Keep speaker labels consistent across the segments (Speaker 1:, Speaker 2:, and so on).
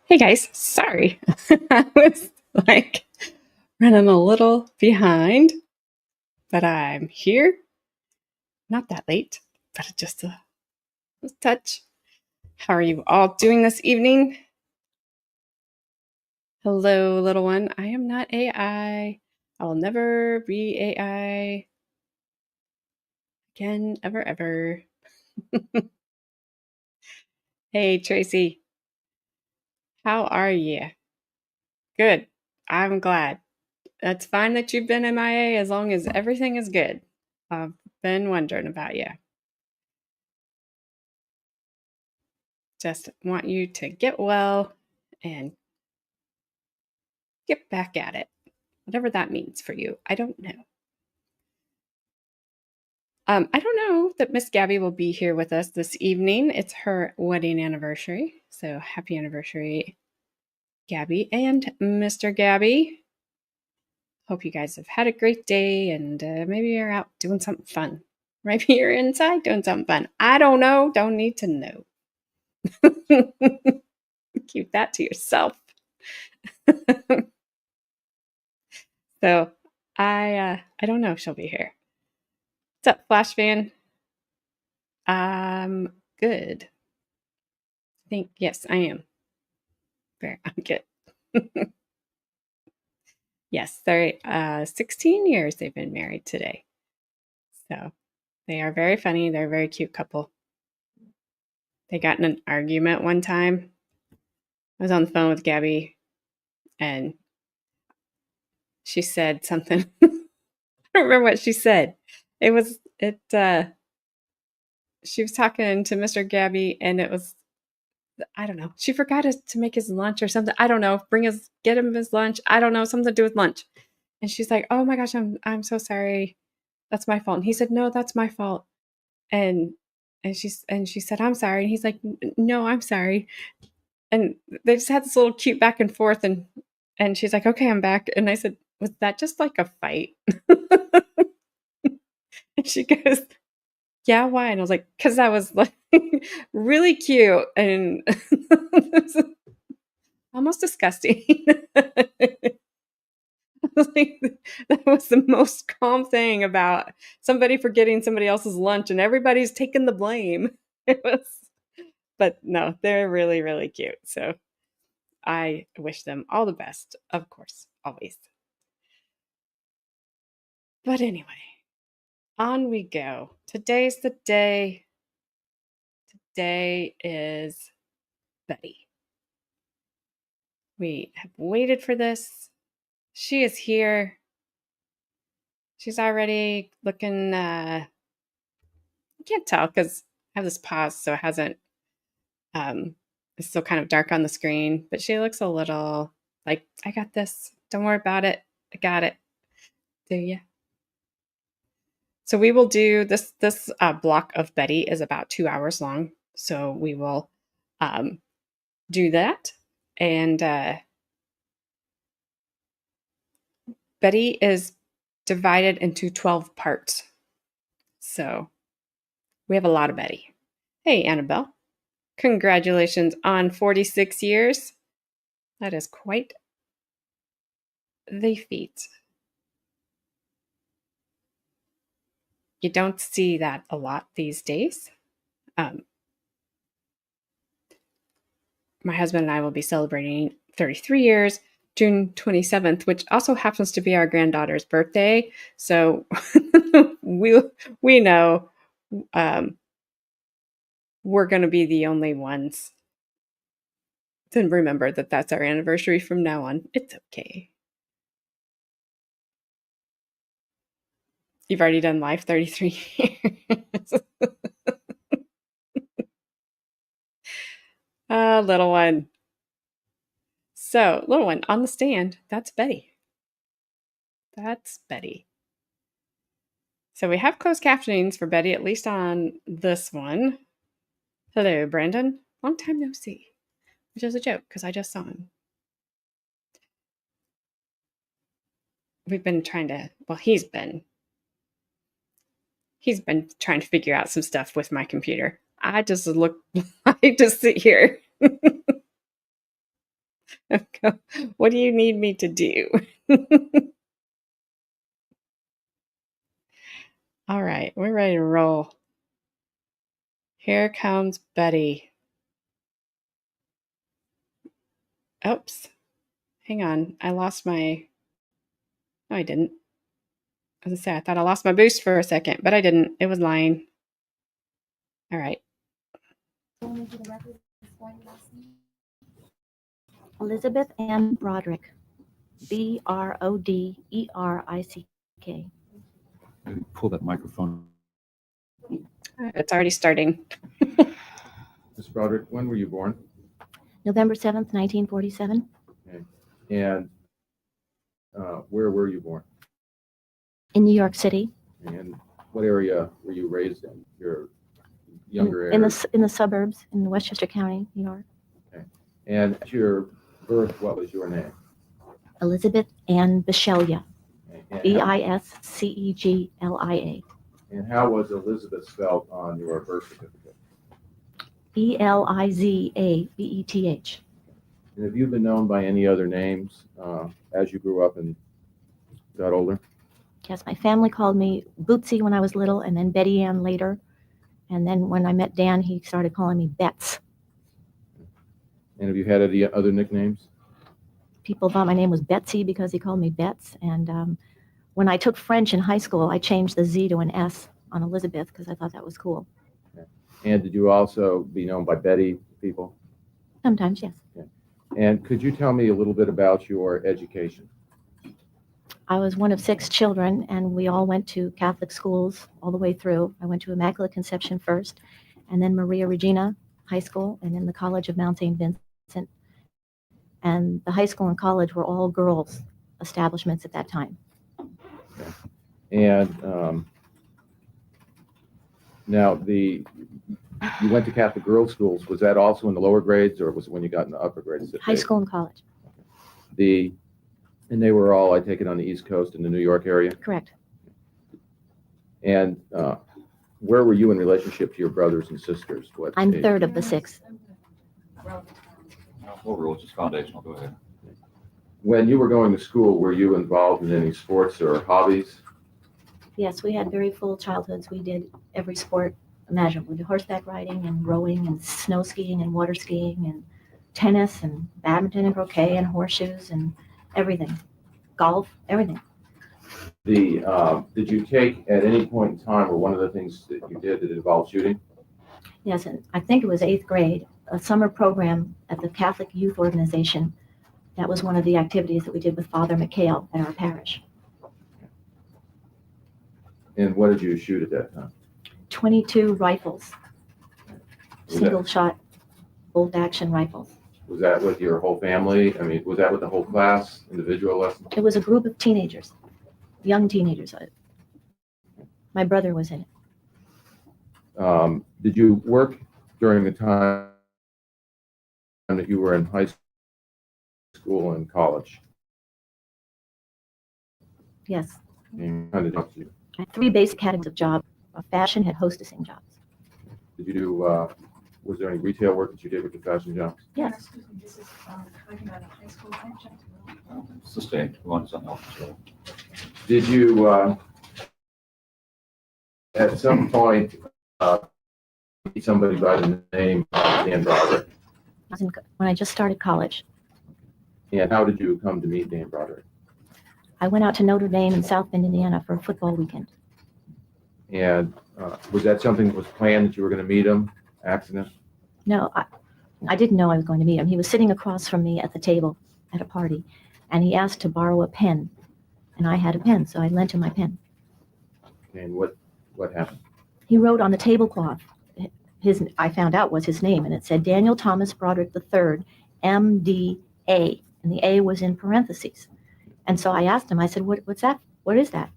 Speaker 1: Hey guys, sorry. I was like running a little behind, but I'm here. Not that late, but just a touch. How are you all doing this evening? Hello, little one. I am not AI. I will never be AI again, ever, ever. Hey, Tracy. How are you? Good. I'm glad. That's fine that you've been MIA as long as everything is good. I've been wondering about you. Just want you to get well and get back at it. Whatever that means for you. I don't know. I don't know that Miss Gabby will be here with us this evening. It's her wedding anniversary. So happy anniversary, Gabby and Mr. Gabby. Hope you guys have had a great day and maybe you're out doing something fun. Maybe you're inside doing something fun. I don't know. Don't need to know. Keep that to yourself. So I don't know if she'll be here. What's up, Flash fan? Good. Yes, I am. I'm good. Yes, they're 16 years they've been married today. So they are very funny. They're a very cute couple. They got in an argument one time. I was on the phone with Gabby and she said something. I don't remember what she said. She was talking to Mr. Gabby and it was, I don't know. She forgot to make his lunch or something. I don't know. Get him his lunch. I don't know. Something to do with lunch. And she's like, "Oh my gosh, I'm so sorry. That's my fault." And he said, "No, that's my fault." And she said, "I'm sorry." And he's like, "No, I'm sorry." And they just had this little cute back and forth. And she's like, "Okay, I'm back." And I said, "Was that just like a fight?" And she goes, "Yeah, why?" And I was like, "Because that was like really cute and almost disgusting." Like, that was the most calm thing about somebody forgetting somebody else's lunch and everybody's taking the blame. It was, but no, they're really, really cute. So I wish them all the best, of course, always. But anyway, on we go. Today's the day. Today is Betty. We have waited for this. She is here. She's already looking, I can't tell because I have this pause, so it hasn't, it's still kind of dark on the screen, but she looks a little like, "I got this. Don't worry about it. I got it." Do you? So we will do this. This block of Betty is about 2 hours long. So we will do that. And Betty is divided into 12 parts. So we have a lot of Betty. Hey, Annabelle. Congratulations on 46 years. That is quite the feat. You don't see that a lot these days. My husband and I will be celebrating 33 years, June 27th, which also happens to be our granddaughter's birthday. So we know we're going to be the only ones to remember that that's our anniversary from now on. It's okay. You've already done live 33 years. Little one. So, little one on the stand, that's Betty. That's Betty. So we have closed captionings for Betty, at least on this one. Hello, Brandon. Long time no see. Which is a joke because I just saw him. We've been trying to, well, he's been trying to figure out some stuff with my computer. I just sit here. What do you need me to do? All right, we're ready to roll. Here comes Betty. Oops. Hang on. I lost my... No, I didn't. I was going to say, I thought I lost my boost for a second, but I didn't. It was lying. All right.
Speaker 2: Elizabeth Ann Broderick. Broderick.
Speaker 3: Pull that microphone.
Speaker 1: It's already starting.
Speaker 3: Ms. Broderick, when were you born?
Speaker 2: November 7th, 1947.
Speaker 3: Okay. And where were you born?
Speaker 2: In New York City.
Speaker 3: And what area were you raised in? Your younger area?
Speaker 2: In the suburbs in Westchester County, New York.
Speaker 3: Okay. And at your birth, what was your name?
Speaker 2: Elizabeth Ann Bisceglia.
Speaker 3: And
Speaker 2: Bisceglia.
Speaker 3: And how was Elizabeth spelled on your birth certificate?
Speaker 2: Elizabeth.
Speaker 3: And have you been known by any other names as you grew up and got older?
Speaker 2: Yes, my family called me Bootsy when I was little, and then Betty Ann later. And then when I met Dan, he started calling me Bets.
Speaker 3: And have you had any other nicknames?
Speaker 2: People thought my name was Betsy because he called me Bets. And when I took French in high school, I changed the Z to an S on Elizabeth because I thought that was cool.
Speaker 3: Okay. And did you also be known by Betty people?
Speaker 2: Sometimes, yes.
Speaker 3: Okay. And could you tell me a little bit about your education?
Speaker 2: I was one of 6 children, and we all went to Catholic schools all the way through. I went to Immaculate Conception first, and then Maria Regina High School, and then the College of Mount St. Vincent. And the high school and college were all girls' establishments at that time.
Speaker 3: Okay. And now you went to Catholic girls' schools. Was that also in the lower grades, or was it when you got in the upper grades?
Speaker 2: High school and college.
Speaker 3: And they were all, I take it, on the East Coast in the New York area?
Speaker 2: Correct.
Speaker 3: And where were you in relationship to your brothers and sisters? What
Speaker 2: I'm
Speaker 3: age?
Speaker 2: third of the 6.
Speaker 4: Overall, it's just foundational. Go ahead.
Speaker 3: When you were going to school, were you involved in any sports or hobbies?
Speaker 2: Yes, we had very full childhoods. We did every sport imaginable. We did horseback riding and rowing and snow skiing and water skiing and tennis and badminton and croquet and horseshoes and everything. Golf, everything.
Speaker 3: Did you take at any point in time, or one of the things that you did that involved shooting?
Speaker 2: Yes, and I think it was 8th grade, a summer program at the Catholic Youth Organization. That was one of the activities that we did with Father McHale at our parish.
Speaker 3: And what did you shoot at that time?
Speaker 2: 22 rifles,
Speaker 3: Was
Speaker 2: single shot, bolt action rifles.
Speaker 3: Was that with your whole family? I mean, was that with the whole class, individual lesson?
Speaker 2: It was a group of teenagers, young teenagers. My brother was in it.
Speaker 3: Did you work during the time that you were in high school and college?
Speaker 2: Yes.
Speaker 3: And how did you?
Speaker 2: I had 3 basic categories of job. Fashion had hostessing jobs.
Speaker 3: Did you do? Was there any retail work that you did with your fashion jobs?
Speaker 2: Yes.
Speaker 5: Excuse me, this is talking about a high school function.
Speaker 4: Sustained. We want something else. So.
Speaker 3: Did you at some point meet somebody by the name of Dan Broderick?
Speaker 2: When I just started college,
Speaker 3: And how did you come to meet Dan Broderick?
Speaker 2: I went out to Notre Dame in South Bend, Indiana for a football weekend.
Speaker 3: And was that something that was planned that you were going to meet him? Accident?
Speaker 2: No, I didn't know I was going to meet him. He was sitting across from me at the table at a party, and he asked to borrow a pen, and I had a pen, so I lent him my pen.
Speaker 3: And what happened?
Speaker 2: He wrote on the tablecloth, I found out was his name, and it said Daniel Thomas Broderick III, M.D.A., and the A was in parentheses. And so I asked him, I said, what's that? What is that?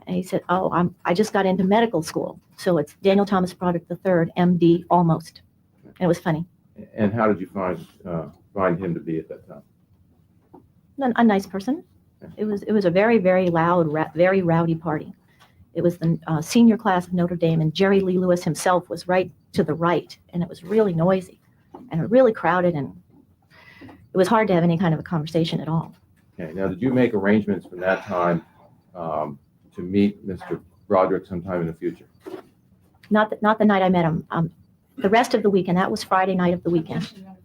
Speaker 2: And he said, oh, I just got into medical school, so it's Daniel Thomas Broderick III, M.D. almost. And it was funny.
Speaker 3: And how did you find him to be at that time?
Speaker 2: A nice person. It was a very, very loud, very rowdy party. It was the senior class of Notre Dame, and Jerry Lee Lewis himself was right to the right, and it was really noisy and really crowded, and it was hard to have any kind of a conversation at all.
Speaker 3: Okay, now did you make arrangements from that time to meet Mr. Broderick sometime in the future?
Speaker 2: Not the night I met him. The rest of the weekend, that was Friday night of the weekend.
Speaker 5: Objection, Your Honor.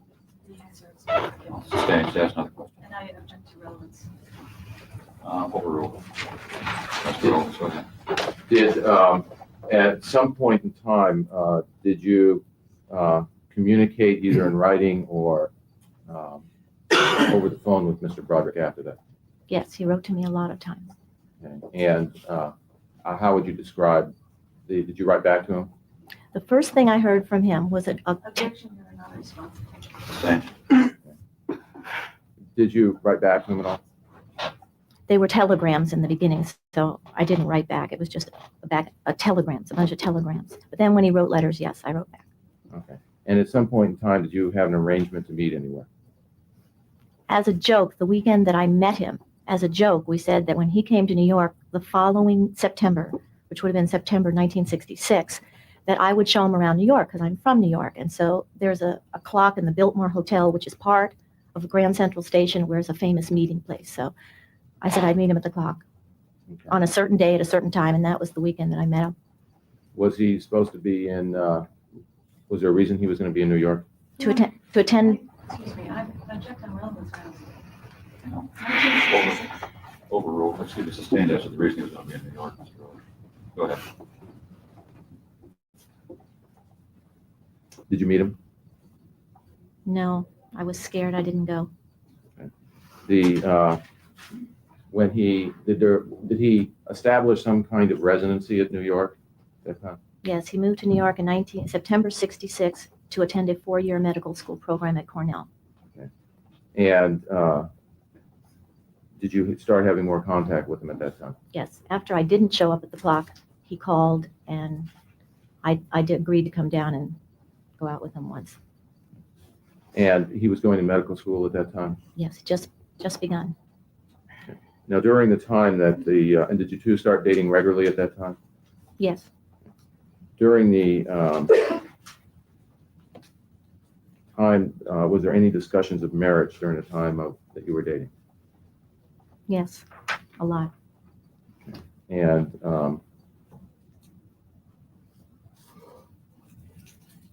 Speaker 5: The answer is
Speaker 4: Sustained, she asked another question.
Speaker 5: and I object to relevance.
Speaker 4: Overruled. That's ruled, go ahead.
Speaker 3: Did, at some point in time, did you communicate either in writing or over the phone with Mr. Broderick after that?
Speaker 2: Yes, he wrote to me a lot of times.
Speaker 3: Okay. And how would you describe did you write back to him?
Speaker 2: The first thing I heard from him was
Speaker 5: Objection, Your Honor, not responsible.
Speaker 4: Sustained.
Speaker 3: Did you write back to him at all?
Speaker 2: they were telegrams in the beginning, so I didn't write back. It was just a telegrams, a bunch of telegrams. But then when he wrote letters, yes, I wrote back.
Speaker 3: Okay. And at some point in time, did you have an arrangement to meet anywhere?
Speaker 2: As a joke, the weekend that I met him, as a joke, we said that when he came to New York the following September, which would have been September 1966, that I would show him around New York because I'm from New York. And so there's a clock in the Biltmore Hotel, which is part of the Grand Central Station, where it's a famous meeting place. So I said I'd meet him at the clock
Speaker 3: Okay.
Speaker 2: on a certain day at a certain time, and that was the weekend that I met him.
Speaker 3: Was he supposed to be in, was there a reason he was going to be in New York?
Speaker 2: To attend.
Speaker 5: Excuse me, I object on relevance grounds.
Speaker 4: No. Overruled. Let's give you sustained as to the reason he was going to be in New York, Mr. Broderick. Go ahead.
Speaker 3: Did you meet him?
Speaker 2: No, I was scared. I didn't go.
Speaker 3: When did he establish some kind of residency at New York at that time?
Speaker 2: Yes, he moved to New York in September 66 to attend a 4-year medical school program at Cornell.
Speaker 3: And did you start having more contact with him at that time?
Speaker 2: Yes, after I didn't show up at the clock, he called, and I agreed to come down and go out with him once.
Speaker 3: And he was going to medical school at that time?
Speaker 2: Yes, just begun.
Speaker 3: Now, during the time that and did you two start dating regularly at that time?
Speaker 2: Yes,
Speaker 3: During the time, was there any discussions of marriage during the time that you were dating?
Speaker 2: yes, a lot.
Speaker 3: And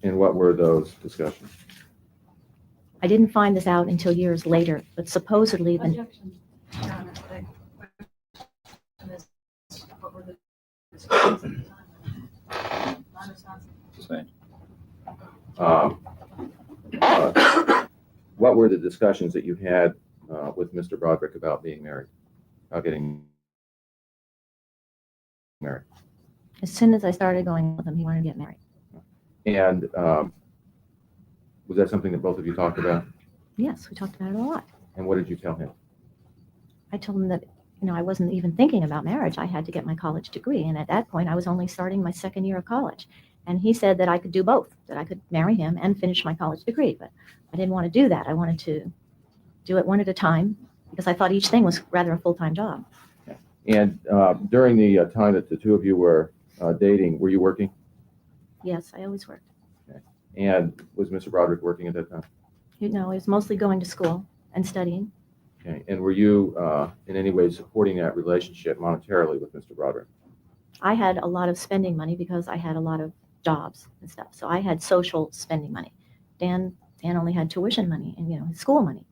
Speaker 3: what were those discussions?
Speaker 2: I didn't find this out until years later, but supposedly
Speaker 5: Objection, Your Honor. The question is, what were the discussions at the time? Non-responsive.
Speaker 4: Sustained.
Speaker 3: What were the discussions that you had with Mr. Broderick about being married, about getting married?
Speaker 2: as soon as I started going with him, he wanted to get married.
Speaker 3: And was that something that both of you talked about?
Speaker 2: Yes, we talked about it a lot.
Speaker 3: And what did you tell him?
Speaker 2: I told him that, I wasn't even thinking about marriage. I had to get my college degree. And at that point, I was only starting my second year of college. And he said that I could do both, that I could marry him and finish my college degree. But I didn't want to do that. I wanted to do it one at a time because I thought each thing was rather a full-time job.
Speaker 3: And during the time that the two of you were dating, were you working?
Speaker 2: Yes, I always worked.
Speaker 3: And was Mr. Broderick working at that time?
Speaker 2: He was mostly going to school and studying.
Speaker 3: Okay. And were you in any way supporting that relationship monetarily with Mr. Broderick?
Speaker 2: I had a lot of spending money because I had a lot of jobs and stuff. So I had social spending money. Dan only had tuition money and, his school money.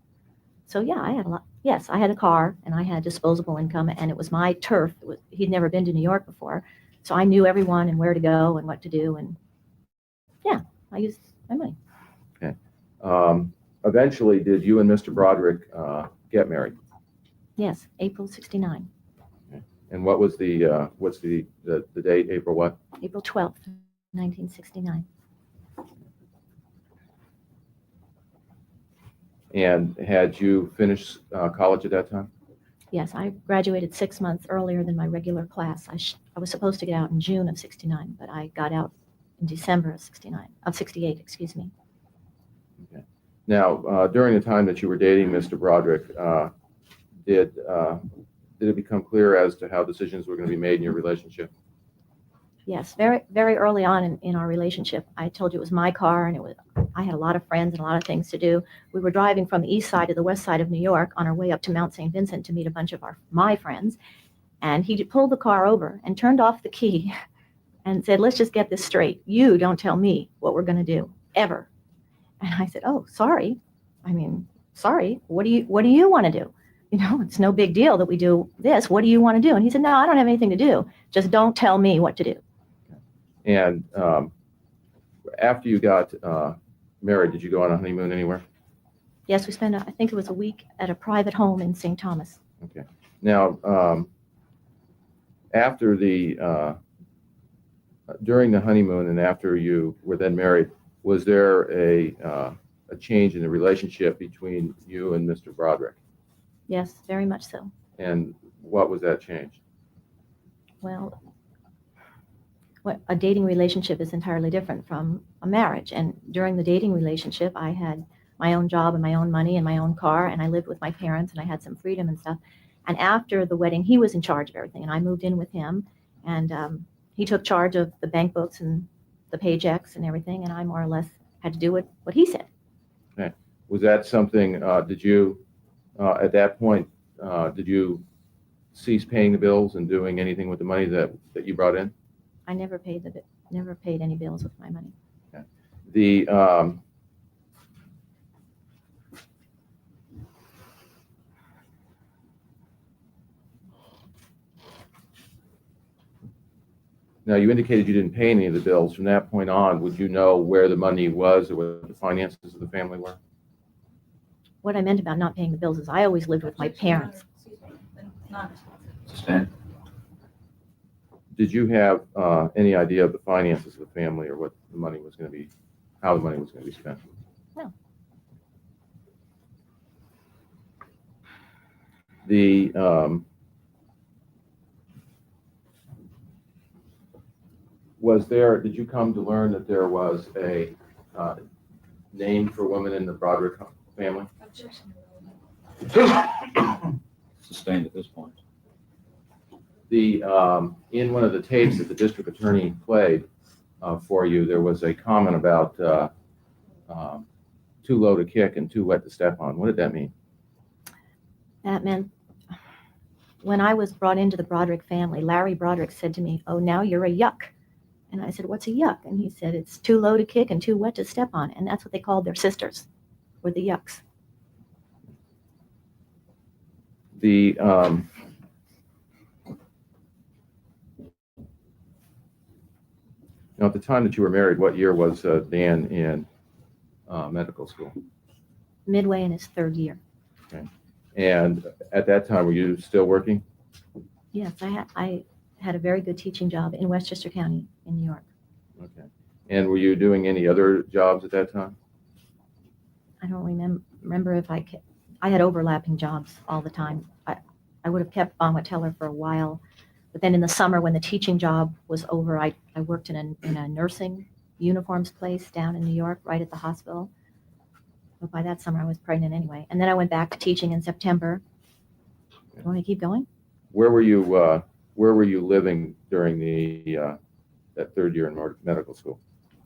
Speaker 2: So yeah, I had a lot. Yes, I had a car and I had disposable income, and it was my turf. He'd never been to New York before. So I knew everyone and where to go and what to do. And yeah, I used my money.
Speaker 3: Okay. Eventually, did you and Mr. Broderick get married?
Speaker 2: Yes, April 69.
Speaker 3: And what was what's the date? April what?
Speaker 2: April 12th, 1969.
Speaker 3: And had you finished college at that time?
Speaker 2: Yes, I graduated 6 months earlier than my regular class. I was supposed to get out in June of 69, but I got out in December of 68, excuse me.
Speaker 3: Okay. Now, during the time that you were dating Mr. Broderick, did it become clear as to how decisions were going to be made in your relationship?
Speaker 2: Yes, very, very early on in our relationship, I told you it was my car, and I had a lot of friends and a lot of things to do. We were driving from the east side to the west side of New York on our way up to Mount St. Vincent to meet a bunch of my friends. And he pulled the car over and turned off the key and said, let's just get this straight. You don't tell me what we're going to do, ever. And I said, oh, sorry. Sorry. What do you want to do? It's no big deal that we do this. What do you want to do? And he said, no, I don't have anything to do. Just don't tell me what to do.
Speaker 3: And after you got married, did you go on a honeymoon anywhere?
Speaker 2: Yes, we spent, I think it was a week at a private home in St. Thomas.
Speaker 3: Okay. Now, after during the honeymoon and after you were then married, was there a change in the relationship between you and Mr. Broderick?
Speaker 2: Yes, very much so.
Speaker 3: And what was that change?
Speaker 2: Well, a dating relationship is entirely different from a marriage. And during the dating relationship, I had my own job and my own money and my own car, and I lived with my parents, and I had some freedom and stuff. And after the wedding, he was in charge of everything, and I moved in with him, and he took charge of the bank books and the paychecks and everything, and I more or less had to do what he said.
Speaker 3: Okay. Was that something, did you, at that point, did you cease paying the bills and doing anything with the money that you brought in?
Speaker 2: I never paid any bills with my money.
Speaker 3: Okay. The now you indicated you didn't pay any of the bills. From that point on, would you know where the money was or what the finances of the family were?
Speaker 2: What I meant about not paying the bills is I always lived with my parents.
Speaker 5: Excuse me, non-responsive.
Speaker 4: Sustained.
Speaker 3: Did you have any idea of the finances of the family or what the money was going to be, how the money was going to be spent?
Speaker 2: No.
Speaker 3: The did you come to learn that there was a name for women in the Broderick family?
Speaker 5: Objection.
Speaker 4: Sustained at this point.
Speaker 3: The in one of the tapes that the district attorney played for you, there was a comment about too low to kick and too wet to step on. What did that mean?
Speaker 2: That meant when I was brought into the Broderick family, Larry Broderick said to me, oh, now you're a yuck. And I said, what's a yuck? And he said, it's too low to kick and too wet to step on. And that's what they called their sisters, were the yucks.
Speaker 3: The now, at the time that you were married, what year was Dan in medical school?
Speaker 2: Midway in his third year.
Speaker 3: Okay. And at that time, were you still working?
Speaker 2: Yes, I had a very good teaching job in Westchester County in New York.
Speaker 3: Okay. And were you doing any other jobs at that time?
Speaker 2: I don't remember if I had overlapping jobs all the time. I would have kept Bonwit Teller for a while, but then in the summer when the teaching job was over, I worked in a nursing uniforms place down in New York, right at the hospital. But by that summer I was pregnant anyway. And then I went back to teaching in September. You want me to keep going?
Speaker 3: Where were you living during the that third year in medical school?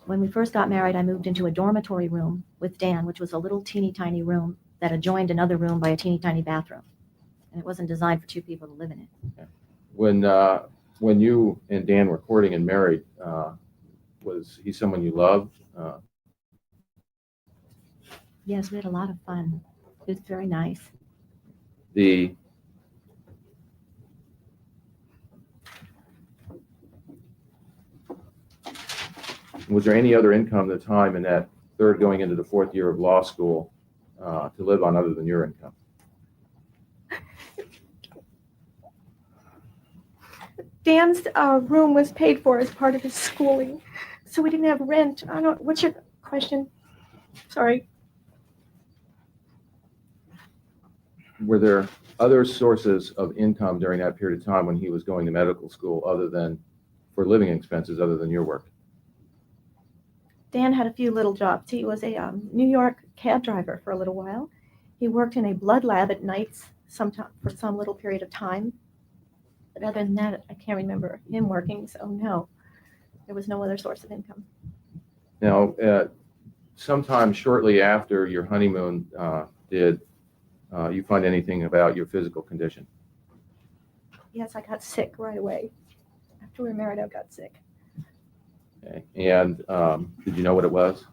Speaker 2: When we first got married, I moved into a dormitory room with Dan, which was a little teeny tiny room that adjoined another room by a teeny tiny bathroom. And it wasn't designed for two people to live in it.
Speaker 3: Okay. When you and Dan were courting and married, was he someone you loved?
Speaker 2: Yes, we had a lot of fun. It was very nice.
Speaker 3: Was there any other income at the time in that third going into the fourth year of law school to live on other than your income?
Speaker 6: Dan's room was paid for as part of his schooling, so we didn't have rent. What's your question? Sorry.
Speaker 3: Were there other sources of income during that period of time when he was going to medical school other than for living expenses other than your work?
Speaker 6: Dan had a few little jobs. He was a New York cab driver for a little while. He worked in a blood lab at nights for some little period of time. But other than that, I can't remember him working, so no. There was no other source of income.
Speaker 3: Now, sometime shortly after your honeymoon, did you find anything about your physical condition?
Speaker 6: Yes, I got sick right away. After we were married, I got sick.
Speaker 3: Okay. And did you know what it was?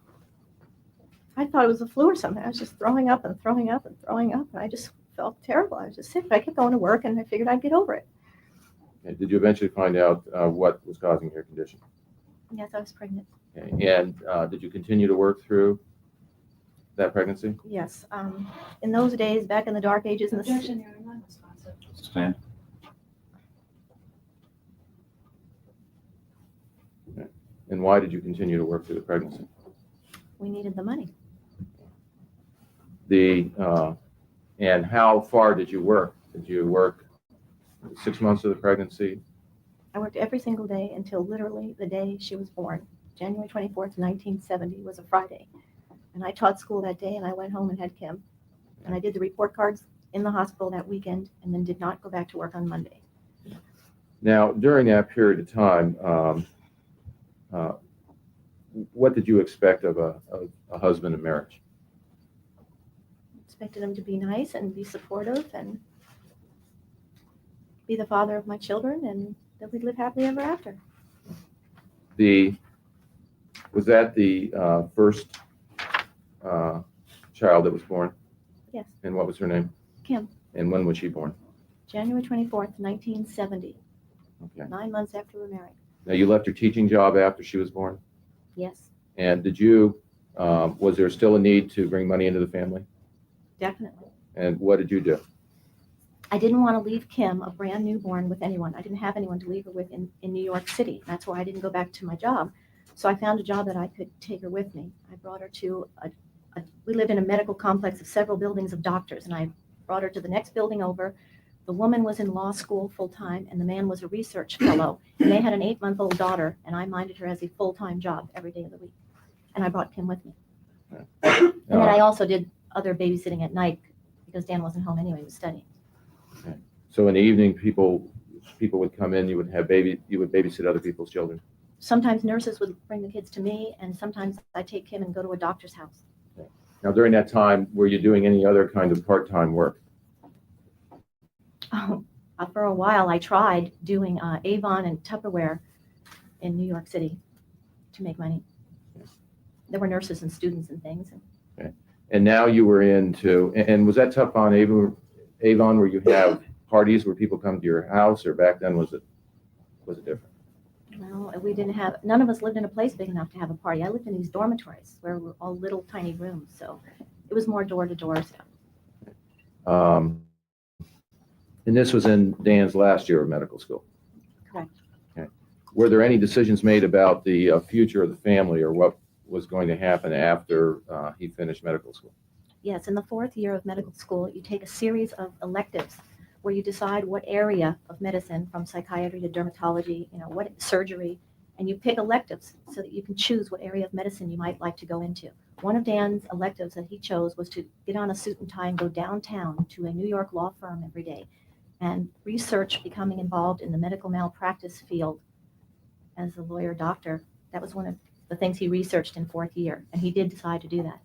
Speaker 6: I thought it was a flu or something. I was just throwing up and throwing up and throwing up, and I just felt terrible. I was just sick, but I kept going to work, and I figured I'd get over it.
Speaker 3: Okay. Did you eventually find out what was causing your condition?
Speaker 6: Yes, I was pregnant.
Speaker 3: Okay. And did you continue to work through that pregnancy?
Speaker 6: Yes. In those days, back in the dark ages, in the
Speaker 5: Objection, Your Honor, non-responsive.
Speaker 4: Stand.
Speaker 3: And why did you continue to work through the pregnancy?
Speaker 6: we needed the money.
Speaker 3: And how far did you work? Did you work 6 months of the pregnancy?
Speaker 6: I worked every single day until literally the day she was born. January 24th, 1970 was a Friday. And I taught school that day, and I went home and had Kim. And I did the report cards in the hospital that weekend, and then did not go back to work on Monday.
Speaker 3: Now, during that period of time, what did you expect of a husband in marriage?
Speaker 6: Expected him to be nice and be supportive and be the father of my children, and that we'd live happily ever after.
Speaker 3: Was that the first child that was born?
Speaker 6: Yes.
Speaker 3: And what was her name?
Speaker 6: Kim.
Speaker 3: And when was she born?
Speaker 6: January 24th, 1970,
Speaker 3: Okay.
Speaker 6: 9 months after we were married.
Speaker 3: Now, you left your teaching job after she was born?
Speaker 6: Yes,
Speaker 3: And did you, was there still a need to bring money into the family?
Speaker 6: definitely.
Speaker 3: And what did you do?
Speaker 6: I didn't want to leave Kim, a brand newborn, with anyone. I didn't have anyone to leave her with in New York City. That's why I didn't go back to my job. So I found a job that I could take her with me. I brought her to we lived in a medical complex of several buildings of doctors, and I brought her to the next building over. The woman was in law school full-time, and the man was a research fellow. And they had an 8-month-old daughter, and I minded her as a full-time job every day of the week. And I brought Kim with me. And then I also did other babysitting at night because Dan wasn't home anyway, he was studying.
Speaker 3: So in the evening, people would come in, you would babysit other people's children?
Speaker 6: Sometimes nurses would bring the kids to me, and sometimes I'd take Kim and go to a doctor's house.
Speaker 3: Now, during that time, were you doing any other kind of part-time work?
Speaker 6: For a while, I tried doing Avon and Tupperware in New York City to make money. There were nurses and students and things.
Speaker 3: And now you were and was that tough on Avon where you have parties where people come to your house, or back then was it different?
Speaker 6: Well, we didn't have, none of us lived in a place big enough to have a party. I lived in these dormitories where we were all little tiny rooms, so it was more door-to-door stuff.
Speaker 3: And this was in Dan's last year of medical school?
Speaker 6: Correct.
Speaker 3: Okay. Were there any decisions made about the future of the family, or what was going to happen after he finished medical school?
Speaker 6: Yes, in the 4th year of medical school, you take a series of electives where you decide what area of medicine, from psychiatry to dermatology, what surgery, and you pick electives so that you can choose what area of medicine you might like to go into. One of Dan's electives that he chose was to get on a suit and tie and go downtown to a New York law firm every day and research becoming involved in the medical malpractice field as a lawyer doctor. That was one of the things he researched in 4th year, and he did decide to do that.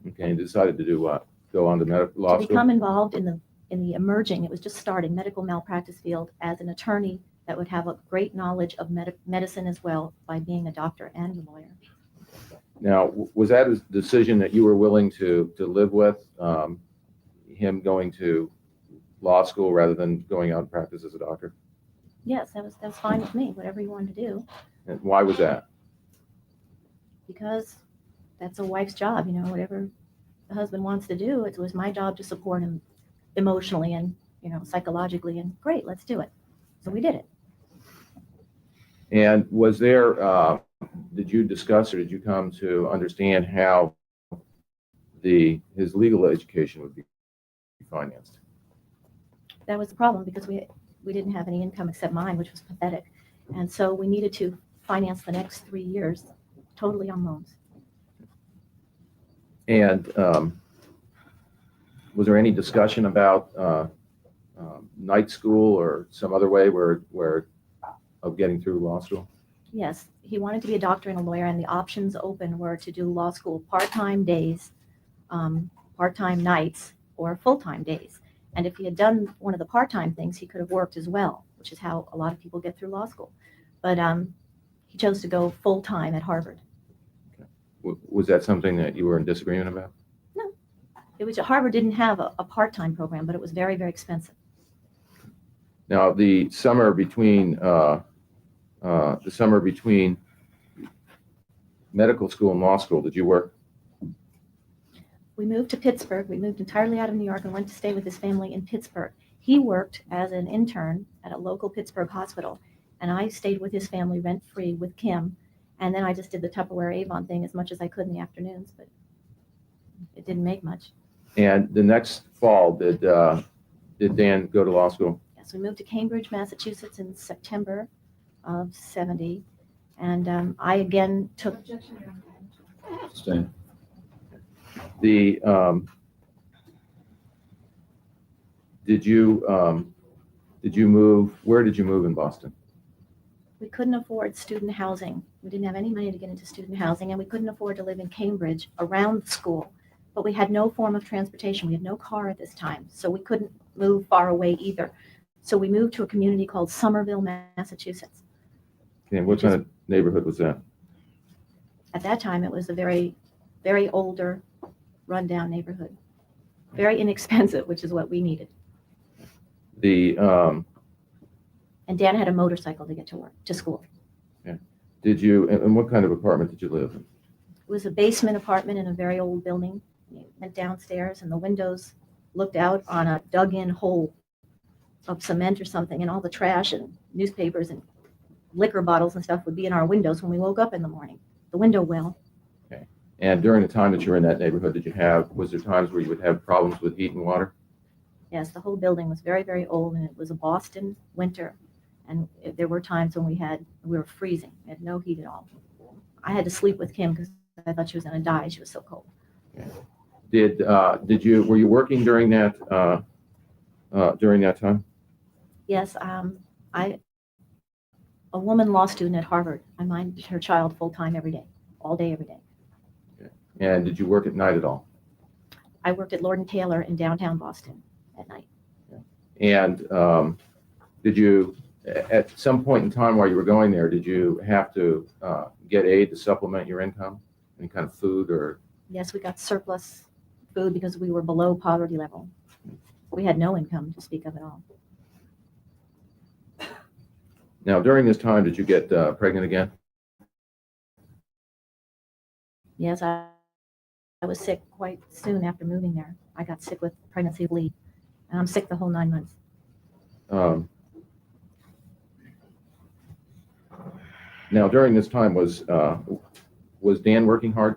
Speaker 3: Okay, and decided to do what? Go on to medical law
Speaker 6: To
Speaker 3: school?
Speaker 6: become involved in the emerging, it was just starting, medical malpractice field as an attorney that would have a great knowledge of medicine as well by being a doctor and a lawyer.
Speaker 3: Now, was that a decision that you were willing to live with, him going to law school rather than going out and practice as a doctor?
Speaker 6: Yes, that was fine with me, whatever he wanted to do,
Speaker 3: And why was that?
Speaker 6: because that's a wife's job, whatever the husband wants to do, it was my job to support him emotionally and, psychologically, and great, let's do it. So we did it.
Speaker 3: And was there, did you discuss or did you come to understand how his legal education would be financed?
Speaker 6: That was the problem, because we didn't have any income except mine, which was pathetic. And so we needed to finance the next 3 years totally on loans.
Speaker 3: And was there any discussion about night school or some other way of getting through law school?
Speaker 6: Yes, he wanted to be a doctor and a lawyer, and the options open were to do law school part-time days, part-time nights, or full-time days. And if he had done one of the part-time things, he could have worked as well, which is how a lot of people get through law school. But he chose to go full-time at Harvard.
Speaker 3: Was that something that you were in disagreement about?
Speaker 6: No, Harvard didn't have a part-time program, but it was very, very expensive.
Speaker 3: Now, the summer between medical school and law school, did you work?
Speaker 6: We moved to Pittsburgh. We moved entirely out of New York and went to stay with his family in Pittsburgh. He worked as an intern at a local Pittsburgh hospital, and I stayed with his family rent-free with Kim. And then I just did the Tupperware Avon thing as much as I could in the afternoons, but it didn't make much.
Speaker 3: And the next fall, did Dan go to law school?
Speaker 6: Yes, we moved to Cambridge, Massachusetts in September of '70, and I again took.
Speaker 5: Objection, Your Honor.
Speaker 4: Sustain.
Speaker 3: Did you move? Where did you move in Boston?
Speaker 6: We couldn't afford student housing. We didn't have any money to get into student housing, and we couldn't afford to live in Cambridge around the school. But we had no form of transportation. We had no car at this time, so we couldn't move far away either. So we moved to a community called Somerville, Massachusetts.
Speaker 3: And what kind of neighborhood was that?
Speaker 6: At that time, it was a very, very older, rundown neighborhood. Very inexpensive, which is what we needed. And Dan had a motorcycle to get to school.
Speaker 3: Did you, and what kind of apartment did you live in?
Speaker 6: It was a basement apartment in a very old building. You went downstairs and the windows looked out on a dug-in hole of cement or something, and all the trash and newspapers and liquor bottles and stuff would be in our windows when we woke up in the morning. The window well.
Speaker 3: And during the time that you were in that neighborhood, was there times where you would have problems with heat and water?
Speaker 6: Yes, the whole building was very, very old, and it was a Boston winter. And there were times when we were freezing. We had no heat at all. I had to sleep with Kim because I thought she was going to die. She was so cold.
Speaker 3: Were you working during that time?
Speaker 6: Yes, a woman law student at Harvard. I minded her child full time every day, all day, every day.
Speaker 3: And did you work at night at all?
Speaker 6: I worked at Lord & Taylor in downtown Boston at night.
Speaker 3: And did you, at some point in time while you were going there, did you have to get aid to supplement your income? Any kind of food or?
Speaker 6: Yes, we got surplus food because we were below poverty level. We had no income to speak of at all.
Speaker 3: Now, during this time, did you get pregnant again?
Speaker 6: Yes, I was sick quite soon after moving there. I got sick with pregnancy bleed, and I'm sick the whole 9 months.
Speaker 3: Now, during this time, was Dan working hard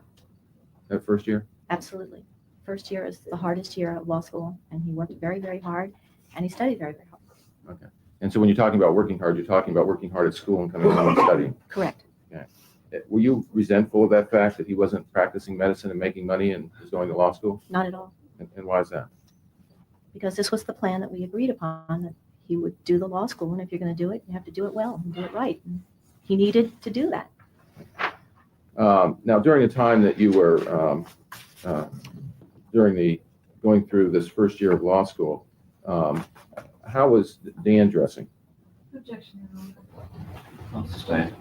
Speaker 3: that first year?
Speaker 6: Absolutely. First year is the hardest year of law school, and he worked very, very hard, and he studied very, very hard.
Speaker 3: Okay. And so when you're talking about working hard, you're talking about working hard at school and coming home and studying.
Speaker 6: Correct.
Speaker 3: Were you resentful of that fact that he wasn't practicing medicine and making money and was going to law school?
Speaker 6: Not at all.
Speaker 3: And why is that?
Speaker 6: Because this was the plan that we agreed upon, that he would do the law school, and if you're going to do it, you have to do it well and do it right. And he needed to do that.
Speaker 3: Now, during the time that you were going through this first year of law school, how was Dan dressing?
Speaker 5: Objection, Your Honor.
Speaker 4: I'll sustain.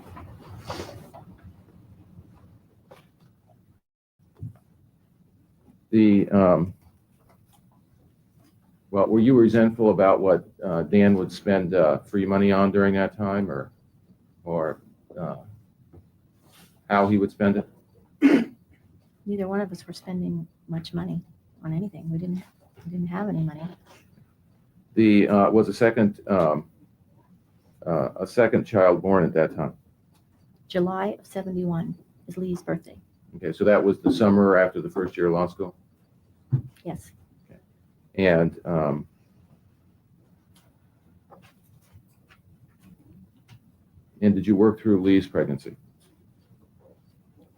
Speaker 3: Well, were you resentful about what Dan would spend free money on during that time, or how he would spend it?
Speaker 6: Neither one of us were spending much money on anything. We didn't have any money.
Speaker 3: Was a second child born at that time?
Speaker 6: July of '71 is Lee's birthday.
Speaker 3: Okay, so that was the summer after the first year of law school?
Speaker 6: Yes.
Speaker 3: And did you work through Lee's pregnancy?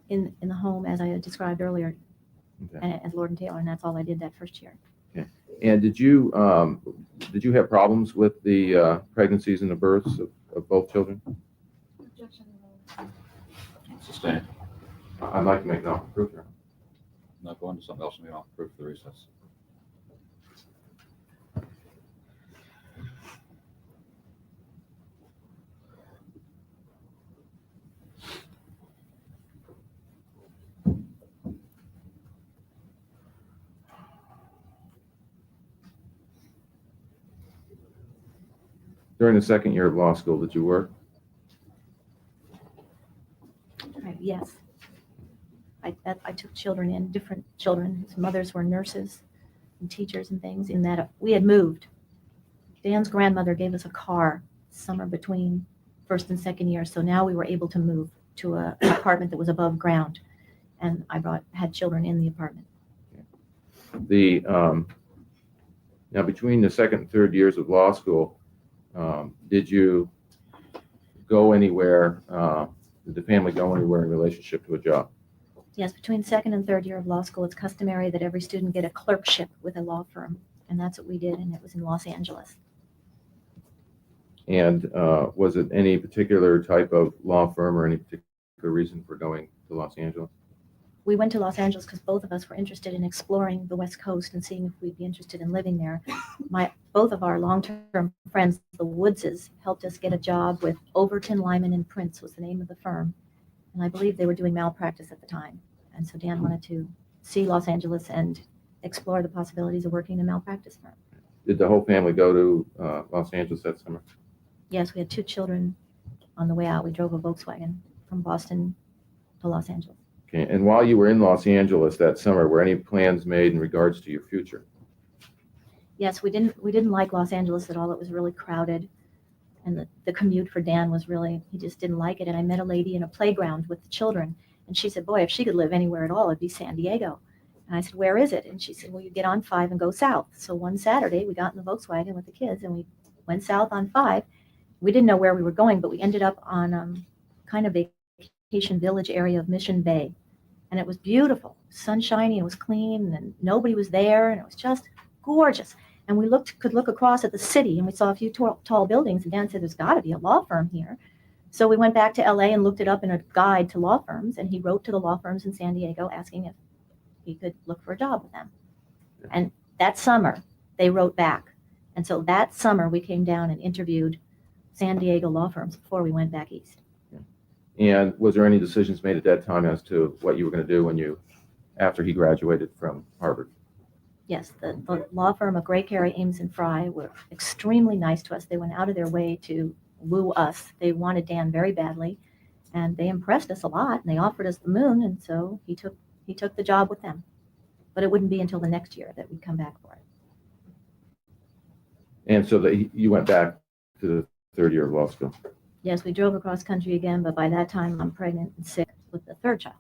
Speaker 6: In the home, as I had described earlier,
Speaker 3: Okay.
Speaker 6: as Lord & Taylor, and that's all I did that first year.
Speaker 3: And did you have problems with the pregnancies and the births of both children?
Speaker 5: Objection, Your Honor.
Speaker 4: Sustained.
Speaker 3: I'd like to make an offer of proof here.
Speaker 4: Not going to something else, maybe I'll proof for the recess.
Speaker 3: During the second year of law school, did you work?
Speaker 6: Yes. I took children in, different children whose mothers were nurses and teachers and things, in that we had moved. Dan's grandmother gave us a car summer between first and second year, so now we were able to move to an apartment that was above ground, and had children in the apartment.
Speaker 3: Now between the second and third years of law school, did you go anywhere? Did the family go anywhere in relationship to a job?
Speaker 6: Yes, between second and third year of law school, it's customary that every student get a clerkship with a law firm, and that's what we did, and it was in Los Angeles.
Speaker 3: And was it any particular type of law firm or any particular reason for going to Los Angeles?
Speaker 6: We went to Los Angeles because both of us were interested in exploring the West Coast and seeing if we'd be interested in living there. Both of our long-term friends, the Woodses, helped us get a job with Overton, Lyman, and Prince was the name of the firm. And I believe they were doing malpractice at the time. And so Dan wanted to see Los Angeles and explore the possibilities of working in a malpractice firm.
Speaker 3: Did the whole family go to Los Angeles that summer?
Speaker 6: Yes, we had 2 children on the way out. We drove a Volkswagen from Boston to Los Angeles.
Speaker 3: Okay. And while you were in Los Angeles that summer, were any plans made in regards to your future?
Speaker 6: Yes, we didn't like Los Angeles at all. It was really crowded. And the commute for Dan was really, he just didn't like it. And I met a lady in a playground with the children. And she said, boy, if she could live anywhere at all, it'd be San Diego. And I said, where is it? And she said, well, you get on 5 and go south. So one Saturday, we got in the Volkswagen with the kids and we went south on 5. We didn't know where we were going, but we ended up on kind of vacation village area of Mission Bay. And it was beautiful, sunshiny, it was clean, and nobody was there, and it was just gorgeous. And we could look across at the city, and we saw a few tall buildings, and Dan said, there's got to be a law firm here. So we went back to LA and looked it up in a guide to law firms, and he wrote to the law firms in San Diego asking if he could look for a job with them. And that summer, they wrote back. And so that summer, we came down and interviewed San Diego law firms before we went back east.
Speaker 3: And was there any decisions made at that time as to what you were going to do after he graduated from Harvard?
Speaker 6: Yes, the law firm of Gray, Carey, Ames, and Fry were extremely nice to us. They went out of their way to woo us. They wanted Dan very badly, and they impressed us a lot, and they offered us the moon, and so he took the job with them. But it wouldn't be until the next year that we'd come back for it.
Speaker 3: And so you went back to the third year of law school?
Speaker 6: Yes, we drove across country again, but by that time I'm pregnant and sick with the third child.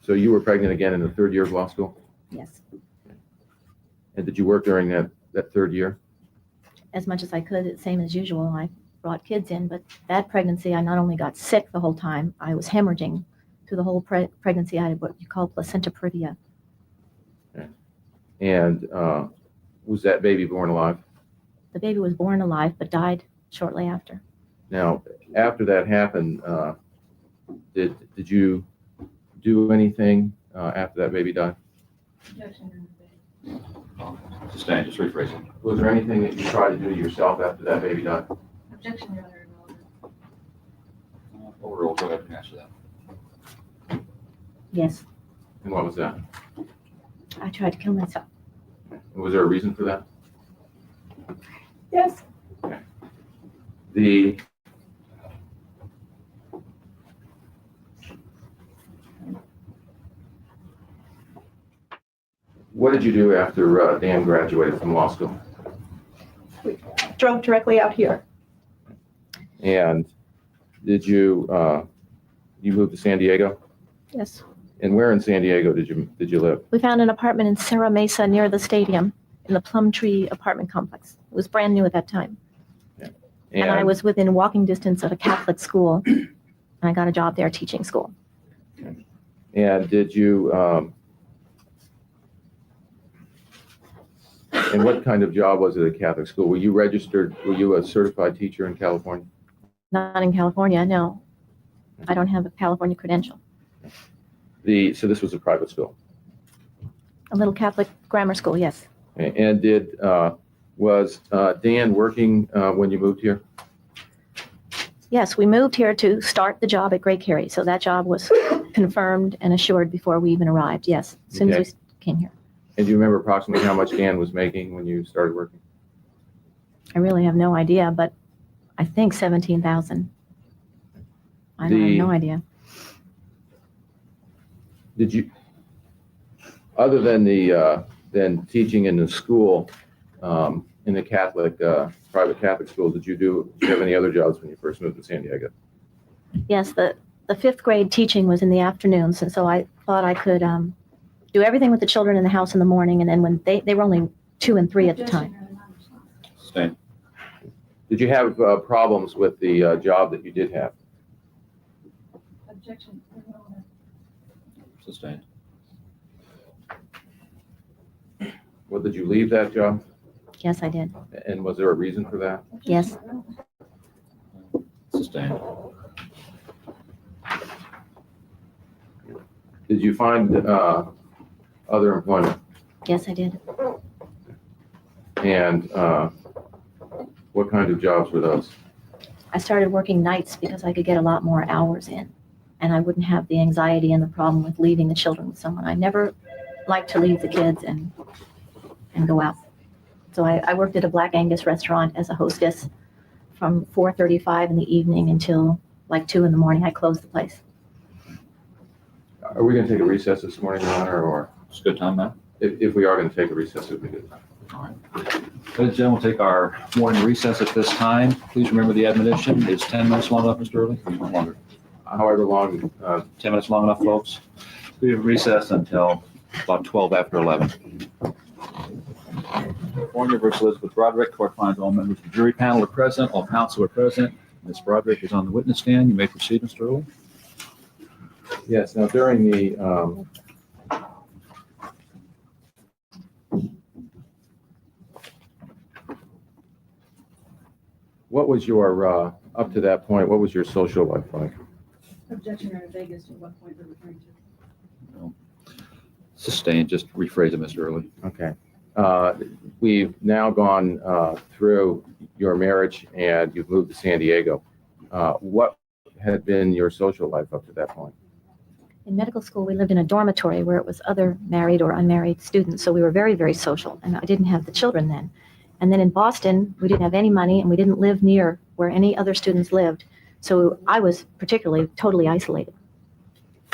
Speaker 3: So you were pregnant again in the third year of law school?
Speaker 6: Yes,
Speaker 3: And did you work during that third year?
Speaker 6: as much as I could, same as usual. I brought kids in, but that pregnancy, I not only got sick the whole time, I was hemorrhaging through the whole pregnancy. I had what you call placenta previa.
Speaker 3: Okay. And was that baby born alive?
Speaker 6: The baby was born alive, but died shortly after.
Speaker 3: Now, after that happened, did you do anything after that baby died?
Speaker 5: Objection.
Speaker 4: Sustained, just rephrasing.
Speaker 3: Was there anything that you tried to do yourself after that baby died?
Speaker 5: Objection, Your Honor.
Speaker 4: Overrule, go ahead and answer that.
Speaker 6: Yes,
Speaker 3: And what was that?
Speaker 6: I tried to kill myself.
Speaker 3: And was there a reason for that?
Speaker 6: Yes.
Speaker 3: What did you do after Dan graduated from law school?
Speaker 6: Drove directly out here.
Speaker 3: And did you move to San Diego?
Speaker 6: Yes.
Speaker 3: And where in San Diego did you live?
Speaker 6: We found an apartment in Serra Mesa near the stadium in the Plum Tree apartment complex. It was brand new at that time. And I was within walking distance of a Catholic school, and I got a job there teaching school.
Speaker 3: And did you? And what kind of job was it at Catholic school? Were you registered? Were you a certified teacher in California?
Speaker 6: Not in California, no. I don't have a California credential.
Speaker 3: So this was a private school.
Speaker 6: A little Catholic grammar school, yes.
Speaker 3: And was Dan working when you moved here?
Speaker 6: Yes, we moved here to start the job at Grey Carey, so that job was confirmed and assured before we even arrived, yes, as soon as we came here.
Speaker 3: And do you remember approximately how much Dan was making when you started working?
Speaker 6: I really have no idea, but I think 17,000. I have no idea.
Speaker 3: Did you, other than than teaching in the school, in the Catholic, private Catholic school, did you have any other jobs when you first moved to San Diego?
Speaker 6: Yes, the fifth grade teaching was in the afternoons, and so I thought I could do everything with the children in the house in the morning, and then when they were only 2 and 3 at the time.
Speaker 4: Sustained.
Speaker 3: Did you have problems with the job that you did have?
Speaker 5: Objection.
Speaker 4: Sustained.
Speaker 3: Well, did you leave that job?
Speaker 6: Yes, I did.
Speaker 3: And was there a reason for that?
Speaker 6: Yes.
Speaker 4: Sustained.
Speaker 3: Did you find other employment?
Speaker 6: Yes, I did.
Speaker 3: And what kind of jobs were those?
Speaker 6: I started working nights because I could get a lot more hours in, and I wouldn't have the anxiety and the problem with leaving the children with someone. I never liked to leave the kids and go out. So I worked at a Black Angus restaurant as a hostess from 4:35 in the evening until like 2 in the morning. I closed the place.
Speaker 3: Are we going to take a recess this morning, Your Honor, or
Speaker 4: It's a good time, Matt.
Speaker 3: if we are going to take a recess, it would be good.
Speaker 4: All right. Ladies and gentlemen, we'll take our morning recess at this time. Please remember the admonition. Is 10 minutes long enough, Mr. Early? Or you want longer?
Speaker 3: However long,
Speaker 4: 10 minutes long enough, folks? We have recess until about 12 after 11. California versus Elizabeth Broderick. Court finds all members of the jury panel are present. All counsel are present. Ms. Broderick is on the witness stand. You may proceed, Mr. Early.
Speaker 3: yes, now during the, what was your, up to that point, what was your social life like?
Speaker 5: Objection, Your Honor, vague as to what point they're referring to.
Speaker 4: Sustained. Just rephrase it, Mr. Early.
Speaker 3: Okay. We've now gone through your marriage and you've moved to San Diego. What had been your social life up to that point?
Speaker 6: In medical school, we lived in a dormitory where it was other married or unmarried students, so we were very, very social, and I didn't have the children then. And then in Boston, we didn't have any money, and we didn't live near where any other students lived, so I was particularly totally isolated.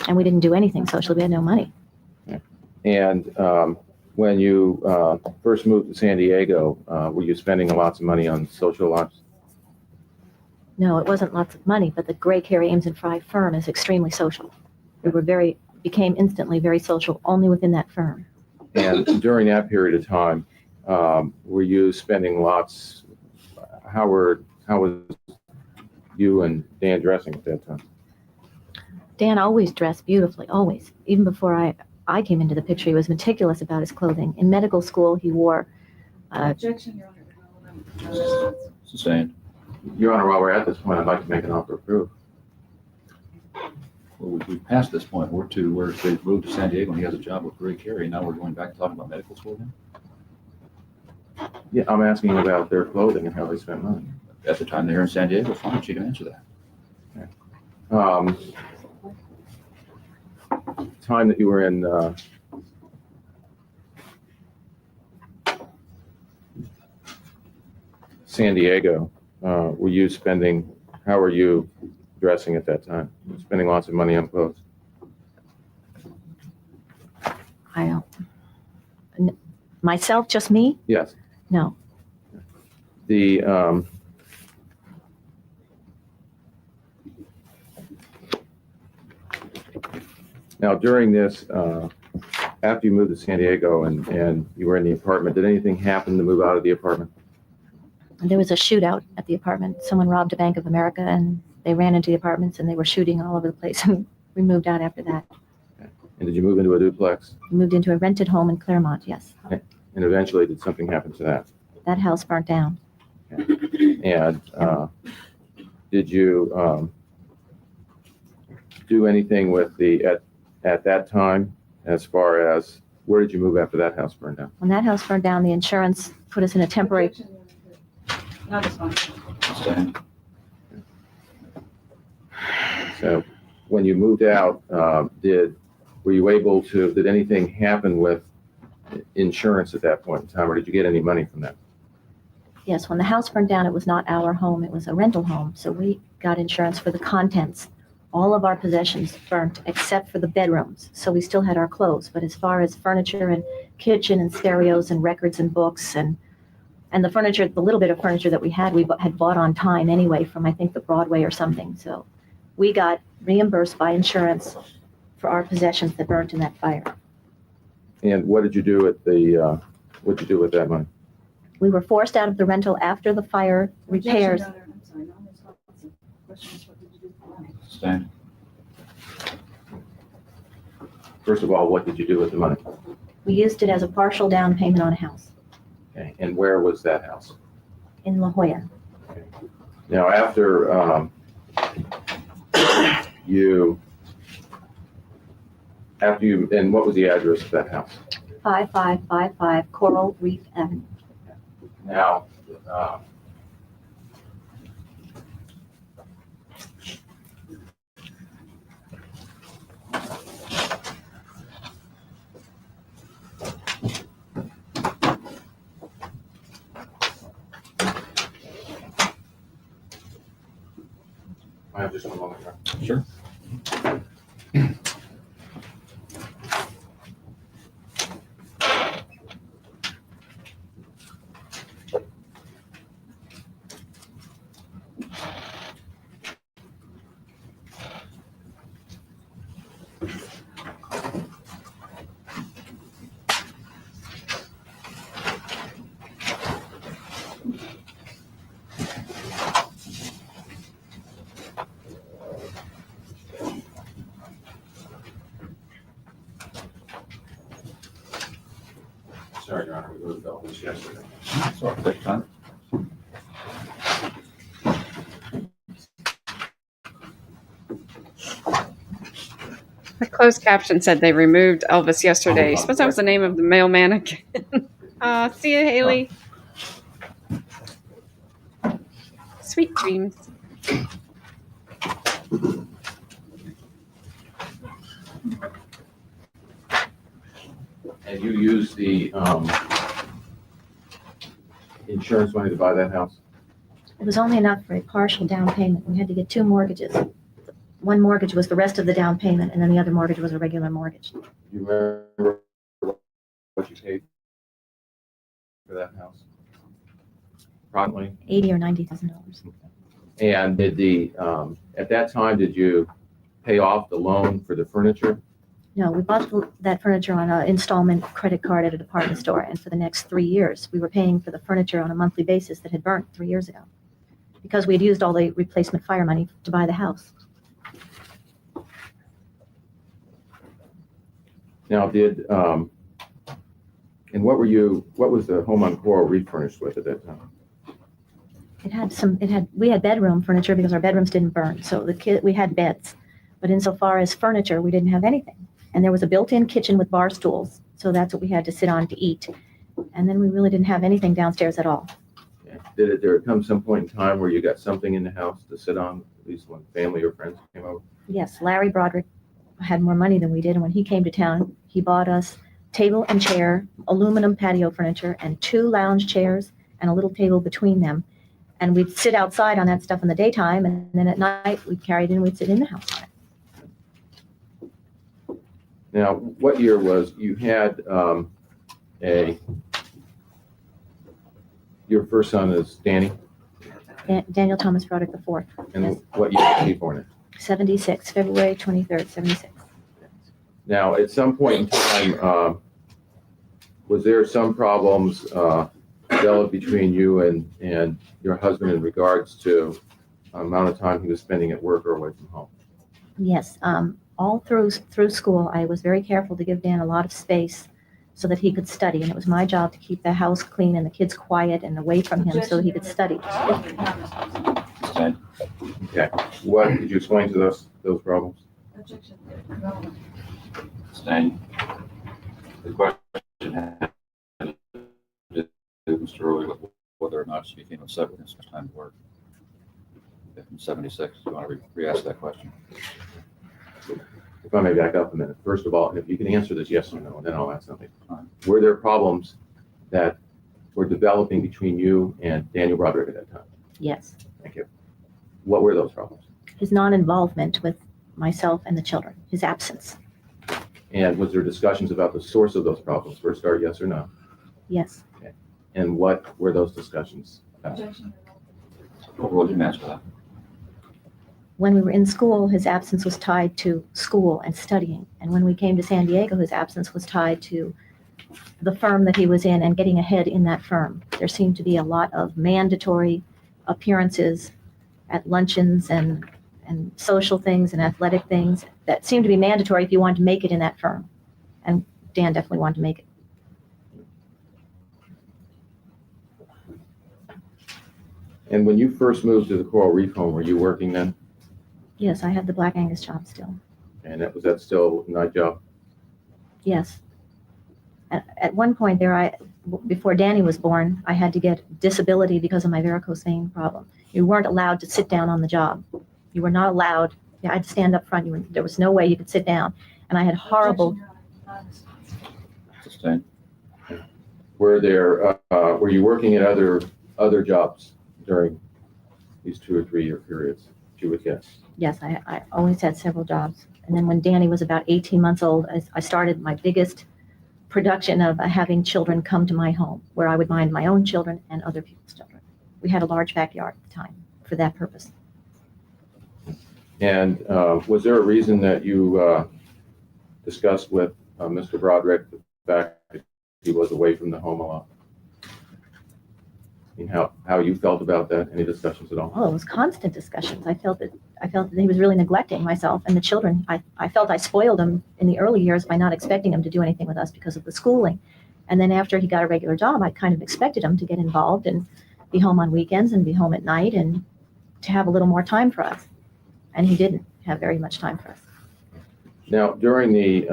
Speaker 6: And we didn't do anything socially. We had no money.
Speaker 3: And when you first moved to San Diego, were you spending lots of money on social lives?
Speaker 6: No, it wasn't lots of money, but the Grey Carey Ames and Fry firm is extremely social. We were became instantly very social only within that firm.
Speaker 3: And during that period of time, were you spending lots? How was you and Dan dressing at that time?
Speaker 6: Dan always dressed beautifully, always. Even before I came into the picture, he was meticulous about his clothing. In medical school, he wore
Speaker 5: Objection, Your Honor.
Speaker 4: Sustained.
Speaker 3: Your Honor, while we're at this point, I'd like to make an offer of proof.
Speaker 4: Well, we've passed this point. They've moved to San Diego and he has a job with Grey Carey. Now we're going back to talking about medical school again?
Speaker 3: Yeah, I'm asking about their clothing and how they spent money.
Speaker 4: At the time they were in San Diego, fine, she can answer that.
Speaker 3: Time that you were in San Diego, were you spending, how were you dressing at that time? Were you spending lots of money on clothes?
Speaker 6: I don't. Myself, just me?
Speaker 3: Yes.
Speaker 6: No.
Speaker 3: The now during this, after you moved to San Diego and you were in the apartment, did anything happen to move out of the apartment?
Speaker 6: There was a shootout at the apartment. Someone robbed a Bank of America and they ran into the apartments and they were shooting all over the place. And we moved out after that.
Speaker 3: And did you move into a duplex?
Speaker 6: We moved into a rented home in Claremont, yes.
Speaker 3: And eventually, did something happen to that?
Speaker 6: That house burnt down.
Speaker 3: And did you do anything with at that time, as far as, where did you move after that house burned down?
Speaker 6: When that house burned down, the insurance put us in a temporary,
Speaker 5: Not this one.
Speaker 4: Stand.
Speaker 3: So when you moved out, were you able to, did anything happen with insurance at that point in time, or did you get any money from that?
Speaker 6: yes, when the house burned down, it was not our home, it was a rental home. So we got insurance for the contents. All of our possessions burnt except for the bedrooms. So we still had our clothes. But as far as furniture and kitchen and stereos and records and books and the furniture, the little bit of furniture that we had bought on time anyway from, I think, the Broadway or something. So we got reimbursed by insurance for our possessions that burnt in that fire.
Speaker 3: And what did you do with what'd you do with that money?
Speaker 6: We were forced out of the rental after the fire repairs.
Speaker 5: Objection, Your Honor. I'm sorry, non-responsive. Question is, what did you do with the money?
Speaker 4: Stand.
Speaker 3: First of all, what did you do with the money?
Speaker 6: We used it as a partial down payment on a house
Speaker 3: Okay. And where was that house?
Speaker 6: in La Jolla.
Speaker 3: Now, after and what was the address of that house?
Speaker 6: 5555 Coral Reef Avenue.
Speaker 3: Now, I have just one moment here.
Speaker 4: Sure.
Speaker 3: Sorry, Your Honor, we moved all this yesterday.
Speaker 4: Sorry, take time.
Speaker 1: The closed caption said they removed Elvis yesterday. Suppose that was the name of the male mannequin. See you, Haley. Sweet dreams.
Speaker 3: And you used the insurance money to buy that house?
Speaker 6: It was only enough for a partial down payment. We had to get two mortgages. One mortgage was the rest of the down payment, and then the other mortgage was a regular mortgage.
Speaker 3: Do you remember what you paid for that house? Probably.
Speaker 6: $80,000 or $90,000.
Speaker 3: And at that time, did you pay off the loan for the furniture?
Speaker 6: No, we bought that furniture on an installment credit card at a department store, and for the next 3 years, we were paying for the furniture on a monthly basis that had burnt 3 years ago, because we had used all the replacement fire money to buy the house.
Speaker 3: Now, and what was the home on Coral Reef furnished with at that time?
Speaker 6: We had bedroom furniture because our bedrooms didn't burn, so we had beds. But insofar as furniture, we didn't have anything. And there was a built-in kitchen with bar stools, so that's what we had to sit on to eat. And then we really didn't have anything downstairs at all.
Speaker 3: Yeah. Did there come some point in time where you got something in the house to sit on, at least when family or friends came over?
Speaker 6: Yes, Larry Broderick had more money than we did, and when he came to town, he bought us table and chair, aluminum patio furniture, and 2 lounge chairs and a little table between them. And we'd sit outside on that stuff in the daytime, and then at night we'd carry it in and we'd sit in the house.
Speaker 3: Now, what year was, you had your first son is Danny,
Speaker 6: Daniel Thomas Broderick IV,
Speaker 3: and
Speaker 6: Yes.
Speaker 3: what year was he born in?
Speaker 6: 76, February 23rd, 76.
Speaker 3: Now, at some point in time, was there some problems developed between you and your husband in regards to the amount of time he was spending at work or away from home?
Speaker 6: Yes, all through school, I was very careful to give Dan a lot of space so that he could study, and it was my job to keep the house clean and the kids quiet and away from him so he could study.
Speaker 4: Stand.
Speaker 3: Okay. What did you explain to those problems?
Speaker 5: Objection. Irrelevant.
Speaker 4: Staying. The question had to do, Mr. Early, with whether or not she became upset with him so much time to work. From 76, do you want to re-ask that question?
Speaker 3: If I may back up a minute. First of all, if you can answer this yes or no, and then I'll ask something. Were there problems that were developing between you and Daniel Broderick at that time?
Speaker 2: Yes.
Speaker 3: Thank you. What were those problems?
Speaker 2: His non-involvement with myself and the children, his absence.
Speaker 3: And was there discussions about the source of those problems? First start, yes or no?
Speaker 2: Yes.
Speaker 3: And what were those discussions about?
Speaker 5: Objection.
Speaker 4: Overall, you answer that.
Speaker 2: When we were in school, his absence was tied to school and studying. And when we came to San Diego, his absence was tied to the firm that he was in and getting ahead in that firm. There seemed to be a lot of mandatory appearances at luncheons and social things and athletic things that seemed to be mandatory if you wanted to make it in that firm. And Dan definitely wanted to make it.
Speaker 3: And when you first moved to the Coral Reef home, were you working then?
Speaker 2: Yes, I had the Black Angus job still.
Speaker 3: And was that still a night job?
Speaker 2: Yes. At one point there, before Danny was born, I had to get disability because of my varicose vein problem. You weren't allowed to sit down on the job. You were not allowed. You had to stand up front. There was no way you could sit down. And I had horrible.
Speaker 5: Objection, Your Honor.
Speaker 4: Sustained.
Speaker 3: Were you working at other jobs during these 2 or 3 year periods, you would guess?
Speaker 2: Yes, I always had several jobs. And then when Danny was about 18 months old, I started my biggest production of having children come to my home, where I would mind my own children and other people's children. We had a large backyard at the time for that purpose.
Speaker 3: And was there a reason that you discussed with Mr. Broderick the fact that he was away from the home a lot? I mean, how you felt about that? Any discussions at all?
Speaker 2: Oh, it was constant discussions. I felt that he was really neglecting myself and the children. I felt I spoiled him in the early years by not expecting him to do anything with us because of the schooling. And then after he got a regular job, I kind of expected him to get involved and be home on weekends and be home at night and to have a little more time for us. And he didn't have very much time for us.
Speaker 3: Now, during the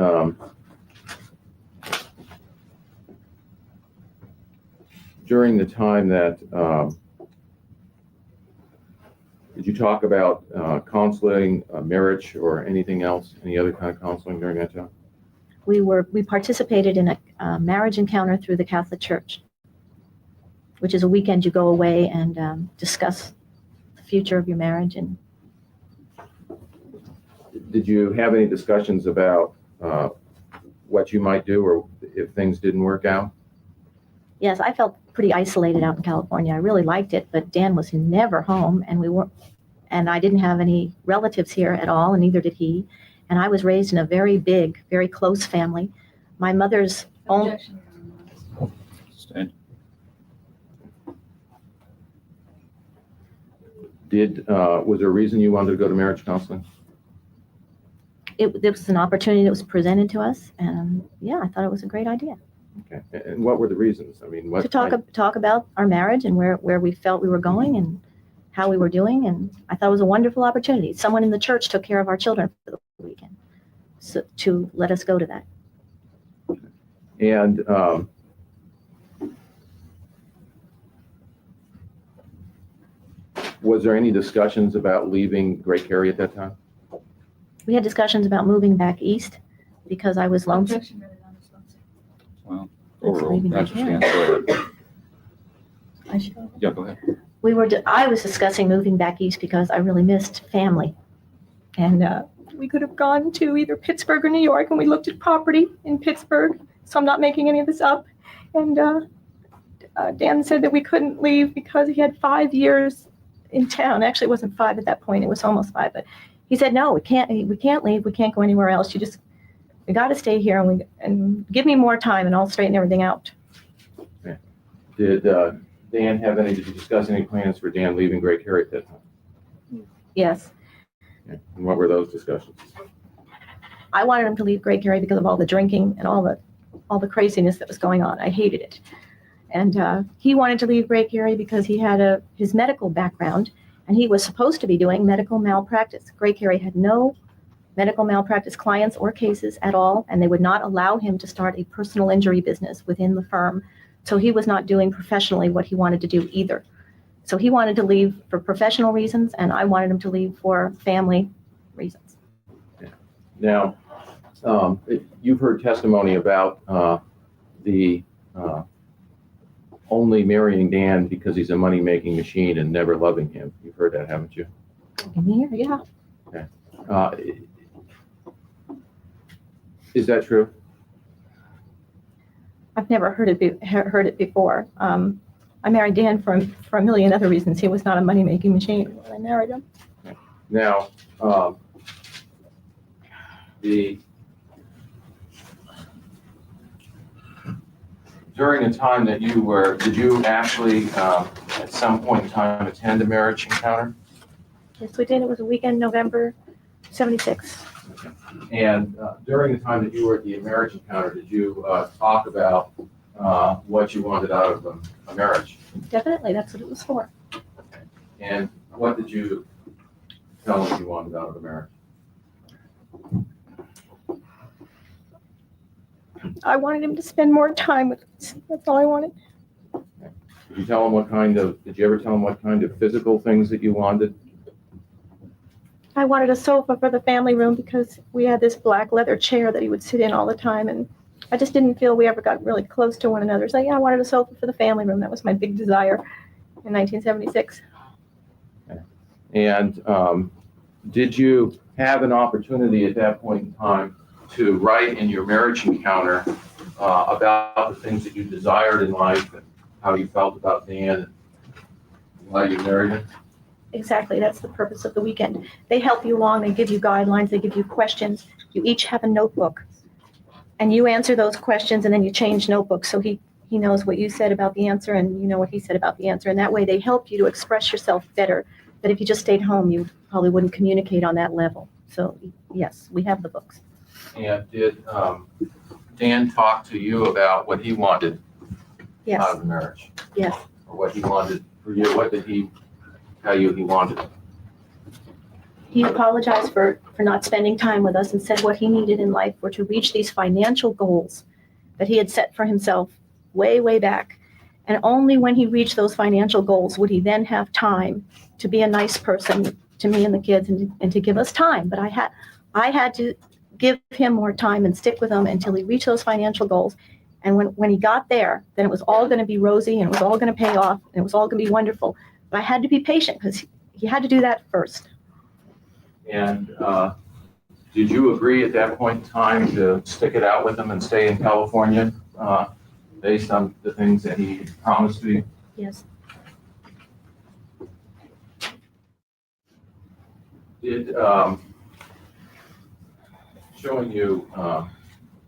Speaker 3: time that, did you talk about counseling, marriage, or anything else, any other kind of counseling during that time?
Speaker 2: We participated in a marriage encounter through the Catholic Church, which is a weekend you go away and discuss the future of your marriage. And
Speaker 3: did you have any discussions about what you might do or if things didn't work out?
Speaker 2: yes, I felt pretty isolated out in California. I really liked it, but Dan was never home, and I didn't have any relatives here at all, and neither did he. And I was raised in a very big, very close family. My mother's own.
Speaker 5: Objection, Your Honor.
Speaker 4: Sustained.
Speaker 3: Was there a reason you wanted to go to marriage counseling?
Speaker 2: It was an opportunity that was presented to us, and yeah, I thought it was a great idea
Speaker 3: Okay. And what were the reasons? I mean, what
Speaker 2: to talk about our marriage and where we felt we were going and how we were doing. And I thought it was a wonderful opportunity. Someone in the church took care of our children for the weekend, so to let us go to that.
Speaker 3: And was there any discussions about leaving Great Cary at that time?
Speaker 2: We had discussions about moving back east because I was lonesome.
Speaker 5: Objection, Your Honor.
Speaker 4: Well,
Speaker 2: That's
Speaker 4: overall,
Speaker 2: leaving
Speaker 4: that's
Speaker 2: right
Speaker 4: what stands for.
Speaker 2: I should-
Speaker 4: Yeah, go ahead.
Speaker 2: I was discussing moving back east because I really missed family. And we could have gone to either Pittsburgh or New York, and we looked at property in Pittsburgh, so I'm not making any of this up. And Dan said that we couldn't leave because he had 5 years in town. Actually, it wasn't 5 at that point. It was almost 5. But he said, no, we can't leave. We can't go anywhere else. We got to stay here and give me more time, and I'll straighten everything out.
Speaker 3: Did did you discuss any plans for Dan leaving Great Cary at that time?
Speaker 2: Yes.
Speaker 3: Okay. And what were those discussions?
Speaker 2: I wanted him to leave Great Cary because of all the drinking and all the craziness that was going on. I hated it. And he wanted to leave Great Cary because he had his medical background, and he was supposed to be doing medical malpractice. Great Cary had no
Speaker 6: medical malpractice clients or cases at all, and they would not allow him to start a personal injury business within the firm. So he was not doing professionally what he wanted to do either. So he wanted to leave for professional reasons, and I wanted him to leave for family reasons.
Speaker 3: Now, you've heard testimony about the only marrying Dan because he's a money-making machine and never loving him. You've heard that, haven't you?
Speaker 6: Yeah.
Speaker 3: Is that true?
Speaker 6: I've never heard it before. I married Dan for a million other reasons. He was not a money-making machine when I married him.
Speaker 3: Now, during the time that you were, did you actually at some point in time attend a marriage encounter?
Speaker 6: Yes, we did. It was a weekend, November '76.
Speaker 3: And during the time that you were at the marriage encounter, did you talk about what you wanted out of a marriage?
Speaker 6: Definitely, that's what it was for.
Speaker 3: And what did you tell him you wanted out of the marriage?
Speaker 6: I wanted him to spend more time with us. That's all I wanted.
Speaker 3: Did you tell him did you ever tell him what kind of physical things that you wanted?
Speaker 6: I wanted a sofa for the family room because we had this black leather chair that he would sit in all the time, and I just didn't feel we ever got really close to one another. So yeah, I wanted a sofa for the family room. That was my big desire in 1976.
Speaker 3: Okay. And did you have an opportunity at that point in time to write in your marriage encounter about the things that you desired in life and how you felt about Dan and why you married him?
Speaker 6: Exactly, that's the purpose of the weekend. They help you along, they give you guidelines, they give you questions. You each have a notebook, and you answer those questions, and then you change notebooks so he knows what you said about the answer, and you know what he said about the answer, and that way they help you to express yourself better. That if you just stayed home, you probably wouldn't communicate on that level. So yes, we have the books.
Speaker 3: And did Dan talk to you about what he wanted
Speaker 6: Yes,
Speaker 3: out of the marriage?
Speaker 6: yes.
Speaker 3: Or what he wanted for you? What did he tell you he wanted?
Speaker 6: He apologized for not spending time with us and said what he needed in life were to reach these financial goals that he had set for himself way, way back. And only when he reached those financial goals would he then have time to be a nice person to me and the kids and to give us time. But I had to give him more time and stick with him until he reached those financial goals. And when he got there, then it was all going to be rosy and it was all going to pay off and it was all going to be wonderful. But I had to be patient because he had to do that first.
Speaker 3: And did you agree at that point in time to stick it out with him and stay in California based on the things that he promised to you?
Speaker 6: Yes.
Speaker 3: Did showing you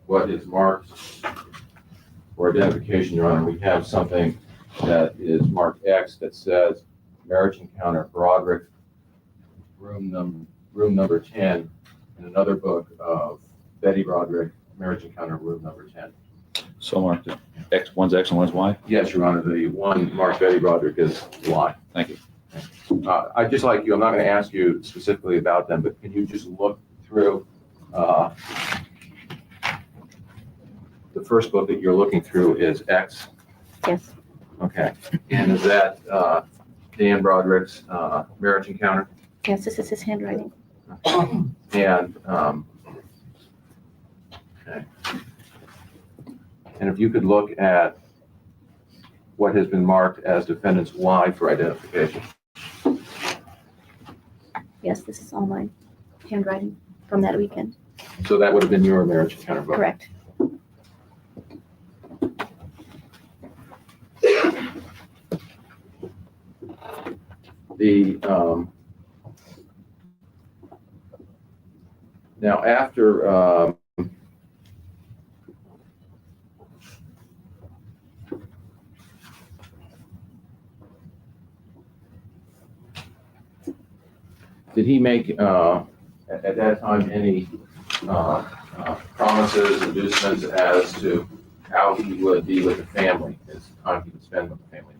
Speaker 3: what is marked for identification, Your Honor, we have something that is marked X that says marriage encounter Broderick, room number 10, and another book of Betty Broderick, marriage encounter room number 10.
Speaker 4: So marked X, one's X and one's Y?
Speaker 3: Yes, Your Honor, the one marked Betty Broderick is Y.
Speaker 4: Thank you.
Speaker 3: I'd just like you, I'm not going to ask you specifically about them, but can you just look through the first book that you're looking through is X?
Speaker 6: Yes.
Speaker 3: Okay. And is that Dan Broderick's marriage encounter?
Speaker 6: Yes, this is his handwriting.
Speaker 3: And okay. And if you could look at what has been marked as defendant's Y for identification.
Speaker 6: Yes, this is all my handwriting from that weekend.
Speaker 3: So that would have been your marriage encounter book.
Speaker 6: Correct.
Speaker 3: The now after did he make at that time any promises, inducements as to how he would be with the family, his time he would spend with the family?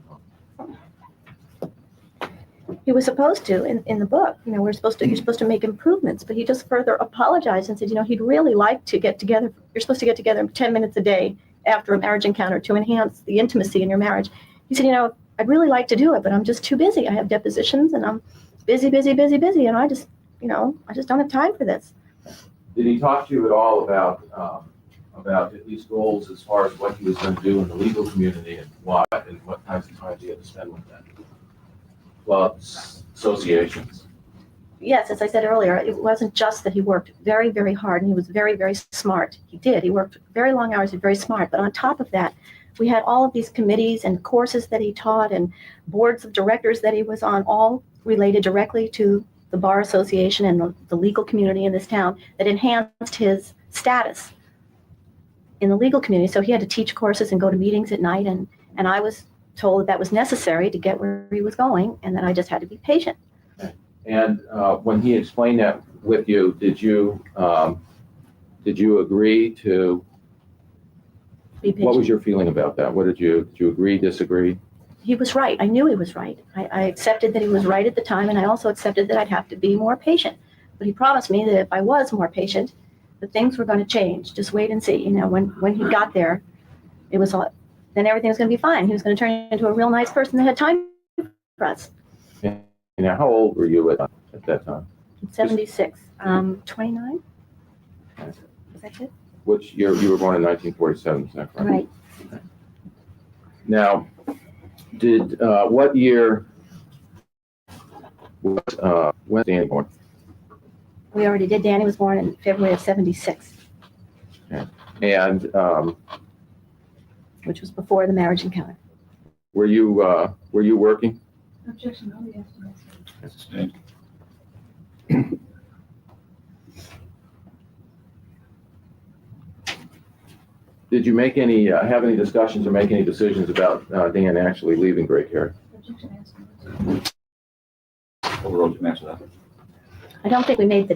Speaker 6: He was supposed to in the book. You're supposed to make improvements, but he just further apologized and said, he'd really like to get together. You're supposed to get together 10 minutes a day after a marriage encounter to enhance the intimacy in your marriage. He said, I'd really like to do it, but I'm just too busy. I have depositions and I'm busy, and I just don't have time for this.
Speaker 3: Did he talk to you at all about at least goals as far as what he was going to do in the legal community and what kinds of time he had to spend with them? Clubs, associations.
Speaker 6: Yes, as I said earlier, it wasn't just that he worked very, very hard and he was very, very smart. He worked very long hours, very smart. But on top of that, we had all of these committees and courses that he taught and boards of directors that he was on, all related directly to the Bar Association and the legal community in this town that enhanced his status in the legal community. So he had to teach courses and go to meetings at night. And I was told that was necessary to get where he was going and that I just had to be patient.
Speaker 3: And when he explained that with you, did you agree to?
Speaker 6: Be patient.
Speaker 3: What was your feeling about that? Did you agree, disagree?
Speaker 6: He was right. I knew he was right. I accepted that he was right at the time, and I also accepted that I'd have to be more patient. But he promised me that if I was more patient, that things were going to change. Just wait and see. When he got there, it was all, then everything was going to be fine. He was going to turn into a real nice person that had time for us.
Speaker 3: Now, how old were you at that time?
Speaker 6: 76. 29? Is that good?
Speaker 3: Which year? You were born in 1947, is that correct?
Speaker 6: Right.
Speaker 3: Now, what year was when Danny born?
Speaker 6: We already did. Danny was born in February of 76.
Speaker 3: Okay. And
Speaker 6: which was before the marriage encounter.
Speaker 3: were you working?
Speaker 5: Objection, no, yes, yes.
Speaker 4: Sustained.
Speaker 3: Did you make have any discussions or make any decisions about Dan actually leaving Great Carey?
Speaker 5: Objection, yes, no.
Speaker 4: Overall, you can answer that.
Speaker 6: I don't think we made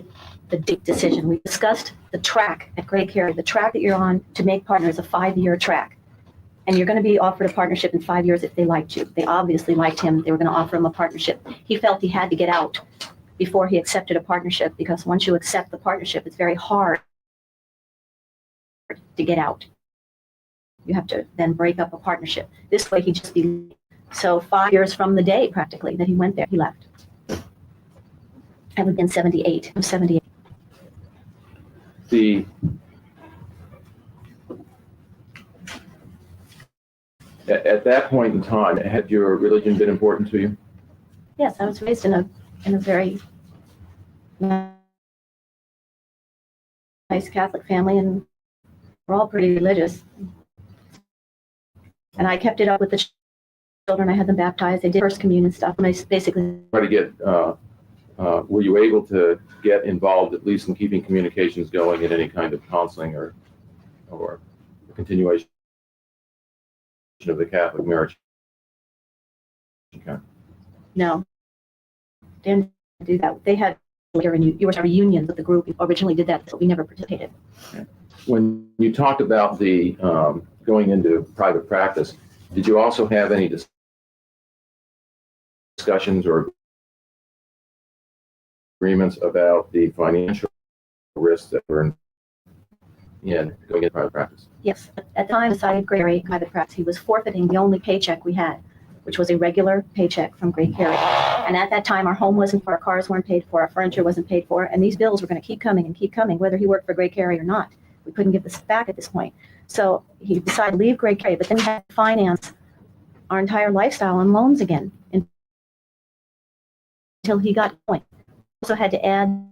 Speaker 6: the decision. We discussed the track at Great Carey. The track that you're on to make partner is a 5-year track. And you're going to be offered a partnership in 5 years if they liked you. They obviously liked him. They were going to offer him a partnership. He felt he had to get out before he accepted a partnership, because once you accept the partnership, it's very hard to get out. You have to then break up a partnership. This way, he'd just be. So 5 years from the day, practically, that he went there, he left. That would have been 78. I'm 78.
Speaker 3: At that point in time, had your religion been important to you?
Speaker 6: Yes, I was raised in a very nice Catholic family, and we're all pretty religious. And I kept it up with the children. I had them baptized. They did first communion stuff, and I basically
Speaker 3: Try to get. Were you able to get involved at least in keeping communications going in any kind of counseling or continuation of the Catholic marriage? Okay.
Speaker 6: no, didn't do that. They had later in you were reunions with the group. We originally did that, but we never participated.
Speaker 3: Okay. When you talked about the going into private practice, did you also have any discussions or agreements about the financial risks that were in going into private practice?
Speaker 6: Yes, at the time, decided Great Carey private practice, he was forfeiting the only paycheck we had, which was a regular paycheck from Great Carey. And at that time, our home wasn't for, our cars weren't paid for, our furniture wasn't paid for, and these bills were going to keep coming and keep coming, whether he worked for Great Carey or not. We couldn't give this back at this point. So he decided to leave Great Carey, but then he had to finance our entire lifestyle on loans again until he got going. Also had to add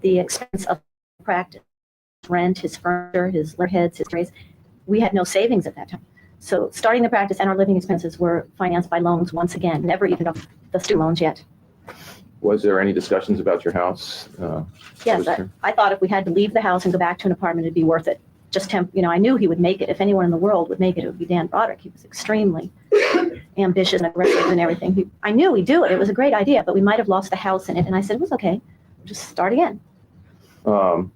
Speaker 6: the expense of practice, rent, his furniture, his letterheads, his trays. We had no savings at that time. So starting the practice and our living expenses were financed by loans once again, never even up the student loans yet.
Speaker 3: Was there any discussions about your house?
Speaker 6: Yes, I thought if we had to leave the house and go back to an apartment, it'd be worth it. Just I knew he would make it. If anyone in the world would make it, it would be Dan Broderick. He was extremely ambitious and aggressive and everything. I knew he'd do it. It was a great idea, but we might have lost the house in it. And I said, it was okay. We'll just start again.
Speaker 3: And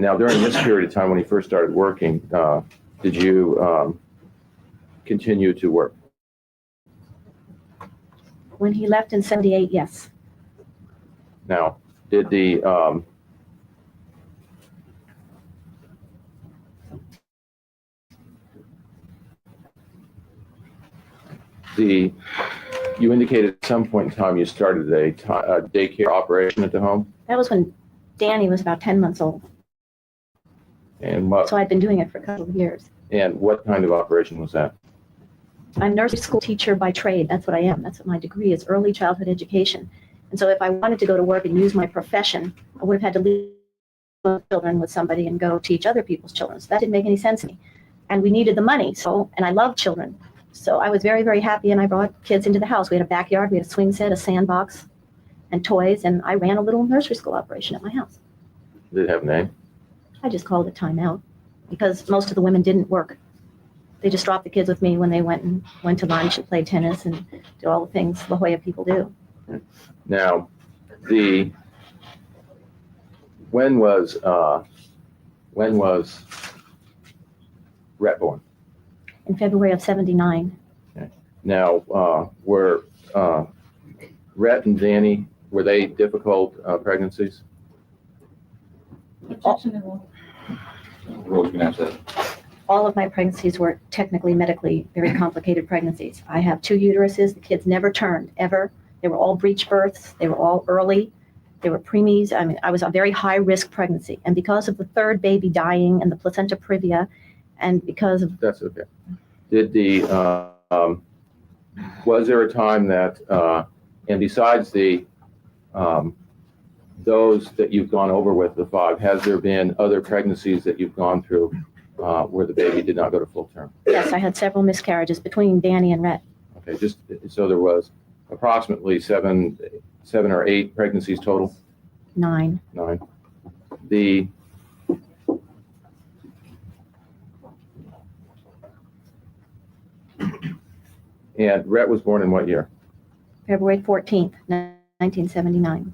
Speaker 3: now during this period of time when he first started working, did you continue to work?
Speaker 6: When he left in 78, yes.
Speaker 3: Now, did you indicated at some point in time you started a daycare operation at the home?
Speaker 6: That was when Danny was about 10 months old.
Speaker 3: And what,
Speaker 6: So I'd been doing it for a couple of years.
Speaker 3: and what kind of operation was that?
Speaker 6: I'm a nursery school teacher by trade. That's what I am. That's what my degree is, early childhood education. And so if I wanted to go to work and use my profession, I would have had to leave children with somebody and go teach other people's children. So that didn't make any sense to me. And we needed the money. And I love children. So I was very, very happy, and I brought kids into the house. We had a backyard, we had a swing set, a sandbox, and toys, and I ran a little nursery school operation at my house.
Speaker 3: Did it have a name?
Speaker 6: I just called it Time Out because most of the women didn't work. They just dropped the kids with me when they went to lunch and played tennis and did all the things La Jolla people do.
Speaker 3: Now, when was Rhett born?
Speaker 6: In February of 79.
Speaker 3: Okay. Now, were Rhett and Danny, were they difficult pregnancies?
Speaker 5: Objectionable.
Speaker 4: Rose, you can answer that.
Speaker 6: All of my pregnancies were technically, medically, very complicated pregnancies. I have 2 uteruses. The kids never turned, ever. They were all breech births. They were all early. They were preemies. I mean, I was a very high-risk pregnancy. And because of the 3rd baby dying and the placenta previa, and because of...
Speaker 3: That's okay. Did was there a time that, and besides those that you've gone over with, the 5, has there been other pregnancies that you've gone through where the baby did not go to full term?
Speaker 6: Yes, I had several miscarriages between Danny and Rhett.
Speaker 3: Okay, just so there was approximately 7 or 8 pregnancies total?
Speaker 6: 9.
Speaker 3: 9. And Rhett was born in what year?
Speaker 6: February 14th, 1979.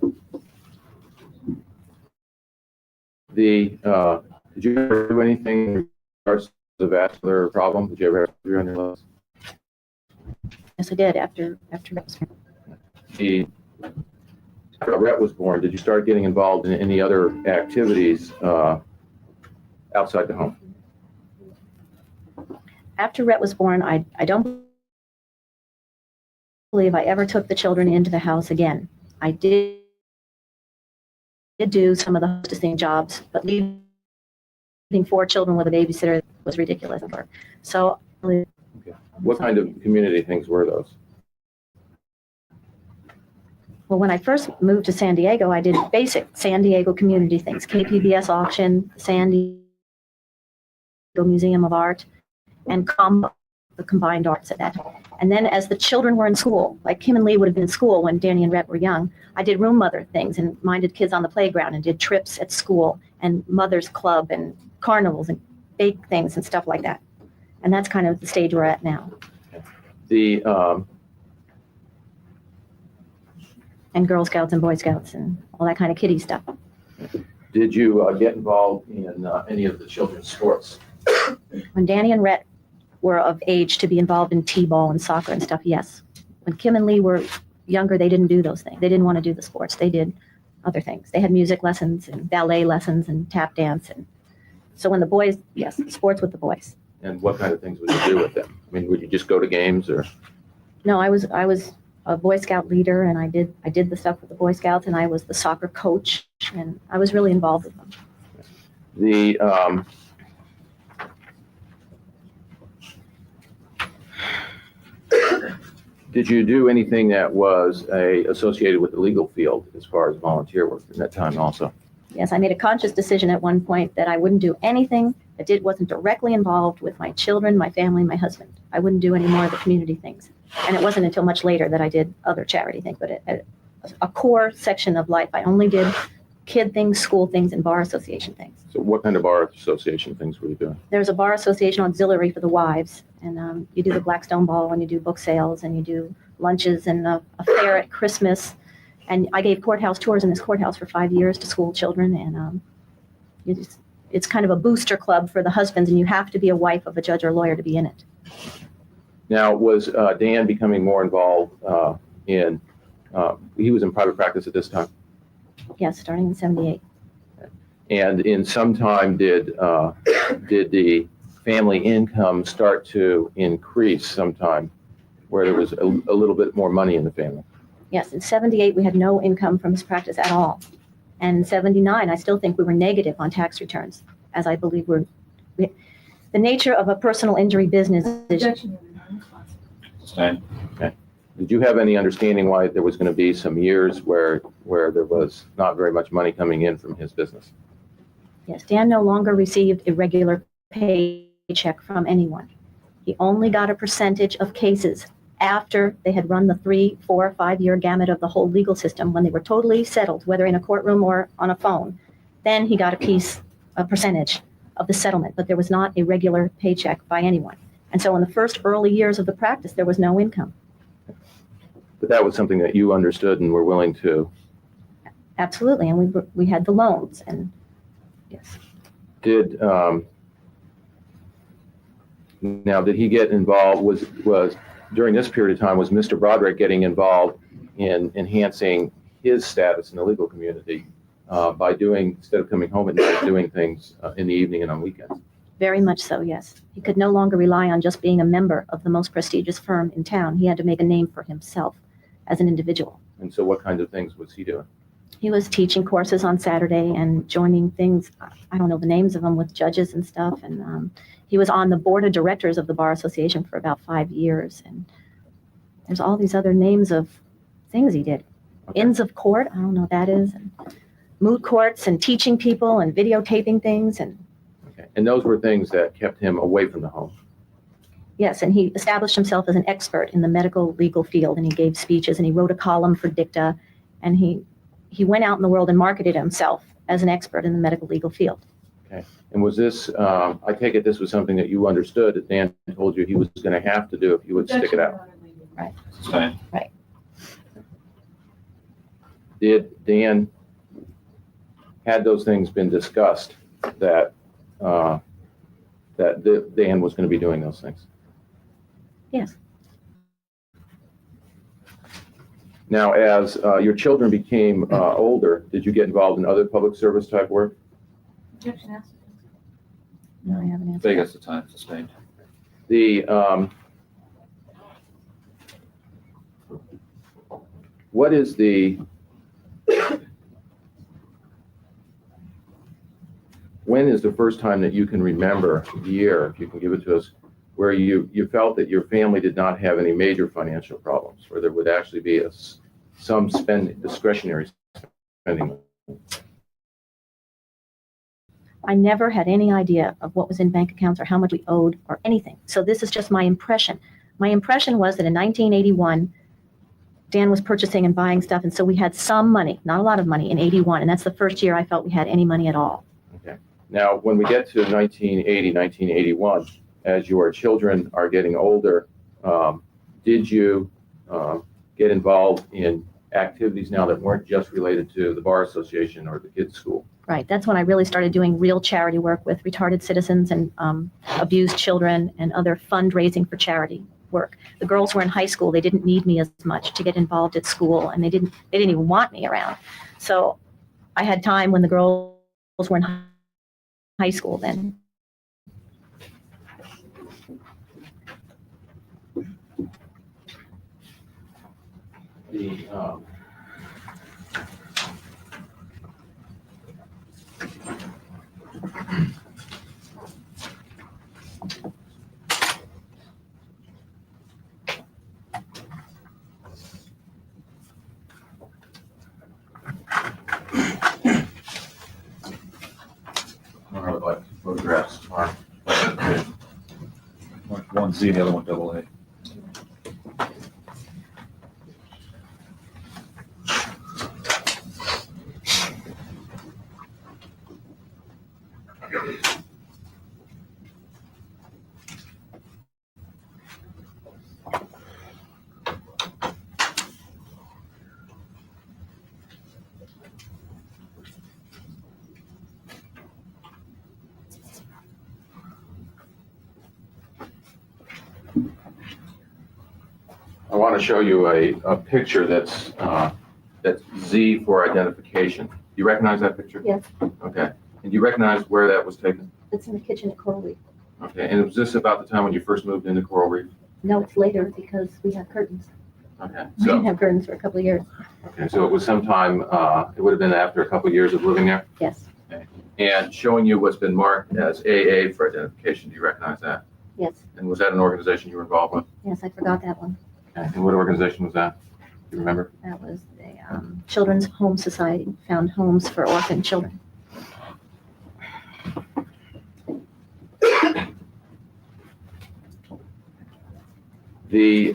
Speaker 3: Did you ever do anything in regards to the vascular problem? Did you ever have surgery on your legs?
Speaker 6: Yes, I did after Rhett was born.
Speaker 3: After Rhett was born, did you start getting involved in any other activities outside the home?
Speaker 6: After Rhett was born, I don't believe I ever took the children into the house again. I did do some of the hostessing jobs, but leaving 4 children with a babysitter was ridiculous. So,
Speaker 3: Okay. What kind of community things were those?
Speaker 6: well, when I first moved to San Diego, I did basic San Diego community things, KPBS auction, San Diego Museum of Art, and the combined arts at that time. And then as the children were in school, like Kim and Lee would have been in school when Danny and Rhett were young, I did room mother things and minded kids on the playground and did trips at school and mother's club and carnivals and bake things and stuff like that. And that's kind of the stage we're at now. And Girl Scouts and Boy Scouts and all that kind of kiddie stuff.
Speaker 3: Did you get involved in any of the children's sports?
Speaker 6: When Danny and Rhett were of age to be involved in t-ball and soccer and stuff, yes. When Kim and Lee were younger, they didn't do those things. They didn't want to do the sports. They did other things. They had music lessons and ballet lessons and tap dance. And so when the boys, yes, sports with the boys.
Speaker 3: And what kind of things would you do with them? I mean, would you just go to games or?
Speaker 6: No, I was a Boy Scout leader, and I did the stuff with the Boy Scouts, and I was the soccer coach, and I was really involved with them.
Speaker 3: Did you do anything that was associated with the legal field as far as volunteer work in that time also?
Speaker 6: Yes, I made a conscious decision at one point that I wouldn't do anything that wasn't directly involved with my children, my family, my husband. I wouldn't do any more of the community things. And it wasn't until much later that I did other charity things, but a core section of life, I only did kid things, school things, and bar association things.
Speaker 3: So what kind of bar association things were you doing?
Speaker 6: There's a bar association auxiliary for the wives, and you do the Blackstone Ball, and you do book sales, and you do lunches, and a fair at Christmas. And I gave courthouse tours in this courthouse for 5 years to school children, and it's kind of a booster club for the husbands, and you have to be a wife of a judge or lawyer to be in it.
Speaker 3: Now, was Dan becoming more involved he was in private practice at this time?
Speaker 6: Yes, starting in 78.
Speaker 3: And in some time, did the family income start to increase sometime where there was a little bit more money in the family?
Speaker 6: Yes, in 78, we had no income from his practice at all. And in 79, I still think we were negative on tax returns, as I believe the nature of a personal injury business is
Speaker 5: Objection, Your Honor, I'm responsible.
Speaker 4: Sustained.
Speaker 3: Did you have any understanding why there was going to be some years where there was not very much money coming in from his business?
Speaker 6: yes, Dan no longer received a regular paycheck from anyone. He only got a percentage of cases after they had run the 3, 4, 5-year gamut of the whole legal system, when they were totally settled, whether in a courtroom or on a phone. Then he got a percentage of the settlement, but there was not a regular paycheck by anyone. And so in the first early years of the practice, there was no income.
Speaker 3: But that was something that you understood and were willing to.
Speaker 6: Absolutely, and we had the loans, and yes.
Speaker 3: Did he get involved? Was during this period of time, was Mr. Broderick getting involved in enhancing his status in the legal community by doing, instead of coming home at night, doing things in the evening and on weekends?
Speaker 6: Very much so, yes. He could no longer rely on just being a member of the most prestigious firm in town. He had to make a name for himself as an individual.
Speaker 3: And so what kinds of things was he doing?
Speaker 6: He was teaching courses on Saturday and joining things, I don't know the names of them, with judges and stuff. And he was on the board of directors of the Bar Association for about 5 years. And there's all these other names of things he did.
Speaker 3: Okay.
Speaker 6: Inns of court, I don't know what that is. And moot courts and teaching people and videotaping things. And
Speaker 3: Okay. And those were things that kept him away from the home.
Speaker 6: yes, and he established himself as an expert in the medical legal field, and he gave speeches, and he wrote a column for Dicta, and he went out in the world and marketed himself as an expert in the medical legal field.
Speaker 3: Okay. And was this, I take it this was something that you understood that Dan told you he was going to have to do if you would stick it out?
Speaker 6: Right.
Speaker 4: Sustained.
Speaker 3: Did Dan, had those things been discussed that Dan was going to be doing those things?
Speaker 6: Yes.
Speaker 3: Now, as your children became older, did you get involved in other public service type work?
Speaker 5: Objection, asked.
Speaker 6: No, I haven't answered.
Speaker 4: Vegas, the time. Sustained.
Speaker 3: The what is the when is the first time that you can remember the year, if you can give it to us, where you felt that your family did not have any major financial problems, where there would actually be some discretionary spending?
Speaker 6: I never had any idea of what was in bank accounts or how much we owed or anything. So this is just my impression. My impression was that in 1981, Dan was purchasing and buying stuff, and so we had some money, not a lot of money, in 81, and that's the first year I felt we had any money at all.
Speaker 3: Okay. Now, when we get to 1980, 1981, as your children are getting older, did you get involved in activities now that weren't just related to the Bar Association or the kids' school?
Speaker 6: Right, that's when I really started doing real charity work with retarded citizens and abused children and other fundraising for charity work. The girls were in high school. They didn't need me as much to get involved at school, and they didn't even want me around. So I had time when the girls were in high school then.
Speaker 3: I would like photographs tomorrow.
Speaker 4: One Z, the other one double A.
Speaker 3: I want to show you a picture that's Z for identification. Do you recognize that picture?
Speaker 6: Yes.
Speaker 3: Okay. And do you recognize where that was taken?
Speaker 6: It's in the kitchen at Coral Reef.
Speaker 3: Okay. And was this about the time when you first moved into Coral Reef?
Speaker 6: No, it's later because we have curtains.
Speaker 3: Okay.
Speaker 6: We didn't
Speaker 3: So,
Speaker 6: have curtains for a couple of years.
Speaker 3: okay. So it was sometime, it would have been after a couple of years of living there?
Speaker 6: Yes,
Speaker 3: And showing you what's been marked as AA for identification. Do you recognize that?
Speaker 6: yes,
Speaker 3: And was that an organization you were involved with?
Speaker 6: yes, I forgot that one.
Speaker 3: Okay. And what organization was that? Do you remember?
Speaker 6: That was the Children's Home Society, found homes for orphan children.
Speaker 3: The,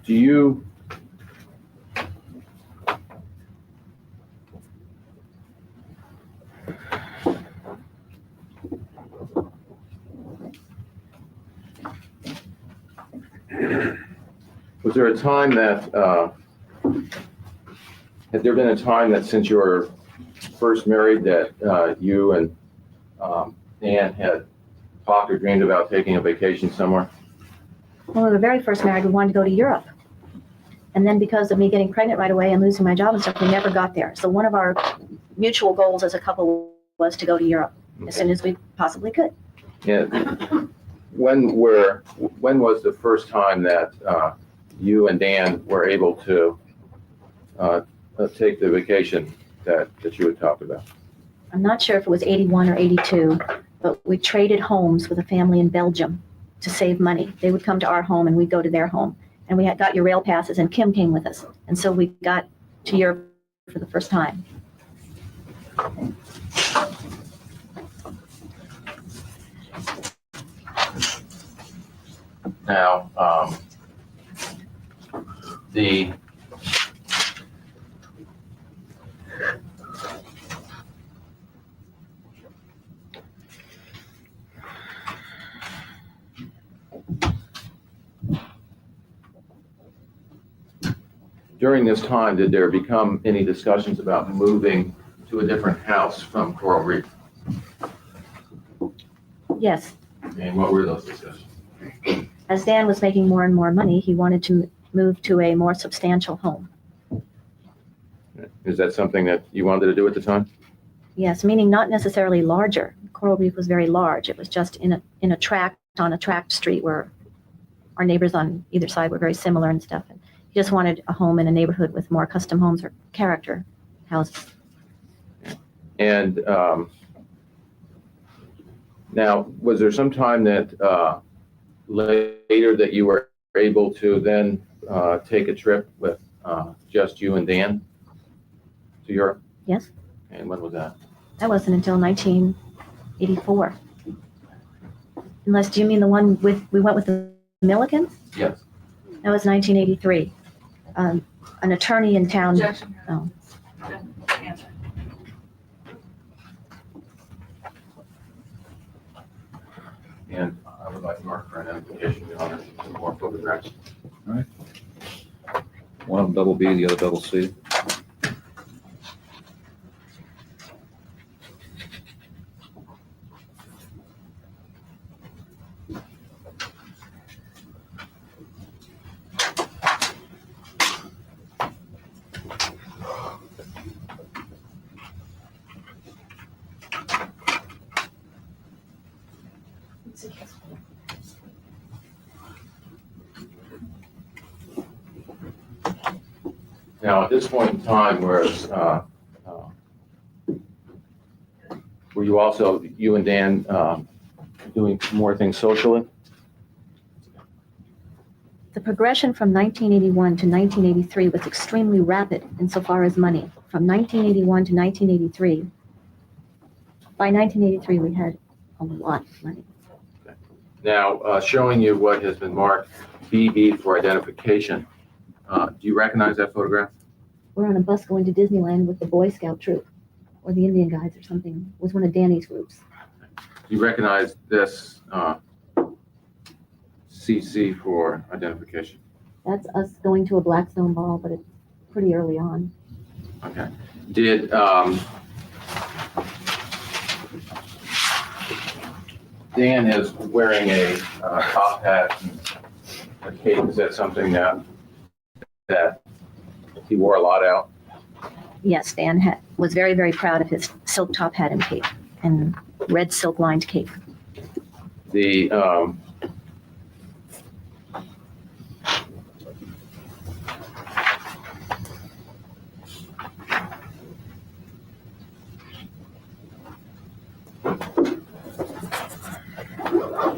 Speaker 3: do you, was there a time that, had there been a time that since you were first married that you and Dan had talked or dreamed about taking a vacation somewhere?
Speaker 6: When we were very first married, we wanted to go to Europe. And then because of me getting pregnant right away and losing my job and stuff, we never got there. So one of our mutual goals as a couple was to go to Europe as soon as we possibly could.
Speaker 3: Yeah. When was the first time that you and Dan were able to take the vacation that you had talked about?
Speaker 6: I'm not sure if it was 81 or 82, but we traded homes with a family in Belgium to save money. They would come to our home and we'd go to their home. And we had got your rail passes and Kim came with us. And so we got to Europe for the first time.
Speaker 3: Now, the during this time, did there become any discussions about moving to a different house from Coral Reef?
Speaker 6: Yes.
Speaker 3: And what were those discussions?
Speaker 6: As Dan was making more and more money, he wanted to move to a more substantial home.
Speaker 3: Is that something that you wanted to do at the time?
Speaker 6: Yes, meaning not necessarily larger. Coral Reef was very large. It was just in a tract, on a tract street where our neighbors on either side were very similar and stuff. And he just wanted a home in a neighborhood with more custom homes or character houses.
Speaker 3: And now, was there some time that later that you were able to then take a trip with just you and Dan to Europe?
Speaker 6: Yes,
Speaker 3: And when was that?
Speaker 6: that wasn't until 1984. Unless, do you mean the one we went with the Millikens?
Speaker 3: Yes.
Speaker 6: That was 1983. An attorney in town.
Speaker 5: Objection.
Speaker 6: Oh.
Speaker 5: Answer.
Speaker 3: And I would like to mark for identification, Your Honor, some more photographs.
Speaker 4: One of them double B, the other double C.
Speaker 3: Now, at this point in time, were you also, you and Dan, doing more things socially?
Speaker 6: The progression from 1981 to 1983 was extremely rapid insofar as money. From 1981 to 1983, by 1983 we had a lot of money.
Speaker 3: Now, showing you what has been marked BB for identification. Do you recognize that photograph?
Speaker 6: We're on a bus going to Disneyland with the Boy Scout troop, or the Indian Guides or something. It was one of Danny's groups.
Speaker 3: Do you recognize this CC for identification?
Speaker 6: That's us going to a Blackstone ball, but it's pretty early on.
Speaker 3: Okay. Did Dan is wearing a top hat and a cape. Is that something that he wore a lot out?
Speaker 6: Yes, Dan was very, very proud of his silk top hat and cape and red silk lined cape.
Speaker 3: The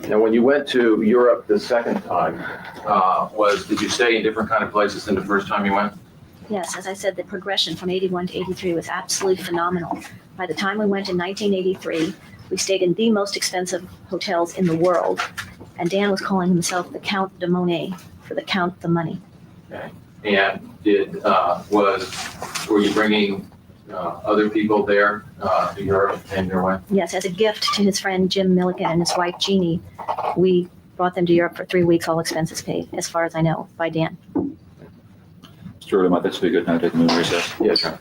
Speaker 3: Now, when you went to Europe the second time, did you stay in different kind of places than the first time you went?
Speaker 6: Yes, as I said, the progression from 81 to 83 was absolutely phenomenal. By the time we went in 1983, we stayed in the most expensive hotels in the world, and Dan was calling himself the Count de Monet for the Count the Money.
Speaker 3: Okay. And were you bringing other people there to Europe and your way?
Speaker 6: Yes, as a gift to his friend Jim Milligan and his wife Jeannie, we brought them to Europe for 3 weeks, all expenses paid, as far as I know, by Dan.
Speaker 4: Mr. Early, might this be a good time to take a noon recess?
Speaker 3: Yes, sir.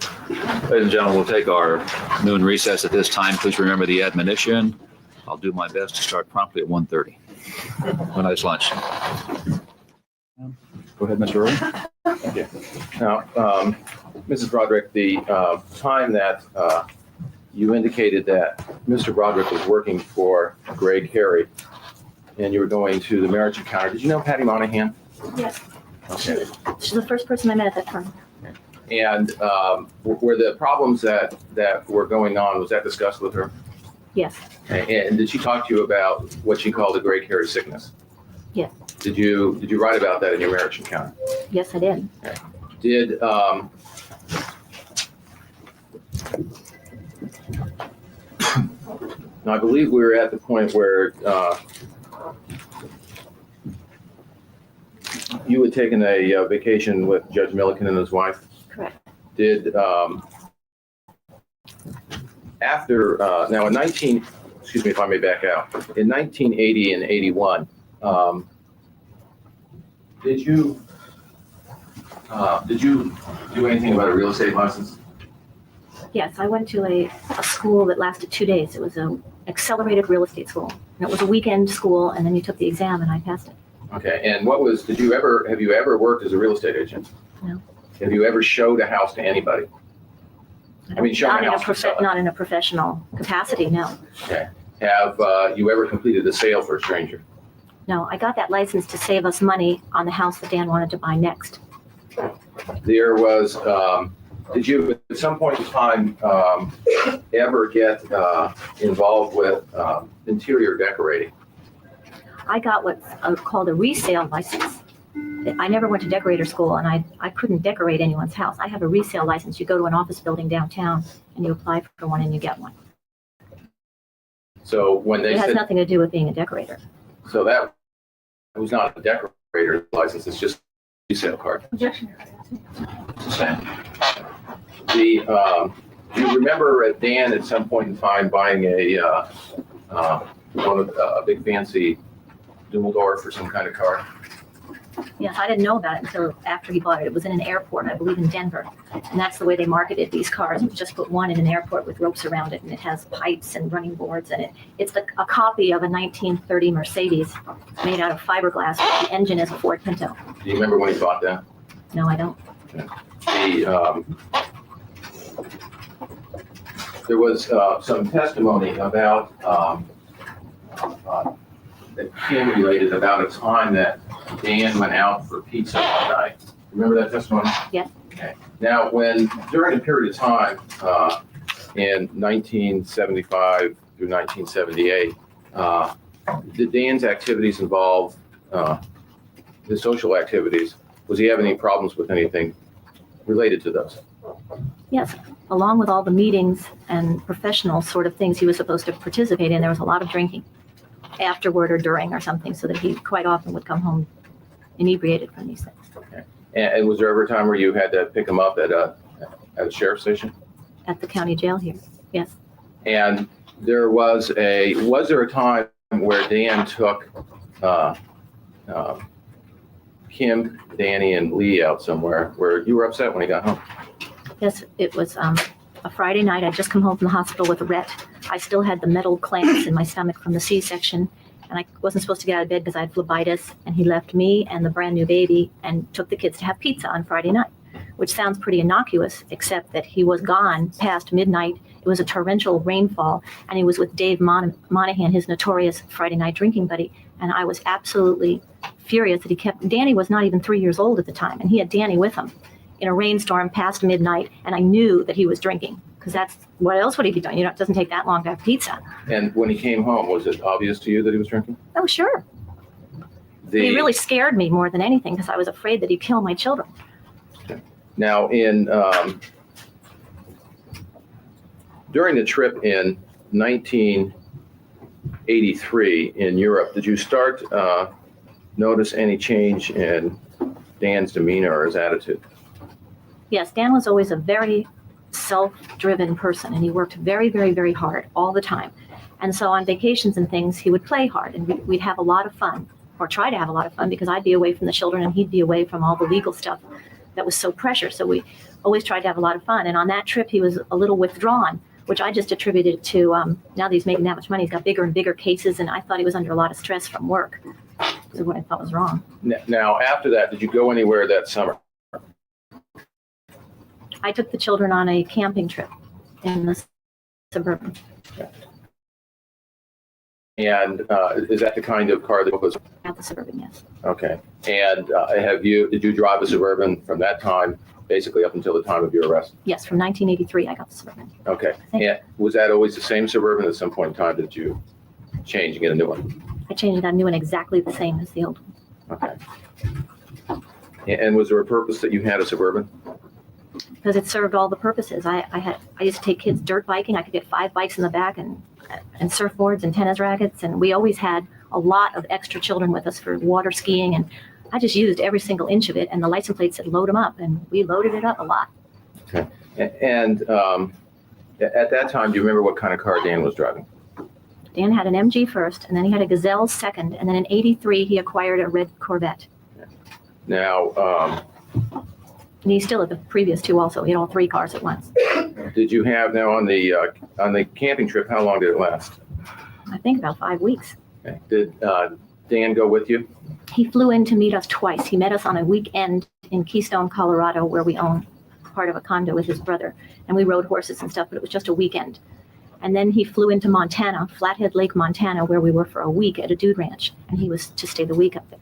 Speaker 4: Ladies and gentlemen, we'll take our noon recess at this time. Please remember the admonition. I'll do my best to start promptly at 1:30. Have a nice lunch. Go ahead, Mr. Early.
Speaker 3: Thank you. Now, Mrs. Broderick, the time that you indicated that Mr. Broderick was working for Greg Harry and you were going to the marriage encounter, did you know Patty Monahan?
Speaker 6: Yes.
Speaker 3: Okay.
Speaker 6: She's the first person I met at that time.
Speaker 3: And were the problems that were going on, was that discussed with her?
Speaker 6: Yes.
Speaker 3: And did she talk to you about what she called the Greg Harry sickness?
Speaker 6: Yes.
Speaker 3: Did you write about that in your marriage encounter?
Speaker 6: Yes, I did.
Speaker 3: Did now I believe we were at the point where you had taken a vacation with Judge Milliken and his wife.
Speaker 6: Correct.
Speaker 3: Did after now in excuse me if I may back out, in 1980 and 81, did you do anything about a real estate license?
Speaker 6: Yes, I went to a school that lasted 2 days. It was an accelerated real estate school. And it was a weekend school, and then you took the exam, and I passed it.
Speaker 3: Okay, and have you ever worked as a real estate agent?
Speaker 6: No.
Speaker 3: Have you ever showed a house to anybody?
Speaker 6: Not in a professional capacity, no.
Speaker 3: Okay. Have you ever completed a sale for a stranger?
Speaker 6: No, I got that license to save us money on the house that Dan wanted to buy next.
Speaker 3: There was, did you at some point in time ever get involved with interior decorating?
Speaker 6: I got what's called a resale license. I never went to decorator school, and I couldn't decorate anyone's house. I have a resale license. You go to an office building downtown, and you apply for one, and you get one.
Speaker 3: So when they
Speaker 6: It has
Speaker 3: said,
Speaker 6: nothing to do with being a decorator.
Speaker 3: so that was not a decorator license, it's just a resale card.
Speaker 5: Objection.
Speaker 3: Do you remember Dan at some point in time buying a big fancy Dusseldorf or some kind of car?
Speaker 6: Yes, I didn't know about it until after he bought it. It was in an airport, I believe in Denver. And that's the way they marketed these cars. You just put one in an airport with ropes around it, and it has pipes and running boards in it. It's a copy of a 1930 Mercedes made out of fiberglass. The engine is a Ford Pinto.
Speaker 3: Do you remember when he bought that?
Speaker 6: No, I don't.
Speaker 3: There was some testimony about that Kim related about a time that Dan went out for pizza one night. Remember that testimony?
Speaker 6: Yes.
Speaker 3: Okay. Now, during a period of time in 1975 through 1978, did Dan's activities involve his social activities? Was he having any problems with anything related to those?
Speaker 6: Yes, along with all the meetings and professional sort of things he was supposed to participate in, there was a lot of drinking afterward or during or something, so that he quite often would come home inebriated from these things.
Speaker 3: Okay. And was there ever a time where you had to pick him up at a sheriff's station?
Speaker 6: At the county jail here, yes.
Speaker 3: And was there a time where Dan took Kim, Danny, and Lee out somewhere where you were upset when he got home?
Speaker 6: Yes, it was a Friday night. I'd just come home from the hospital with Rhett I still had the metal clamps in my stomach from the C-section, and I wasn't supposed to get out of bed because I had phlebitis, and he left me and the brand new baby and took the kids to have pizza on Friday night, which sounds pretty innocuous, except that he was gone past midnight. It was a torrential rainfall, and he was with Dave Monahan, his notorious Friday night drinking buddy, and I was absolutely furious that he kept, Danny was not even 3 years old at the time, and he had Danny with him in a rainstorm past midnight, and I knew that he was drinking, because that's, what else would he be doing? You know, it doesn't take that long to have pizza.
Speaker 3: And when he came home, was it obvious to you that he was drinking?
Speaker 6: Oh, sure. He really scared me more than anything, because I was afraid that he'd kill my children.
Speaker 3: Now, during the trip in 1983 in Europe, did you start notice any change in Dan's demeanor or his attitude?
Speaker 6: Yes, Dan was always a very self-driven person, and he worked very, very, very hard all the time. And so on vacations and things, he would play hard, and we'd have a lot of fun, or try to have a lot of fun, because I'd be away from the children and he'd be away from all the legal stuff that was so pressure. So we always tried to have a lot of fun. And on that trip, he was a little withdrawn, which I just attributed to, now that he's making that much money, he's got bigger and bigger cases, and I thought he was under a lot of stress from work. This is what I thought was wrong.
Speaker 3: Now, after that, did you go anywhere that summer?
Speaker 6: I took the children on a camping trip in the suburban.
Speaker 3: And is that the kind of car that was?
Speaker 6: At the suburban, yes.
Speaker 3: Okay. And did you drive a Suburban from that time, basically up until the time of your arrest?
Speaker 6: Yes, from 1983, I got the suburban.
Speaker 3: Okay. And was that always the same Suburban? At some point in time, did you change and get a new one?
Speaker 6: I changed and got a new one exactly the same as the old one.
Speaker 3: Okay. And was there a purpose that you had a Suburban?
Speaker 6: Because it served all the purposes. I used to take kids dirt biking. I could get 5 bikes in the back and surfboards and tennis rackets, and we always had a lot of extra children with us for water skiing, and I just used every single inch of it, and the license plate said load them up, and we loaded it up a lot.
Speaker 3: Okay. And at that time, do you remember what kind of car Dan was driving?
Speaker 6: Dan had an MG first, and then he had a Gazelle second, and then in '83 he acquired a red Corvette.
Speaker 3: Now,
Speaker 6: And he still had the previous 2 also. He had all 3 cars at once.
Speaker 3: did you have now on the camping trip? How long did it last?
Speaker 6: I think about 5 weeks.
Speaker 3: Okay. Did Dan go with you?
Speaker 6: He flew in to meet us twice. He met us on a weekend in Keystone, Colorado, where we own part of a condo with his brother. And we rode horses and stuff, but it was just a weekend. And then he flew into Montana, Flathead Lake, Montana, where we were for a week at a dude ranch. And he was to stay the week up there.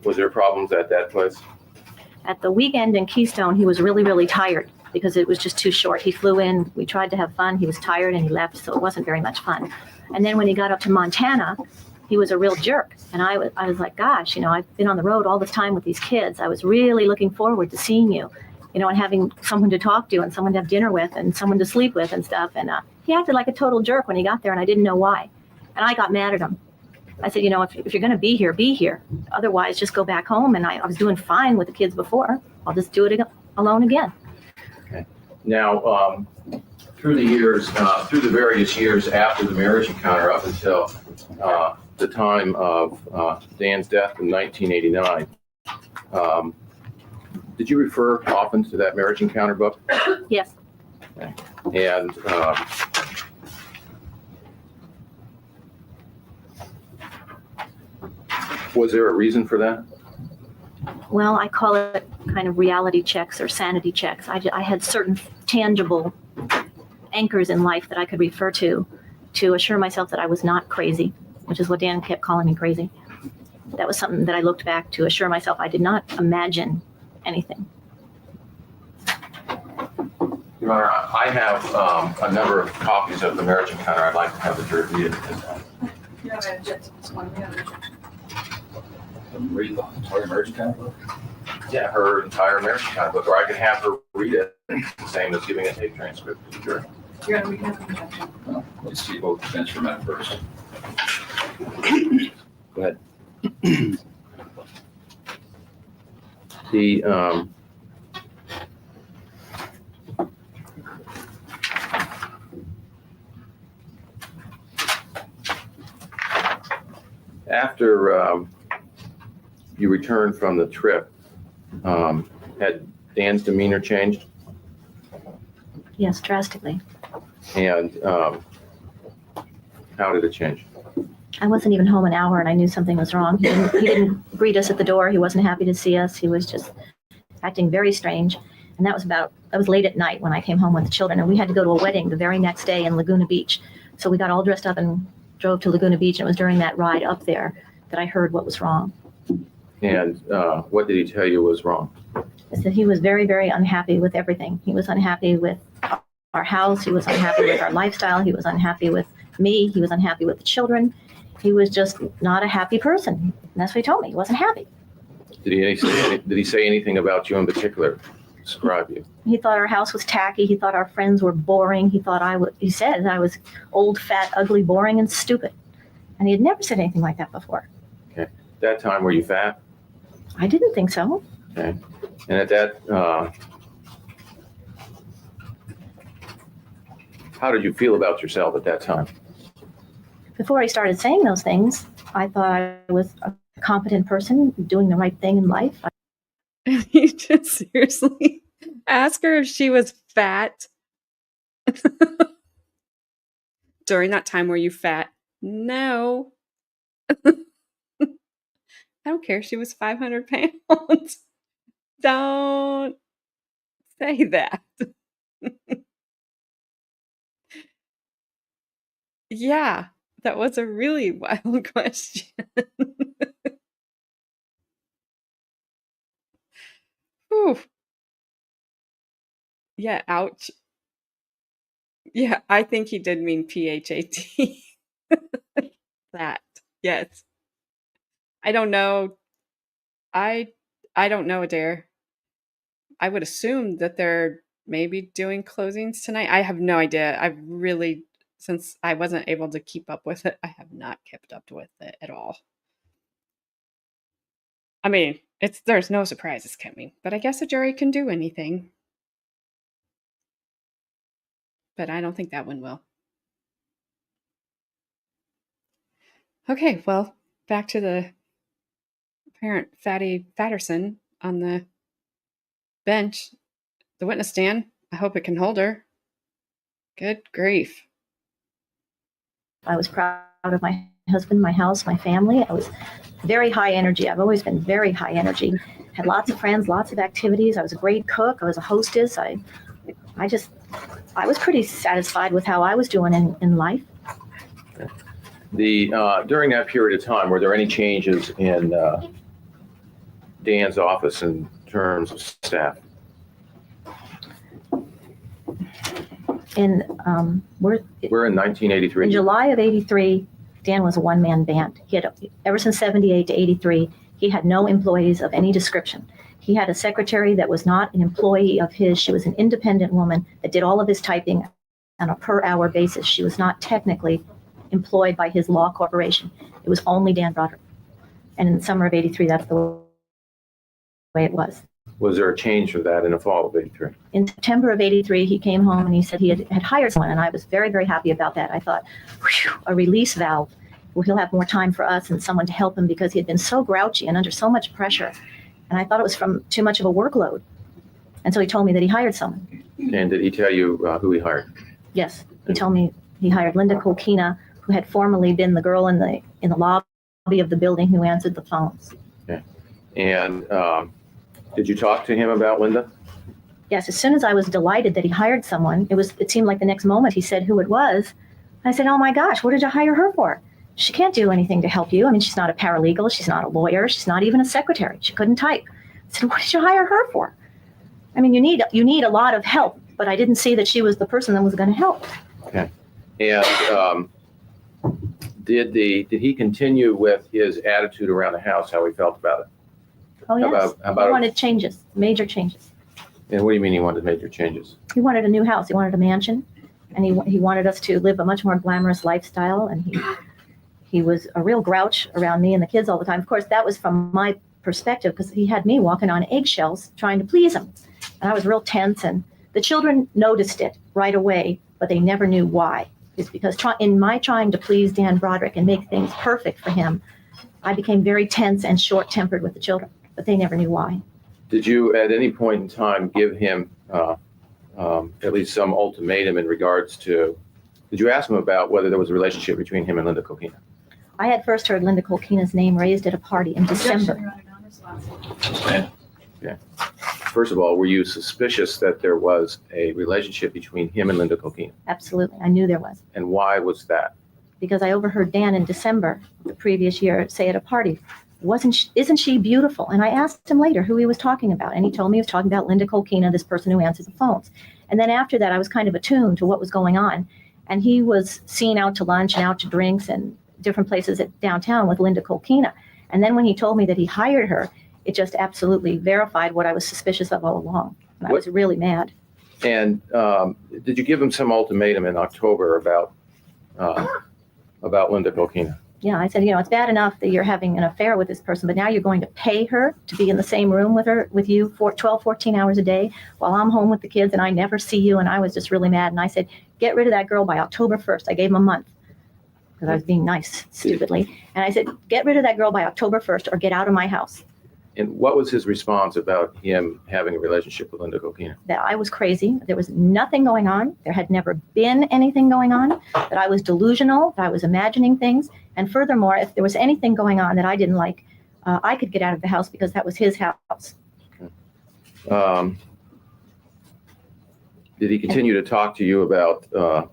Speaker 3: Was there problems at that place?
Speaker 6: At the weekend in Keystone, he was really, really tired because it was just too short. He flew in, we tried to have fun, he was tired and he left, so it wasn't very much fun. And then when he got up to Montana, he was a real jerk. And I was like, gosh, you know, I've been on the road all this time with these kids. I was really looking forward to seeing you, you know, and having someone to talk to and someone to have dinner with and someone to sleep with and stuff. And he acted like a total jerk when he got there, and I didn't know why. And I got mad at him. I said, you know, if you're going to be here, be here. Otherwise, just go back home. And I was doing fine with the kids before. I'll just do it alone again.
Speaker 3: Okay. Now, through the various years after the marriage encounter up until the time of Dan's death in 1989, did you refer often to that marriage encounter book?
Speaker 6: Yes.
Speaker 3: Okay. And was there a reason for that?
Speaker 6: Well, I call it kind of reality checks or sanity checks. I had certain tangible anchors in life that I could refer to assure myself that I was not crazy, which is what Dan kept calling me crazy. That was something that I looked back to assure myself I did not imagine anything.
Speaker 3: Your Honor, I have a number of copies of the marriage encounter. I'd like to have the jury read it.
Speaker 5: You have an objection to this one, we have an objection.
Speaker 4: Read the entire marriage encounter?
Speaker 3: Yeah, her entire marriage encounter book, or I can have her read it, the same as giving a tape transcript to the jury.
Speaker 5: You're gonna read an objection.
Speaker 4: No, let's see both defense for that first. Go ahead.
Speaker 3: After you returned from the trip, had Dan's demeanor changed?
Speaker 6: Yes, drastically.
Speaker 3: And how did it change?
Speaker 6: I wasn't even home an hour and I knew something was wrong. He didn't greet us at the door. He wasn't happy to see us. He was just acting very strange. And that was late at night when I came home with the children. And we had to go to a wedding the very next day in Laguna Beach. So we got all dressed up and drove to Laguna Beach. And it was during that ride up there that I heard what was wrong.
Speaker 3: And what did he tell you was wrong?
Speaker 6: I said he was very, very unhappy with everything. He was unhappy with our house. He was unhappy with our lifestyle. He was unhappy with me. He was unhappy with the children. He was just not a happy person. And that's what he told me. He wasn't happy.
Speaker 3: Did he say anything about you in particular? Describe you.
Speaker 6: He thought our house was tacky. He thought our friends were boring. He said I was old, fat, ugly, boring, and stupid. And he had never said anything like that before.
Speaker 3: Okay. That time, were you fat?
Speaker 6: I didn't think so.
Speaker 3: Okay. And at that, how did you feel about yourself at that time?
Speaker 6: Before I started saying those things, I thought I was a competent person doing the right thing in life.
Speaker 1: You just seriously ask her if she was fat. During that time, were you fat? No. I don't care. She was 500 pounds. Don't say that. Yeah, that was a really wild question. Whew. Yeah, ouch. Yeah, I think he did mean PHAT. That, yes. I don't know. I don't know, Adair. I would assume that they're maybe doing closings tonight. I have no idea. I've really, since I wasn't able to keep up with it, I have not kept up with it at all. I mean, there's no surprises coming, but I guess a jury can do anything. But I don't think that one will. Okay, well, back to the apparent Fatty Fatterson on the bench, the witness stand. I hope it can hold her. Good grief.
Speaker 6: I was proud of my husband, my house, my family. I was very high energy. I've always been very high energy. Had lots of friends, lots of activities. I was a great cook. I was a hostess. I was pretty satisfied with how I was doing in life.
Speaker 3: During that period of time, were there any changes in Dan's office in terms of staff? We're in 1983.
Speaker 6: In July of 83, Dan was a one-man band. He had, ever since 78 to 83, he had no employees of any description. He had a secretary that was not an employee of his. She was an independent woman that did all of his typing on a per-hour basis. She was not technically employed by his law corporation. It was only Dan Broderick. And in the summer of 83, that's the way it was.
Speaker 3: Was there a change for that in the fall of 83?
Speaker 6: In September of 83, he came home and he said he had hired someone, and I was very, very happy about that. I thought, whew, a release valve. Well, he'll have more time for us and someone to help him because he had been so grouchy and under so much pressure. And I thought it was from too much of a workload. And so he told me that he hired someone.
Speaker 3: And did he tell you who he hired?
Speaker 6: Yes, he told me he hired Linda Kolkena, who had formerly been the girl in the lobby of the building who answered the phones.
Speaker 3: Okay. And did you talk to him about Linda?
Speaker 6: Yes, as soon as I was delighted that he hired someone, it seemed like the next moment he said who it was. I said, oh my gosh, what did you hire her for? She can't do anything to help you. I mean, she's not a paralegal. She's not a lawyer. She's not even a secretary. She couldn't type. I said, what did you hire her for? I mean, you need a lot of help, but I didn't see that she was the person that was going to help.
Speaker 3: Okay. And did he continue with his attitude around the house, how he felt about it?
Speaker 6: Oh, yes.
Speaker 3: How about
Speaker 6: he wanted changes, major changes.
Speaker 3: And what do you mean he wanted major changes?
Speaker 6: He wanted a new house. He wanted a mansion, and he wanted us to live a much more glamorous lifestyle, and he was a real grouch around me and the kids all the time. Of course, that was from my perspective because he had me walking on eggshells trying to please him. And I was real tense, and the children noticed it right away, but they never knew why. It's because in my trying to please Dan Broderick and make things perfect for him, I became very tense and short-tempered with the children, but they never knew why.
Speaker 3: Did you at any point in time give him at least some ultimatum in regards to, did you ask him about whether there was a relationship between him and Linda Kolkena?
Speaker 6: I had first heard Linda Kolkena's name raised at a party in
Speaker 5: Objection,
Speaker 6: December.
Speaker 5: Your Honor, non-responsive.
Speaker 4: Sustained.
Speaker 3: First of all, were you suspicious that there was a relationship between him and Linda Kolkena?
Speaker 6: Absolutely. I knew there was.
Speaker 3: And why was that?
Speaker 6: Because I overheard Dan in December the previous year say at a party, isn't she beautiful? And I asked him later who he was talking about. And he told me he was talking about Linda Kolkena, this person who answered the phones. And then after that, I was kind of attuned to what was going on. And he was seen out to lunch and out to drinks and different places at downtown with Linda Kolkena. And then when he told me that he hired her, it just absolutely verified what I was suspicious of all along. And I was really mad.
Speaker 3: And did you give him some ultimatum in October about Linda Kolkena?
Speaker 6: Yeah, I said, it's bad enough that you're having an affair with this person, but now you're going to pay her to be in the same room with you for 12, 14 hours a day while I'm home with the kids and I never see you. And I was just really mad. And I said, get rid of that girl by October 1st. I gave him a month because I was being nice, stupidly. And I said, get rid of that girl by October 1st or get out of my house.
Speaker 3: And what was his response about him having a relationship with Linda Kolkena?
Speaker 6: That I was crazy. There was nothing going on. There had never been anything going on. That I was delusional. That I was imagining things. And furthermore, if there was anything going on that I didn't like, I could get out of the house because that was his house.
Speaker 3: Did he continue to talk to you about the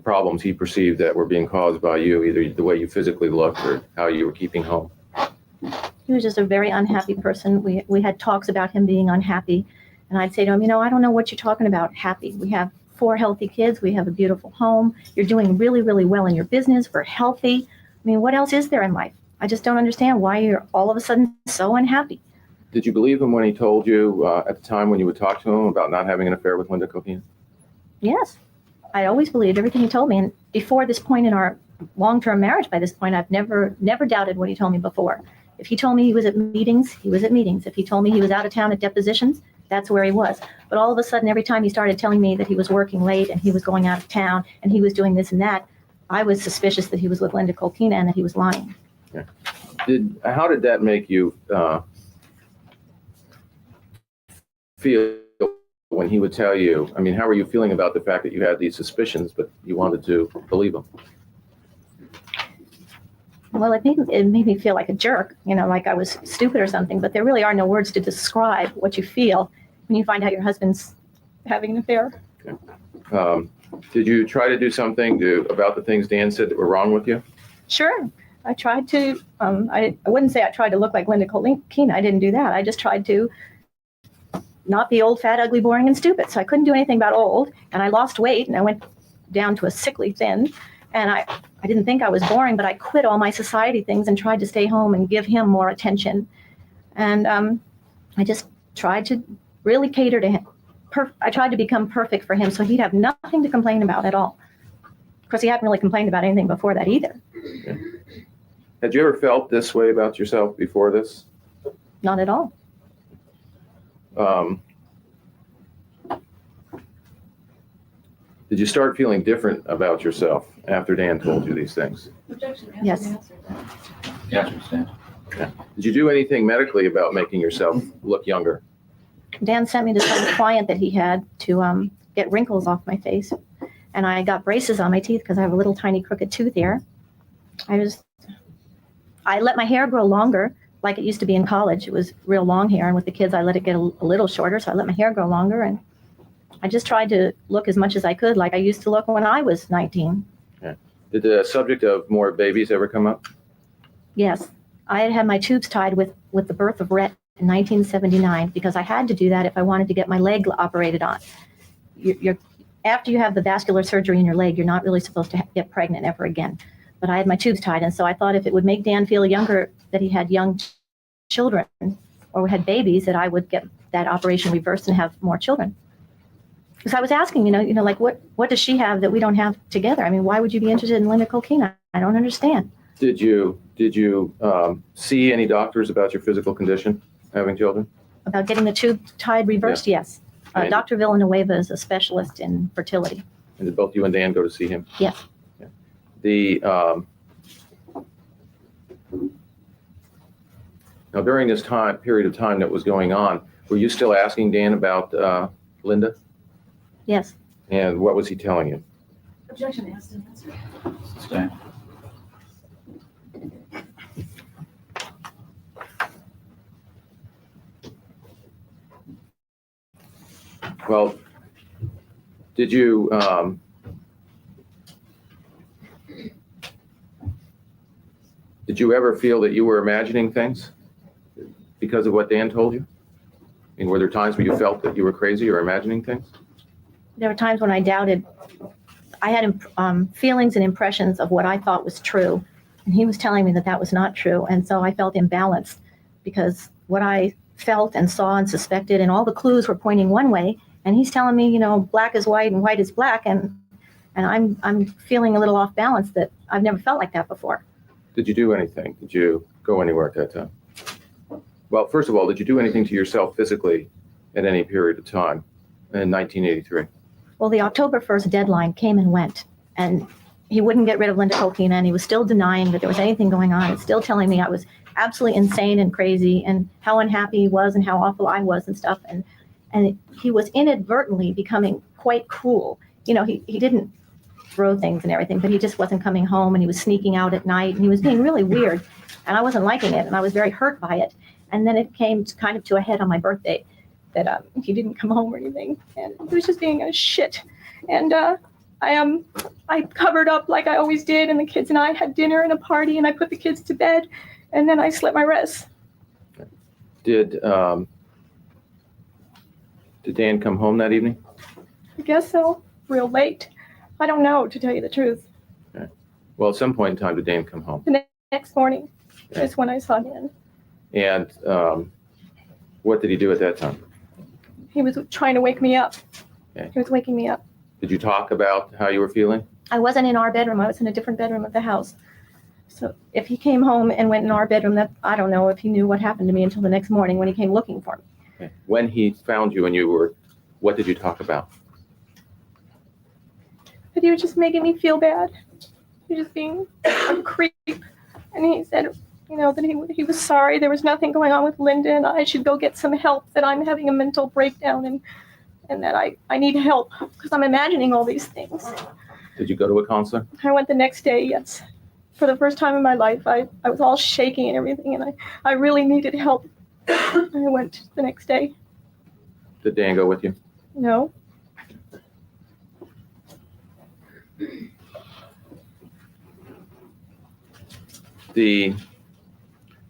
Speaker 3: problems he perceived that were being caused by you, either the way you physically looked or how you were keeping home?
Speaker 6: He was just a very unhappy person. We had talks about him being unhappy. And I'd say to him, I don't know what you're talking about, happy. We have 4 healthy kids. We have a beautiful home. You're doing really, really well in your business. We're healthy. I mean, what else is there in life? I just don't understand why you're all of a sudden so unhappy.
Speaker 3: Did you believe him when he told you at the time when you would talk to him about not having an affair with Linda Kolkena?
Speaker 6: Yes. I always believed everything he told me. And before this point in our long-term marriage, by this point, I've never doubted what he told me before. If he told me he was at meetings, he was at meetings. If he told me he was out of town at depositions, that's where he was. But all of a sudden, every time he started telling me that he was working late and he was going out of town and he was doing this and that, I was suspicious that he was with Linda Kolkena and that he was lying.
Speaker 3: Yeah. How did that make you feel when he would tell you? I mean, how were you feeling about the fact that you had these suspicions, but you wanted to believe him?
Speaker 6: Well, it made me feel like a jerk, like I was stupid or something, but there really are no words to describe what you feel when you find out your husband's having an affair.
Speaker 3: Okay. Did you try to do something about the things Dan said that were wrong with you?
Speaker 6: Sure. I tried to, I wouldn't say I tried to look like Linda Kolkena. I didn't do that. I just tried to not be old, fat, ugly, boring, and stupid. So I couldn't do anything about old, and I lost weight, and I went down to a sickly thin, and I didn't think I was boring, but I quit all my society things and tried to stay home and give him more attention. And I just tried to really cater to him. I tried to become perfect for him so he'd have nothing to complain about at all. Of course, he hadn't really complained about anything before that either.
Speaker 3: Okay. Had you ever felt this way about yourself before this?
Speaker 6: Not at all.
Speaker 3: Did you start feeling different about yourself after Dan told you these things?
Speaker 5: Objection.
Speaker 6: Yes.
Speaker 5: Answer that.
Speaker 4: Yes, understand.
Speaker 3: Did you do anything medically about making yourself look younger?
Speaker 6: Dan sent me to some client that he had to get wrinkles off my face. And I got braces on my teeth because I have a little tiny crooked tooth here. I let my hair grow longer like it used to be in college. It was real long hair. And with the kids, I let it get a little shorter. So I let my hair grow longer. And I just tried to look as much as I could like I used to look when I was 19.
Speaker 3: Yeah. Did the subject of more babies ever come up?
Speaker 6: Yes. I had my tubes tied with the birth of Rhett in 1979 because I had to do that if I wanted to get my leg operated on. After you have the vascular surgery in your leg, you're not really supposed to get pregnant ever again. But I had my tubes tied, and so I thought if it would make Dan feel younger that he had young children or had babies, that I would get that operation reversed and have more children. Because I was asking, like what does she have that we don't have together? I mean, why would you be interested in Linda Kolkena? I don't understand.
Speaker 3: Did you see any doctors about your physical condition, having children?
Speaker 6: About getting the tube tied reversed, yes.
Speaker 3: And-
Speaker 6: Dr. Villanueva is a specialist in fertility.
Speaker 3: And did both you and Dan go to see him?
Speaker 6: Yes.
Speaker 3: Now, during this period of time that was going on, Were you still asking Dan about Linda?
Speaker 2: Yes.
Speaker 3: And what was he telling you?
Speaker 5: Objection, asked and answered.
Speaker 4: Sustained.
Speaker 3: Well, did you ever feel that you were imagining things because of what Dan told you? I mean, were there times where you felt that you were crazy or imagining things?
Speaker 2: There were times when I doubted. I had feelings and impressions of what I thought was true, and he was telling me that that was not true, and so I felt imbalanced because what I felt and saw and suspected and all the clues were pointing one way, and he's telling me, you know, black is white and white is black, and I'm feeling a little off balance that I've never felt like that before.
Speaker 3: Did you do anything? Did you go anywhere at that time? Well, first of all, did you do anything to yourself physically at any period of time in 1983?
Speaker 2: Well, the October 1st deadline came and went, and he wouldn't get rid of Linda Kolkena, and he was still denying that there was anything going on, and still telling me I was absolutely insane and crazy, and how unhappy he was, and how awful I was, and stuff. And he was inadvertently becoming quite cruel. You know, he didn't throw things and everything, but he just wasn't coming home, and he was sneaking out at night, and he was being really weird, and I wasn't liking it, and I was very hurt by it. And then it came kind of to a head on my birthday, that he didn't come home or anything, and he was just being a shit. And I covered up like I always did, and the kids and I had dinner and a party, and I put the kids to bed, and then I slept my rest.
Speaker 3: Did Dan come home that evening?
Speaker 2: I guess so, real late. I don't know, to tell you the truth.
Speaker 3: Okay. Well, at some point in time, did Dan come home?
Speaker 2: The next morning
Speaker 3: Okay.
Speaker 2: is when I saw Dan.
Speaker 3: And what did he do at that time?
Speaker 2: He was trying to wake me up.
Speaker 3: Okay.
Speaker 2: He was waking me up.
Speaker 3: Did you talk about how you were feeling?
Speaker 2: I wasn't in our bedroom. I was in a different bedroom of the house. So if he came home and went in our bedroom, that I don't know if he knew what happened to me until the next morning when he came looking for me.
Speaker 3: Okay. When he found you and you were, what did you talk about?
Speaker 2: But he was just making me feel bad. He was just being a creep. And he said, you know, that he was sorry. There was nothing going on with Linda, and I should go get some help, that I'm having a mental breakdown, and that I need help because I'm imagining all these things.
Speaker 3: Did you go to a counselor?
Speaker 2: I went the next day, yes. For the first time in my life, I was all shaking and everything, and I really needed help. I went the next day.
Speaker 3: Did Dan go with you?
Speaker 2: No.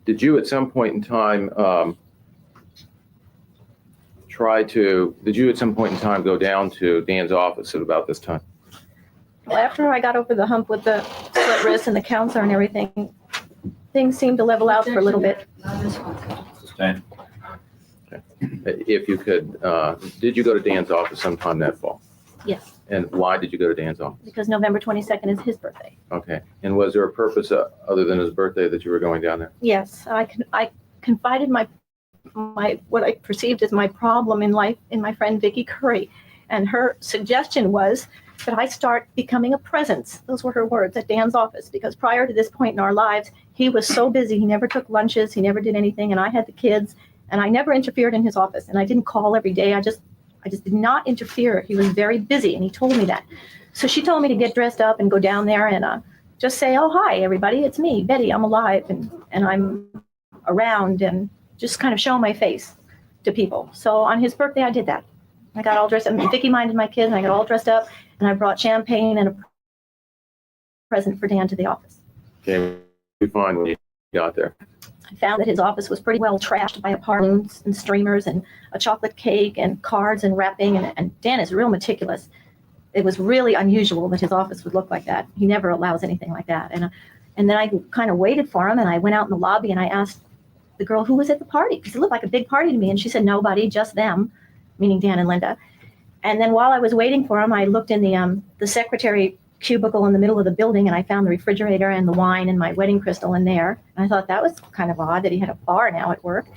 Speaker 3: Did you at some point in time go down to Dan's office at about this time?
Speaker 2: Well, after I got over the hump with the split wrist and the counselor and everything, things seemed to level out for a little bit.
Speaker 4: Sustained.
Speaker 3: If you could, did you go to Dan's office sometime that fall?
Speaker 2: Yes,
Speaker 3: And why did you go to Dan's office?
Speaker 2: because November 22nd is his birthday.
Speaker 3: Okay. And was there a purpose other than his birthday that you were going down there?
Speaker 2: Yes, I confided my what I perceived as my problem in life in my friend Vicki Curry, and her suggestion was that I start becoming a presence. Those were her words, at Dan's office, because prior to this point in our lives, he was so busy. He never took lunches. He never did anything, and I had the kids, and I never interfered in his office, and I didn't call every day. I just did not interfere. He was very busy, and he told me that. So she told me to get dressed up and go down there and just say, oh, hi, everybody. It's me, Betty. I'm alive, and I'm around, and just kind of show my face to people. So on his birthday, I did that. I got all dressed up. Vicki minded my kids, and I got all dressed up, and I brought champagne and a present for Dan to the office.
Speaker 3: Okay. We find when you got there.
Speaker 2: I found that his office was pretty well trashed by balloons and streamers and a chocolate cake and cards and wrapping. And Dan is real meticulous. It was really unusual that his office would look like that. He never allows anything like that. And then I kind of waited for him, and I went out in the lobby and I asked the girl who was at the party, because it looked like a big party to me. And she said, nobody, just them, meaning Dan and Linda. And then while I was waiting for him, I looked in the secretary cubicle in the middle of the building, and I found the refrigerator and the wine and my wedding crystal in there. And I thought that was kind of odd that he had a bar now at work.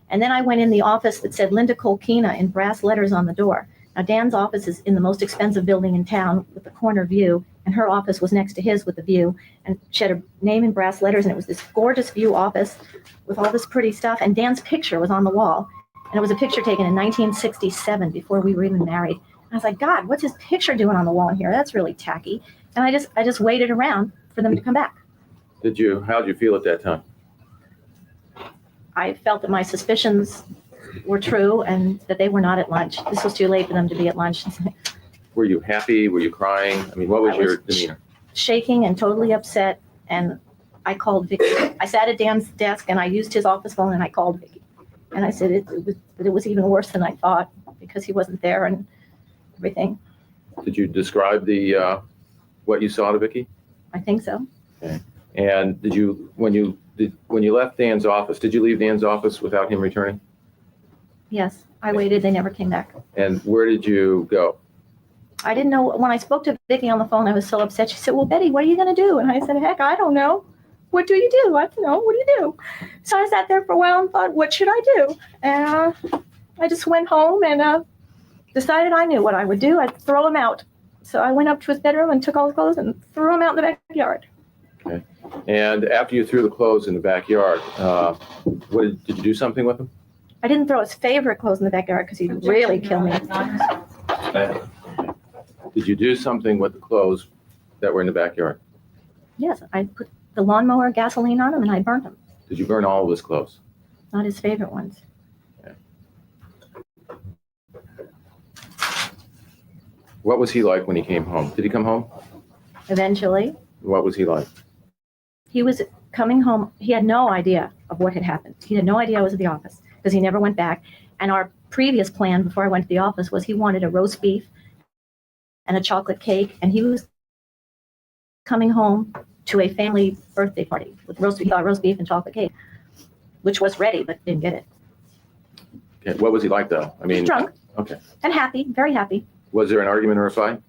Speaker 2: And then I went in the office that said Linda Kolkena in brass letters on the door. Now, Dan's office is in the most expensive building in town with the corner view, and her office was next to his with the view. And she had her name in brass letters, and it was this gorgeous view office with all this pretty stuff. And Dan's picture was on the wall.
Speaker 6: And it was a picture taken in 1967 before we were even married. I was like, God, what's his picture doing on the wall here? That's really tacky. And I just waited around for them to come back.
Speaker 3: How did you feel at that time?
Speaker 6: I felt that my suspicions were true and that they were not at lunch. This was too late for them to be at lunch.
Speaker 3: Were you happy? Were you crying? I mean, what was your demeanor?
Speaker 6: Shaking and totally upset. And I called Vicky. I sat at Dan's desk and I used his office phone and I called Vicky. And I said it was even worse than I thought because he wasn't there and everything.
Speaker 3: Did you describe what you saw to Vicky?
Speaker 6: I think so.
Speaker 3: Okay. And when you left Dan's office, did you leave Dan's office without him returning?
Speaker 6: Yes, I waited. They never came back.
Speaker 3: And where did you go?
Speaker 6: I didn't know. When I spoke to Vicky on the phone, I was so upset. She said, well, Betty, what are you going to do? And I said, heck, I don't know. What do you do? I don't know. What do you do? So I sat there for a while and thought, what should I do? And I just went home and decided I knew what I would do. I'd throw him out. So I went up to his bedroom and took all his clothes and threw him out in the backyard.
Speaker 3: Okay. And after you threw the clothes in the backyard, did you do something with them?
Speaker 6: I didn't throw his favorite clothes in the backyard because he'd really kill me.
Speaker 3: Did you do something with the clothes that were in the backyard?
Speaker 6: Yes, I put the lawnmower gasoline on him and I burnt him.
Speaker 3: Did you burn all of his clothes?
Speaker 6: Not his favorite ones.
Speaker 3: Okay. What was he like when he came home? Did he come home?
Speaker 6: Eventually,
Speaker 3: What was he like?
Speaker 6: he was coming home. He had no idea of what had happened. He had no idea I was at the office because he never went back. And our previous plan before I went to the office was he wanted a roast beef and a chocolate cake. And he was coming home to a family birthday party with roast beef and chocolate cake, which was ready, but didn't get it.
Speaker 3: Okay. What was he like, though? I
Speaker 6: He was
Speaker 3: mean,
Speaker 6: drunk
Speaker 3: okay.
Speaker 6: and happy, very happy.
Speaker 3: Was there an argument or a fight?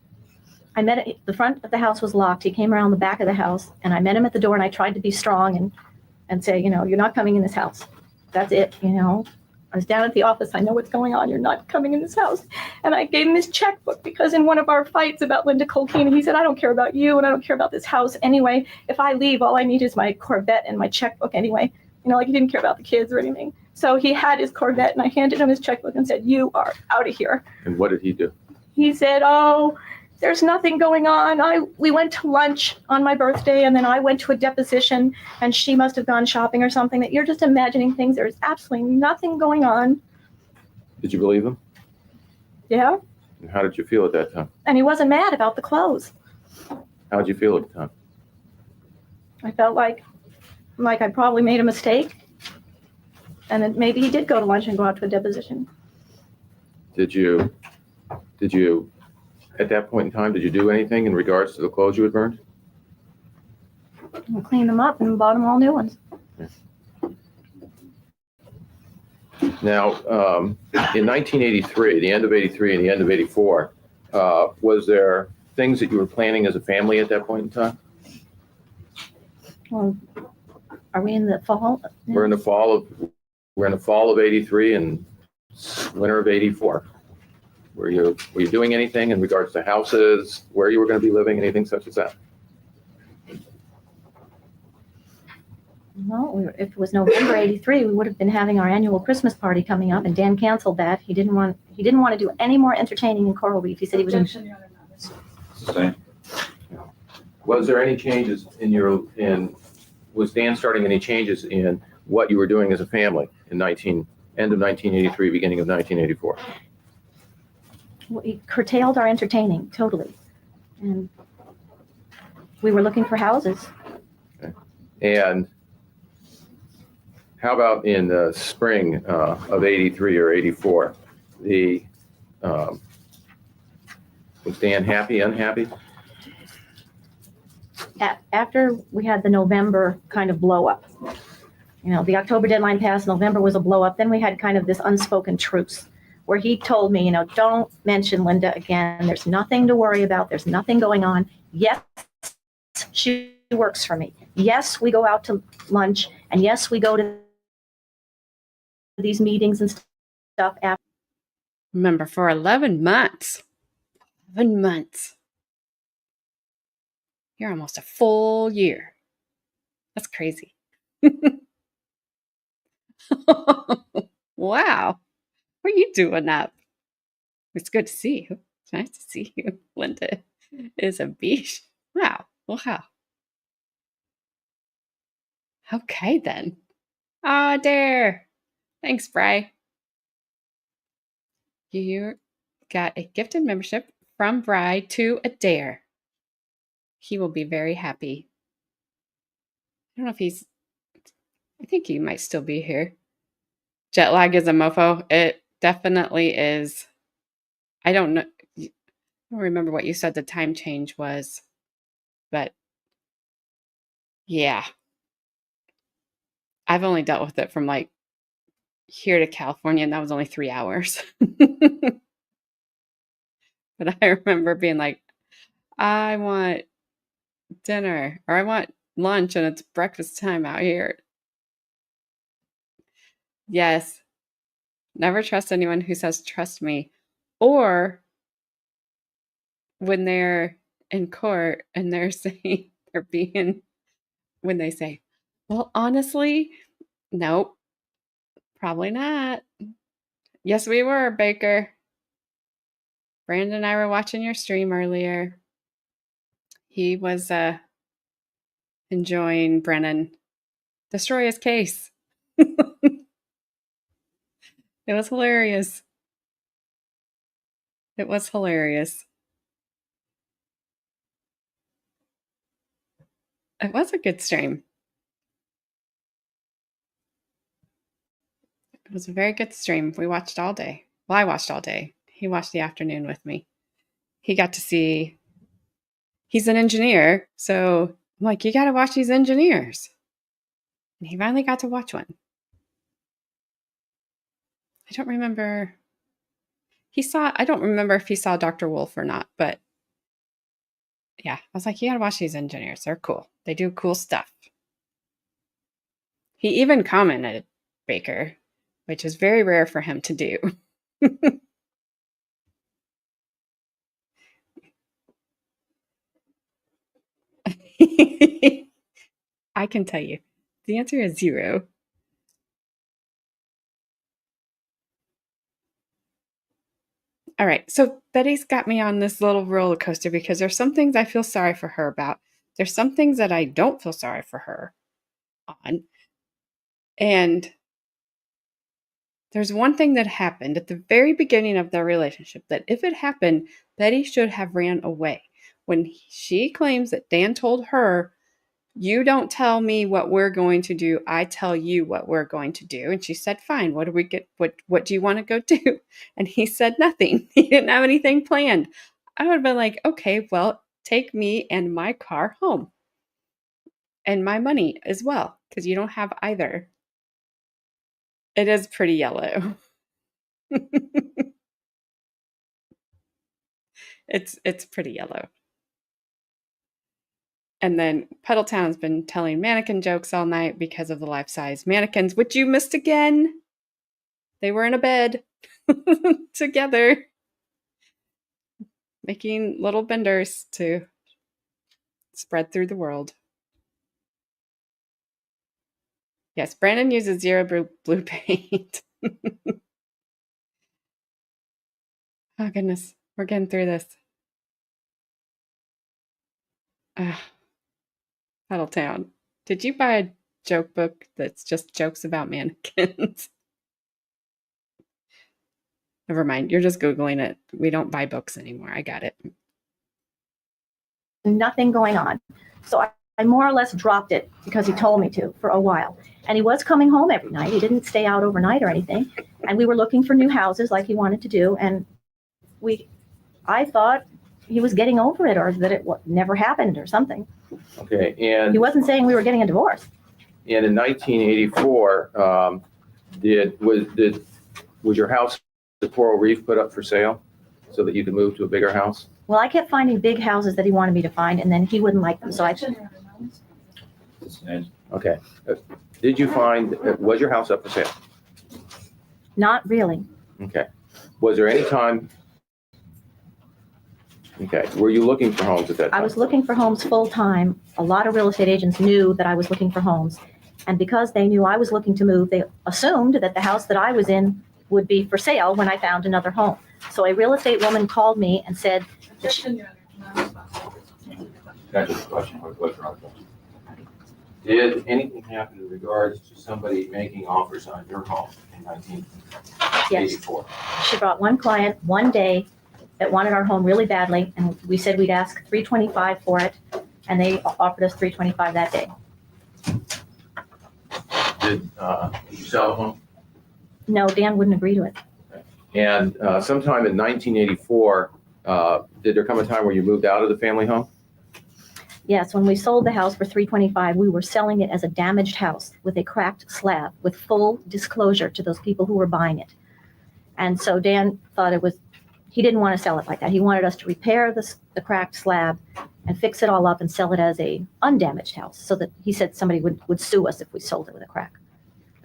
Speaker 6: I met at the front of the house was locked. He came around the back of the house and I met him at the door and I tried to be strong and say, you're not coming in this house. That's it. I was down at the office. I know what's going on. You're not coming in this house. And I gave him his checkbook because in one of our fights about Linda Kolkena, he said, I don't care about you and I don't care about this house anyway. If I leave, all I need is my Corvette and my checkbook anyway. Like he didn't care about the kids or anything. So he had his Corvette and I handed him his checkbook and said, you are out of here.
Speaker 3: And what did he do?
Speaker 6: He said, oh, there's nothing going on. We went to lunch on my birthday and then I went to a deposition and she must have gone shopping or something. That you're just imagining things. There's absolutely nothing going on.
Speaker 3: Did you believe him?
Speaker 6: Yeah.
Speaker 3: And how did you feel at that time?
Speaker 6: And he wasn't mad about the clothes.
Speaker 3: How did you feel at the time?
Speaker 6: I felt like I probably made a mistake and that maybe he did go to lunch and go out to a deposition.
Speaker 3: Did you, at that point in time, did you do anything in regards to the clothes you had burned?
Speaker 6: I cleaned them up and bought them all new ones.
Speaker 3: Now, in 1983, the end of 83 and the end of 84, was there things that you were planning as a family at that point in time?
Speaker 6: Well, are we in the fall?
Speaker 3: We're in the fall of 83 and winter of 84. Were you doing anything in regards to houses, where you were going to be living, anything such as that?
Speaker 6: Well, if it was November 83, we would have been having our annual Christmas party coming up, and Dan canceled that. He didn't want to do any more entertaining in Coral Reef. He said he was.
Speaker 5: Objection, Your Honor, no, this-
Speaker 4: It's the same.
Speaker 3: Was there any changes was Dan starting any changes in what you were doing as a family in end of 1983, beginning of 1984?
Speaker 6: We curtailed our entertaining totally, and we were looking for houses.
Speaker 3: Okay. And how about in the spring of 83 or 84? Was Dan happy, unhappy?
Speaker 6: After we had the November kind of blow up, the October deadline passed, November was a blow up. Then we had kind of this unspoken truce where he told me, don't mention Linda again. There's nothing to worry about. There's nothing going on. Yes, she works for me. Yes, we go out to lunch. And yes, we go to these meetings and stuff after.
Speaker 1: Remember, for 11 months. 11 months. You're almost a full year. That's crazy. Wow. What are you doing up? It's good to see you. It's nice to see you. Linda is a beach. Wow. Well, how? Okay, then. Ah, Dare. Thanks, Bry. You got a gifted membership from Bry to Adair. He will be very happy. I don't know if he's, I think he might still be here. Jet lag is a mofo. It definitely is. I don't know. I don't remember what you said the time change was, but yeah. I've only dealt with it from like here to California, and that was only 3 hours. But I remember being like, I want dinner or I want lunch and it's breakfast time out here. Yes. Never trust anyone who says, trust me. Or when they're in court and they're saying, when they say, well, honestly, nope, probably not. Yes, we were, Baker. Brandon and I were watching your stream earlier. He was enjoying Brennan destroy his case. It was hilarious. It was hilarious. It was a good stream. It was a very good stream. We watched all day. Well, I watched all day. He watched the afternoon with me. He got to see, he's an engineer, so I'm like, you got to watch these engineers. And he finally got to watch one. I don't remember. I don't remember if he saw Dr. Wolf or not, but yeah, I was like, you got to watch these engineers. They're cool. They do cool stuff. He even commented, Baker, which is very rare for him to do. I can tell you, the answer is 0. All right, so Betty's got me on this little roller coaster because there's some things I feel sorry for her about. There's some things that I don't feel sorry for her on. And there's one thing that happened at the very beginning of their relationship that if it happened, Betty should have ran away. When she claims that Dan told her, you don't tell me what we're going to do, I tell you what we're going to do. And she said, fine, what do you want to go do? And he said nothing. He didn't have anything planned. I would have been like, okay, well, take me and my car home. And my money as well, because you don't have either. It is pretty yellow. It's pretty yellow. And then Puddletown's been telling mannequin jokes all night because of the life-size mannequins, which you missed again. They were in a bed together, making little benders to spread through the world. Yes, Brandon uses 0 blue paint. Oh, goodness. We're getting through this. Puddletown. Did you buy a joke book that's just jokes about mannequins? Never mind. You're just Googling it. We don't buy books anymore. I got it.
Speaker 6: Nothing going on. So I more or less dropped it because he told me to for a while. And he was coming home every night. He didn't stay out overnight or anything. And we were looking for new houses like he wanted to do. And I thought he was getting over it or that it never happened or something.
Speaker 3: Okay, and
Speaker 6: He wasn't saying we were getting a divorce.
Speaker 3: and in 1984, was your house at Coral Reef put up for sale so that you could move to a bigger house?
Speaker 6: Well, I kept finding big houses that he wanted me to find, and then he wouldn't like them. So
Speaker 3: Okay. Did you find, was your house up for sale?
Speaker 6: not really.
Speaker 3: Okay. Was there any time? Okay. Were you looking for homes at that time?
Speaker 6: I was looking for homes full time. A lot of real estate agents knew that I was looking for homes. And because they knew I was looking to move, they assumed that the house that I was in would be for sale when I found another home. So a real estate woman called me and said,
Speaker 5: Objection, Your Honor, non-responsive.
Speaker 4: Can I just question, or question, or question?
Speaker 3: Did anything happen in regards to somebody making offers on your home in 1984?
Speaker 6: she brought one client one day that wanted our home really badly, and we said we'd ask $325 for it, and they offered us $325 that day.
Speaker 3: Did you sell the home?
Speaker 6: No, Dan wouldn't agree to it.
Speaker 3: And sometime in 1984, did there come a time where you moved out of the family home?
Speaker 6: Yes, when we sold the house for $325, we were selling it as a damaged house with a cracked slab, with full disclosure to those people who were buying it. And so Dan thought he didn't want to sell it like that. He wanted us to repair the cracked slab and fix it all up and sell it as a undamaged house, so that he said somebody would sue us if we sold it with a crack.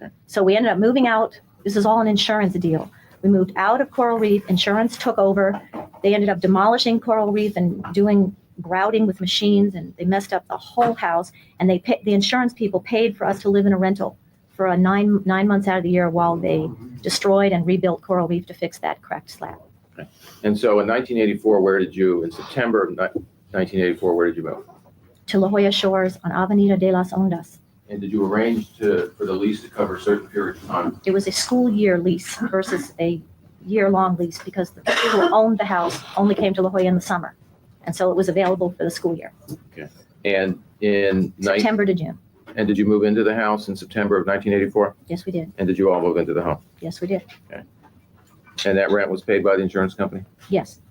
Speaker 3: Okay.
Speaker 6: So we ended up moving out. This is all an insurance deal. We moved out of Coral Reef. Insurance took over. They ended up demolishing Coral Reef and doing grouting with machines, and they messed up the whole house. And the insurance people paid for us to live in a rental for a nine months out of the year while they destroyed and rebuilt Coral Reef to fix that cracked slab.
Speaker 3: Okay. And so in 1984, in September of 1984, where did you move?
Speaker 6: To La Jolla Shores on Avenida de las Ondas.
Speaker 3: And did you arrange for the lease to cover a certain period of time?
Speaker 6: It was a school year lease versus a year-long lease, because the people who owned the house only came to La Jolla in the summer. And so it was available for the school year,
Speaker 3: And in
Speaker 6: September to June.
Speaker 3: And did you move into the house in September of 1984?
Speaker 6: Yes, we did.
Speaker 3: And did you all move into the home?
Speaker 6: Yes, we did.
Speaker 3: And that rent was paid by the insurance company?
Speaker 6: Yes.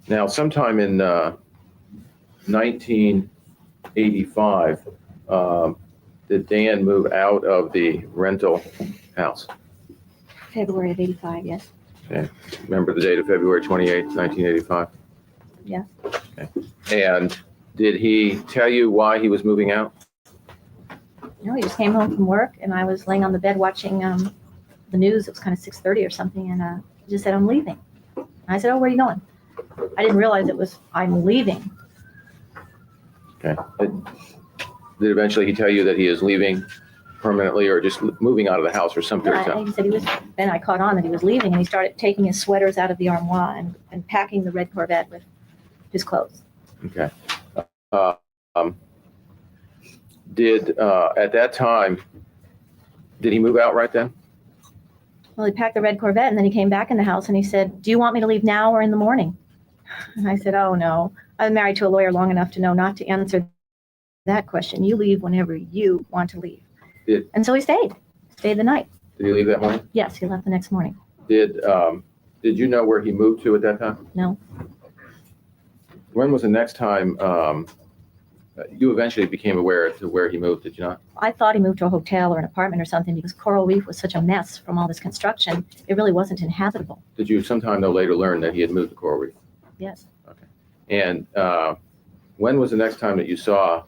Speaker 3: Now, sometime in 1985, did Dan move out of the rental house?
Speaker 6: February of 85, yes.
Speaker 3: Remember the date of February 28, 1985?
Speaker 6: Yeah.
Speaker 3: Okay. And did he tell you why he was moving out?
Speaker 6: No, he just came home from work, and I was laying on the bed watching the news. It was kind of 6:30 or something, and he just said, "I'm leaving." And I said, "Oh, where are you going?" I didn't realize it was, "I'm leaving."
Speaker 3: Okay. Did eventually he tell you that he is leaving permanently, or just moving out of the house for some period of time?
Speaker 6: He said he was, then I caught on that he was leaving, and he started taking his sweaters out of the armoire and packing the red Corvette with his clothes.
Speaker 3: Okay. At that time, did he move out right then?
Speaker 6: Well, he packed the red Corvette, and then he came back in the house and he said, "Do you want me to leave now or in the morning?" And I said, "Oh, no. I'm married to a lawyer long enough to know not to answer that question. You leave whenever you want to leave." And so he stayed the night.
Speaker 3: Did he leave that morning?
Speaker 6: Yes, he left the next morning.
Speaker 3: Did you know where he moved to at that time?
Speaker 6: No.
Speaker 3: When was the next time you eventually became aware to where he moved, did you not?
Speaker 6: I thought he moved to a hotel or an apartment or something, because Coral Reef was such a mess from all this construction. It really wasn't inhabitable.
Speaker 3: Did you sometime though later learn that he had moved to Coral Reef?
Speaker 6: Yes.
Speaker 3: Okay. And when was the next time that you saw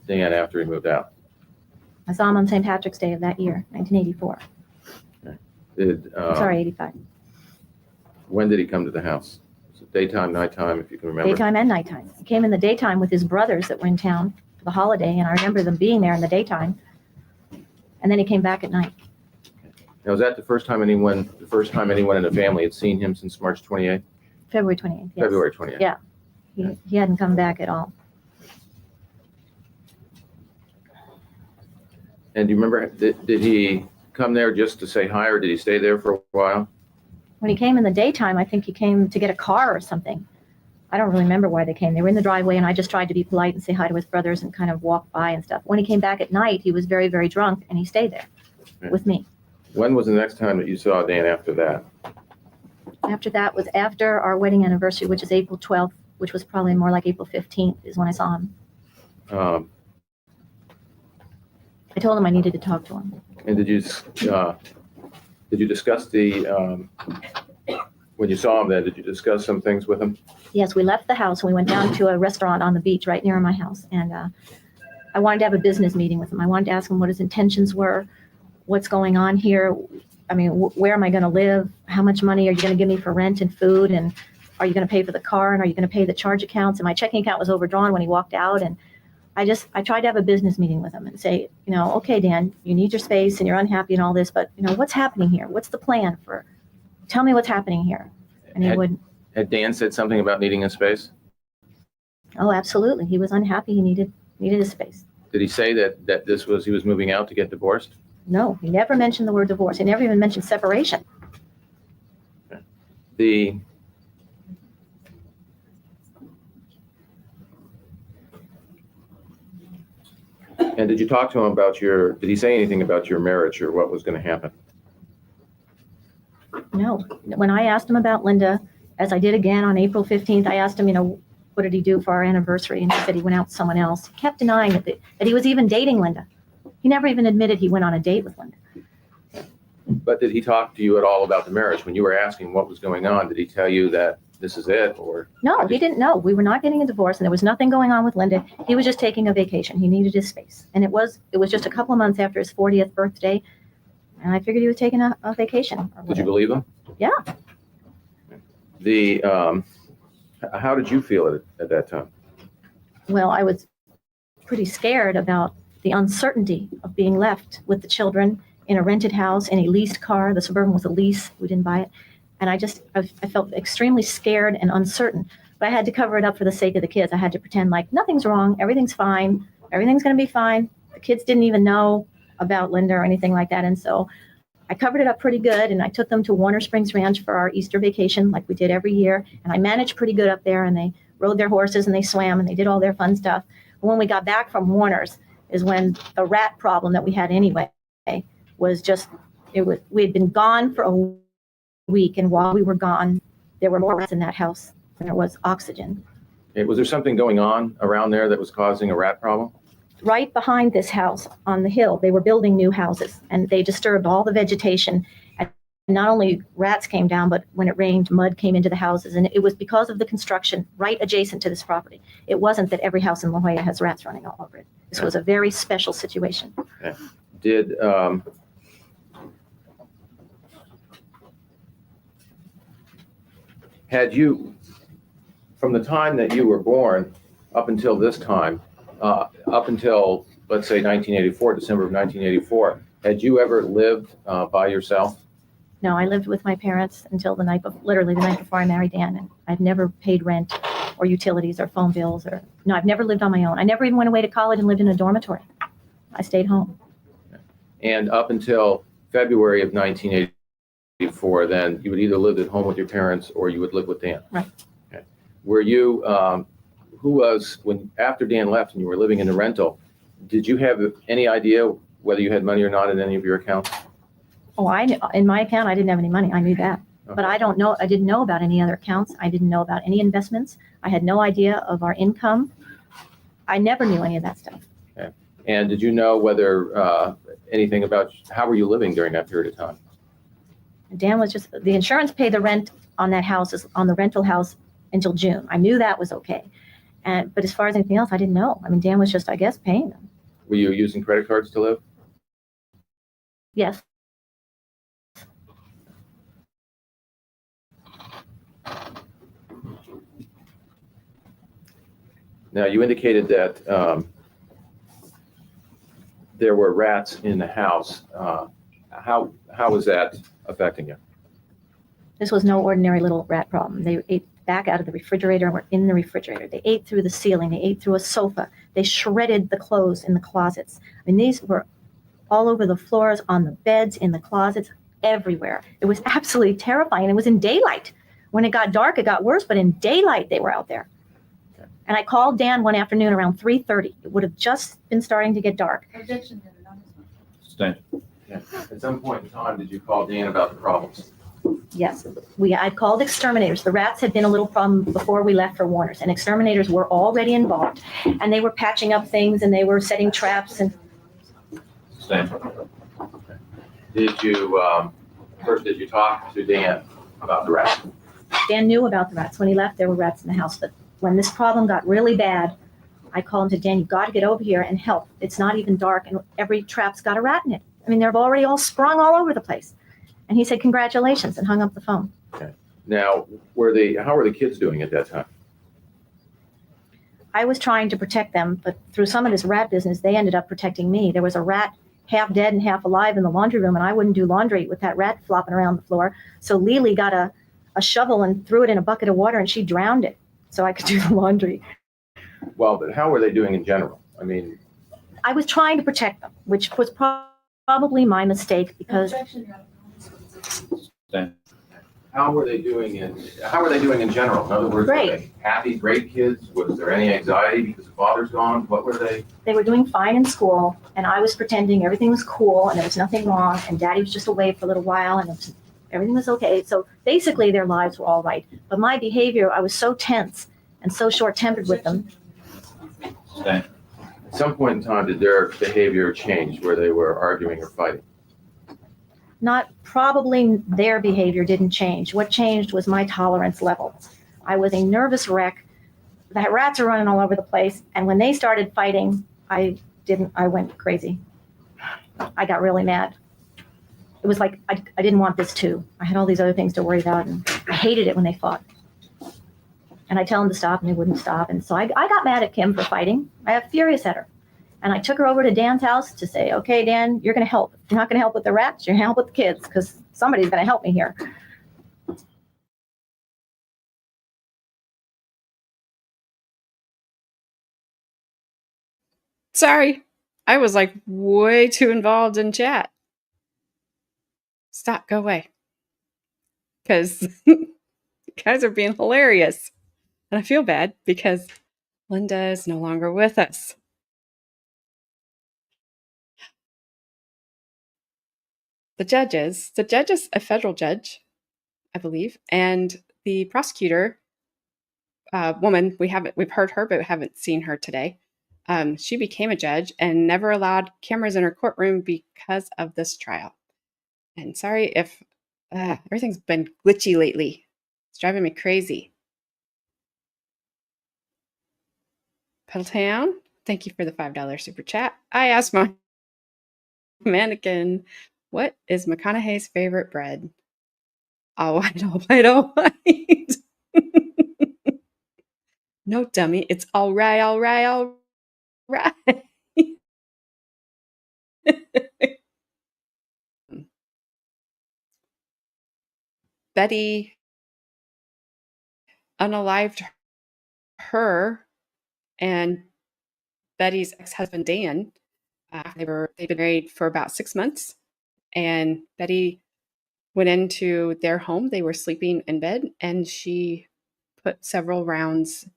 Speaker 3: Dan after he moved out?
Speaker 6: I saw him on St. Patrick's Day of that year, 1984. Sorry, 85.
Speaker 3: When did he come to the house? Was it daytime, nighttime, if you can remember?
Speaker 6: Daytime and nighttime. He came in the daytime with his brothers that were in town for the holiday, and I remember them being there in the daytime. And then he came back at night.
Speaker 3: Now, was that the first time anyone in the family had seen him since March 28th?
Speaker 6: February 28th. Yes.
Speaker 3: February 28th.
Speaker 6: Yeah. He hadn't come back at all.
Speaker 3: And do you remember, did he come there just to say hi, or did he stay there for a while?
Speaker 6: When he came in the daytime, I think he came to get a car or something. I don't really remember why they came. They were in the driveway, and I just tried to be polite and say hi to his brothers and kind of walk by and stuff. When he came back at night, he was very, very drunk, and he stayed there with me.
Speaker 3: When was the next time that you saw Dan after that?
Speaker 6: After that was after our wedding anniversary, which is April 12th, which was probably more like April 15th is when I saw him. I told him I needed to talk to him.
Speaker 3: And did you discuss when you saw him then, did you discuss some things with him?
Speaker 6: Yes, we left the house and we went down to a restaurant on the beach right near my house. And I wanted to have a business meeting with him. I wanted to ask him what his intentions were, what's going on here. I mean, where am I going to live? How much money are you going to give me for rent and food? And are you going to pay for the car? And are you going to pay the charge accounts? And my checking account was overdrawn when he walked out. And I tried to have a business meeting with him and say, okay, Dan, you need your space and you're unhappy and all this, but what's happening here? What's the plan tell me what's happening here. And he wouldn't.
Speaker 3: Had Dan said something about needing a space?
Speaker 6: Oh, absolutely. He was unhappy. He needed a space.
Speaker 3: Did he say that he was moving out to get divorced?
Speaker 6: No, he never mentioned the word divorce. He never even mentioned separation.
Speaker 3: And did you talk to him did he say anything about your marriage or what was going to happen?
Speaker 6: No. When I asked him about Linda, as I did again on April 15th, I asked him, what did he do for our anniversary? And he said he went out with someone else. He kept denying that he was even dating Linda. He never even admitted he went on a date with Linda.
Speaker 3: But did he talk to you at all about the marriage? When you were asking what was going on, did he tell you that this is it? Or
Speaker 6: no, he didn't know. We were not getting a divorce and there was nothing going on with Linda. He was just taking a vacation. He needed his space. And it was just a couple of months after his 40th birthday. And I figured he was taking a vacation.
Speaker 3: Did you believe him?
Speaker 6: Yeah.
Speaker 3: How did you feel at that time?
Speaker 6: Well, I was pretty scared about the uncertainty of being left with the children in a rented house, in a leased car. The Suburban was a lease. We didn't buy it. And I felt extremely scared and uncertain. But I had to cover it up for the sake of the kids. I had to pretend like nothing's wrong. Everything's fine. Everything's going to be fine. The kids didn't even know about Linda or anything like that. And so I covered it up pretty good. And I took them to Warner Springs Ranch for our Easter vacation like we did every year. And I managed pretty good up there. And they rode their horses and they swam and they did all their fun stuff. But when we got back from Warner's is when the rat problem that we had anyway was we had been gone for a week. And while we were gone, there were more rats in that house than there was oxygen.
Speaker 3: Was there something going on around there that was causing a rat problem?
Speaker 6: Right behind this house on the hill, they were building new houses and they disturbed all the vegetation. And not only rats came down, but when it rained, mud came into the houses. And it was because of the construction right adjacent to this property. It wasn't that every house in La Jolla has rats running all over it. This was a very special situation.
Speaker 3: Yeah. Had you, from the time that you were born up until this time, up until, let's say, 1984, December of 1984, had you ever lived by yourself?
Speaker 6: No, I lived with my parents until literally the night before I married Dan. And I've never paid rent or utilities or phone bills no, I've never lived on my own. I never even went away to college and lived in a dormitory. I stayed home.
Speaker 3: And up until February of 1984, then you would either live at home with your parents or you would live with Dan.
Speaker 6: Right.
Speaker 3: Okay. Were you, after Dan left and you were living in the rental, did you have any idea whether you had money or not in any of your accounts?
Speaker 6: Oh, in my account, I didn't have any money. I knew that.
Speaker 3: Okay.
Speaker 6: But I didn't know about any other accounts. I didn't know about any investments. I had no idea of our income. I never knew any of that stuff.
Speaker 3: Okay. And did you know whether anything about how were you living during that period of time?
Speaker 6: Dan was the insurance paid the rent on that house, on the rental house until June. I knew that was okay. But as far as anything else, I didn't know. I mean, Dan was just, I guess, paying them.
Speaker 3: Were you using credit cards to live?
Speaker 6: Yes.
Speaker 3: Now, you indicated that there were rats in the house. How was that affecting you?
Speaker 6: This was no ordinary little rat problem. They ate back out of the refrigerator and were in the refrigerator. They ate through the ceiling. They ate through a sofa. They shredded the clothes in the closets. I mean, these were all over the floors, on the beds, in the closets, everywhere. It was absolutely terrifying. It was in daylight. When it got dark, it got worse, but in daylight, they were out there. Okay. And I called Dan one afternoon around 3:30. It would have just been starting to get dark.
Speaker 5: Objection, David, on this one.
Speaker 4: Sustained.
Speaker 3: Yeah. At some point in time, did you call Dan about the problems?
Speaker 6: Yes, I called exterminators. The rats had been a little problem before we left for Warner's, and exterminators were already involved, and they were patching up things, and they were setting traps. And
Speaker 4: Sustained.
Speaker 3: Did you talk to Dan about the rats?
Speaker 6: Dan knew about the rats. When he left, there were rats in the house. But when this problem got really bad, I called him to Dan, you've got to get over here and help. It's not even dark, and every trap's got a rat in it. I mean, they're already all sprung all over the place. And he said, congratulations, and hung up the phone.
Speaker 3: Okay. Now, how were the kids doing at that time?
Speaker 6: I was trying to protect them, but through some of this rat business, they ended up protecting me. There was a rat half dead and half alive in the laundry room, and I wouldn't do laundry with that rat flopping around the floor. So Lily got a shovel and threw it in a bucket of water, and she drowned it so I could do the laundry.
Speaker 3: Well, but how were they doing in general? I mean,
Speaker 6: I was trying to protect them, which was probably my mistake because
Speaker 5: Objection, Your Honor.
Speaker 4: Stand.
Speaker 3: how were they doing in general? In other words,
Speaker 6: Great.
Speaker 3: were they happy, great kids? Was there any anxiety because the father's gone? What were they?
Speaker 6: they were doing fine in school, and I was pretending everything was cool and there was nothing wrong, and Daddy was just away for a little while, and everything was okay. So basically, their lives were all right. But my behavior, I was so tense and so short-tempered with them.
Speaker 4: Stand.
Speaker 3: At some point in time, did their behavior change where they were arguing or fighting?
Speaker 6: Not probably their behavior didn't change. What changed was my tolerance level. I was a nervous wreck. The rats are running all over the place, and when they started fighting, I went crazy. I got really mad. It was like I didn't want this too. I had all these other things to worry about, and I hated it when they fought. And I tell them to stop, and they wouldn't stop. And so I got mad at Kim for fighting. I got furious at her. And I took her over to Dan's house to say, okay, Dan, you're going to help. You're not going to help with the rats. You're going to help with the kids because somebody's going to help me here.
Speaker 1: Sorry. I was like way too involved in chat. Stop, go away. Because you guys are being hilarious. And I feel bad because Linda is no longer with us. The judge is a federal judge, I believe, and the prosecutor, woman, we've heard her, but we haven't seen her today. She became a judge and never allowed cameras in her courtroom because of this trial. And sorry if everything's been glitchy lately. It's driving me crazy. Pedaltown, thank you for the $5 super chat. I asked my mannequin, what is McConaughey's favorite bread? All white, all white, all white. No, dummy. It's all right, all right, all right. Betty unalived her and Betty's ex-husband Dan. They've been married for about 6 months, and Betty went into their home. They were sleeping in bed, and she put several rounds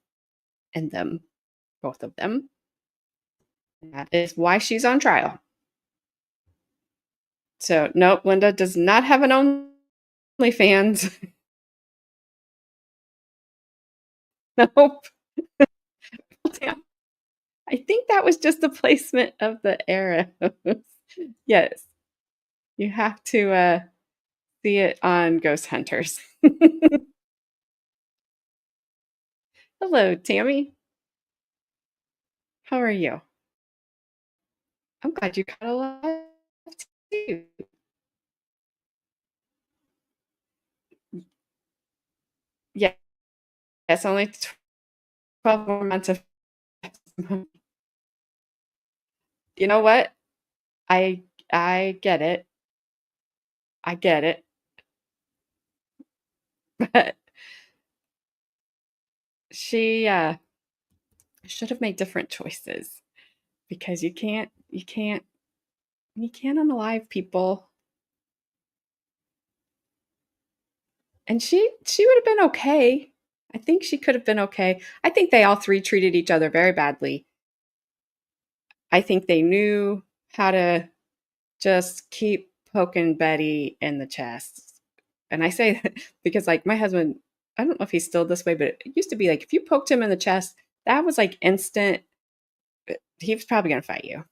Speaker 1: in them, both of them. That is why she's on trial. So, nope, Linda does not have an OnlyFans. Nope. Damn. I think that was just the placement of the arrows. Yes. You have to see it on Ghost Hunters. Hello, Tammy. How are you? I'm glad you caught alive too. Yeah, it's only 12 more months of. You know what? I get it. I get it. But she should have made different choices because you can't unalive people. And she would have been okay. I think she could have been okay. I think they all three treated each other very badly. I think they knew how to just keep poking Betty in the chest. And I say that because, like, my husband, I don't know if he's still this way, but it used to be like if you poked him in the chest, that was like instant. He was probably going to fight you.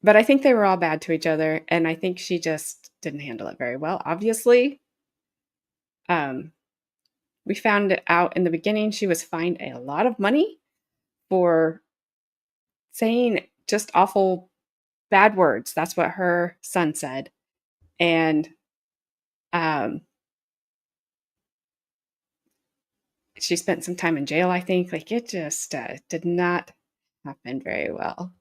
Speaker 1: But I think they were all bad to each other, and I think she just didn't handle it very well. Obviously, we found out in the beginning she was fined a lot of money for saying just awful bad words. That's what her son said. And she spent some time in jail, I think. Like, it just did not happen very well.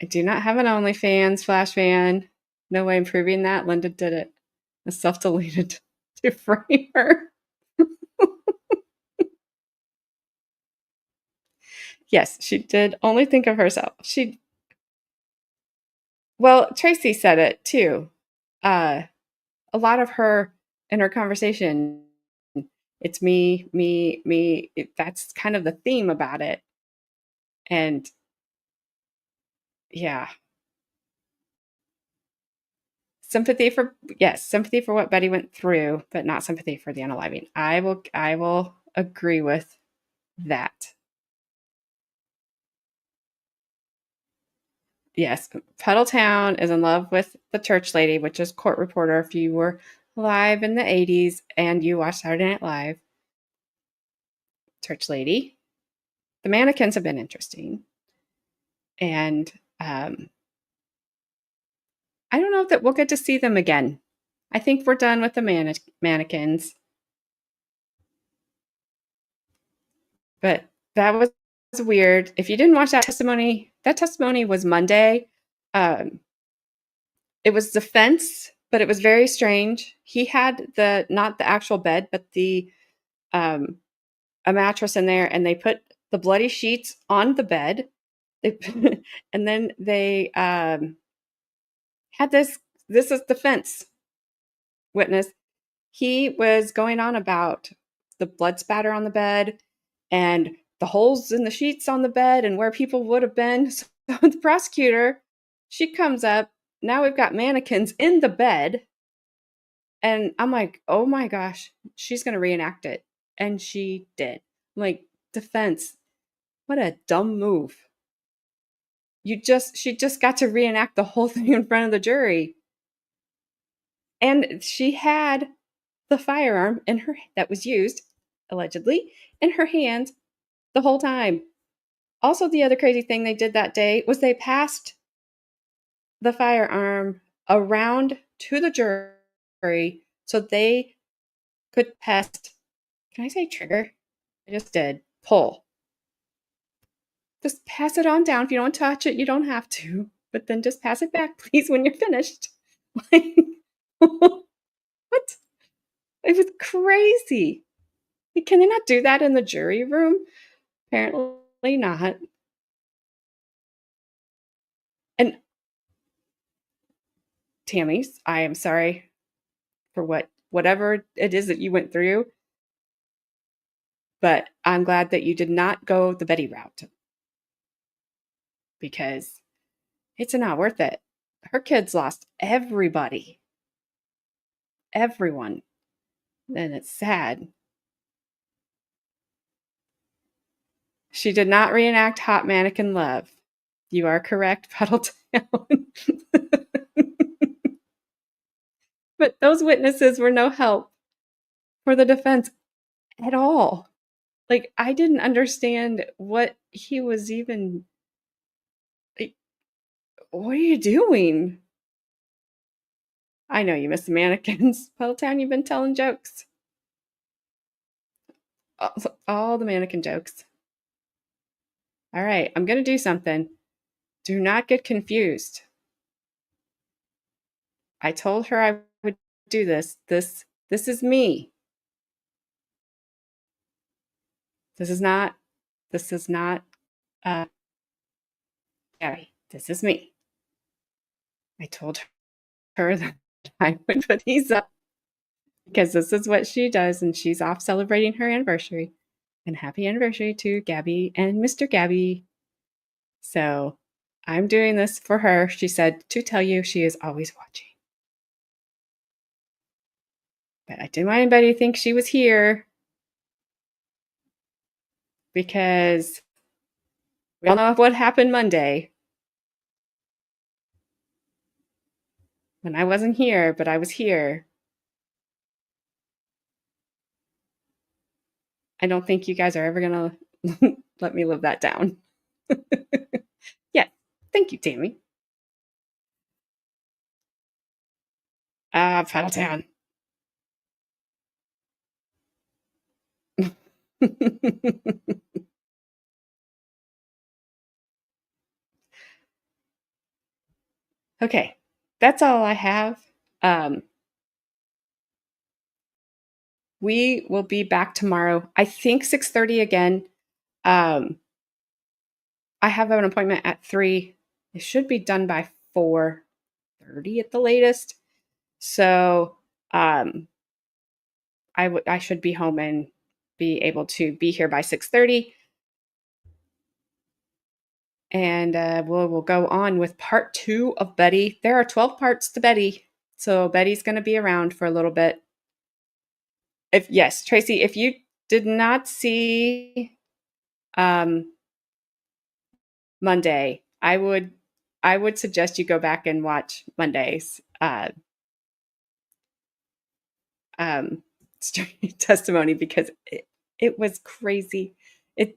Speaker 1: I do not have an OnlyFans flash fan. No way I'm proving that. Linda did it. A self-deleted to frame her. Yes, she did only think of herself. Well, Tracy said it too. A lot of her in her conversation, it's me, me, me. That's kind of the theme about it. And yeah, sympathy for what Betty went through, but not sympathy for the unaliving. I will agree with that. Yes, Puddletown is in love with the church lady, which is court reporter. If you were alive in the 80s and you watched Saturday Night Live, church lady. The mannequins have been interesting. And I don't know that we'll get to see them again. I think we're done with the mannequins. But that was weird. If you didn't watch that testimony was Monday. It was defense, but it was very strange. He had not the actual bed, but a mattress in there, and they put the bloody sheets on the bed. And then they had this is defense witness. He was going on about the blood spatter on the bed and the holes in the sheets on the bed and where people would have been. So the prosecutor, she comes up. Now we've got mannequins in the bed. And I'm like, oh my gosh, she's going to reenact it. And she did. I'm like, defense, what a dumb move. She just got to reenact the whole thing in front of the jury. And she had the firearm that was used, allegedly, in her hand the whole time. Also, the other crazy thing they did that day was they passed the firearm around to the jury so they could pass. Can I say trigger? I just did. Pull. Just pass it on down. If you don't touch it, you don't have to. But then just pass it back, please, when you're finished. Like, what? It was crazy. Like, can they not do that in the jury room? Apparently not. And Tammy, I am sorry for whatever it is that you went through. But I'm glad that you did not go the Betty route. Because it's not worth it. Her kids lost everybody. Everyone. And it's sad. She did not reenact Hot Mannequin Love. You are correct, Puddletown. But those witnesses were no help for the defense at all. Like, I didn't understand what he was even. Like, what are you doing? I know you miss the mannequins. Puddletown, you've been telling jokes. All the mannequin jokes. All right, I'm going to do something. Do not get confused. I told her I would do this. This is me. This is not Gabby. This is me. I told her that I would put these up because this is what she does, and she's off celebrating her anniversary. And happy anniversary to Gabby and Mr. Gabby. So I'm doing this for her. She said to tell you she is always watching. But I didn't want anybody to think she was here because we all know what happened Monday. When I wasn't here, but I was here. I don't think you guys are ever going to let me live that down. Yeah. Thank you, Tammy. Puddletown. Okay, that's all I have. We will be back tomorrow. I think 6:30 again. Um, I have an appointment at 3. It should be done by 4:30 at the latest. So I should be home and be able to be here by 6:30. And we'll go on with part 2 of Betty. There are 12 parts to Betty, so Betty's going to be around for a little bit. Yes, Tracy, if you did not see Monday, I would suggest you go back and watch Monday's testimony, because it was crazy.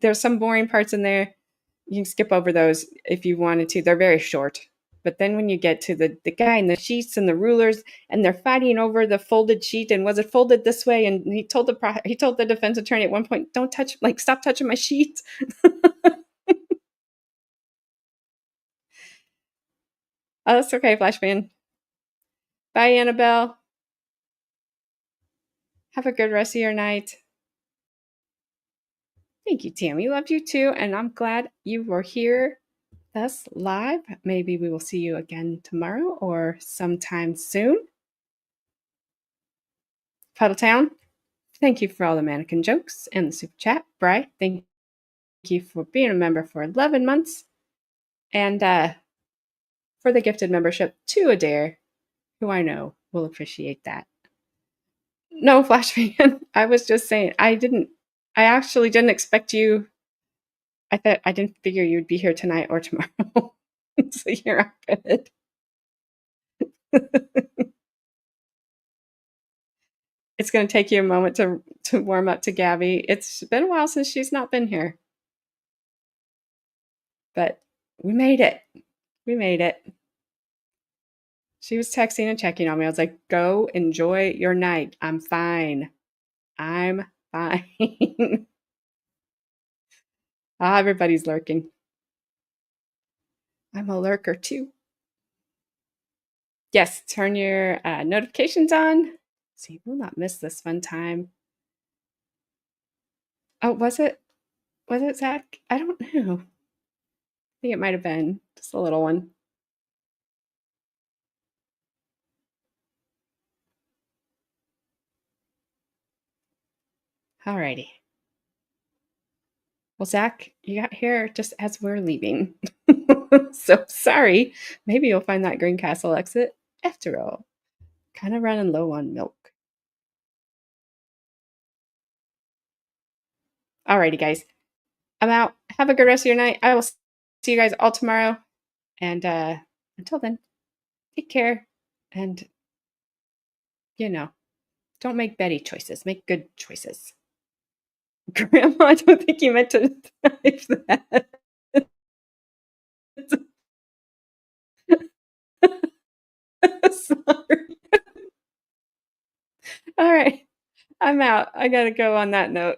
Speaker 1: There's some boring parts in there. You can skip over those if you wanted to. They're very short. But then when you get to the guy and the sheets and the rulers, and they're fighting over the folded sheet, and was it folded this way? And he told the defense attorney at one point, "Don't touch, stop touching my sheet." Oh, that's okay, Flashman. Bye, Annabelle. Have a good rest of your night. Thank you, Tammy. Love you too, and I'm glad you were here with us live. Maybe we will see you again tomorrow or sometime soon. Puddletown, thank you for all the mannequin jokes and the super chat. Bri, thank you for being a member for 11 months. And for the gifted membership to Adair, who I know will appreciate that. No, Flashman, I was just saying, I actually didn't expect you. I didn't figure you'd be here tonight or tomorrow. So you're all good. It's going to take you a moment to warm up to Gabby. It's been a while since she's not been here. But we made it. We made it. She was texting and checking on me. I was like, go enjoy your night. I'm fine. I'm fine. Everybody's lurking. I'm a lurker too. Yes, turn your notifications on. So you will not miss this fun time. Oh, was it Zach? I don't know. I think it might have been just a little one. Alrighty. Well, Zach, you got here just as we're leaving. So sorry. Maybe you'll find that Greencastle exit after all. Kind of running low on milk. Alrighty, guys. I'm out. Have a good rest of your night. I will see you guys all tomorrow. And until then, take care. And, don't make Betty choices. Make good choices. Grandma, I don't think you meant to type that. Sorry. All right. I'm out. I got to go on that note.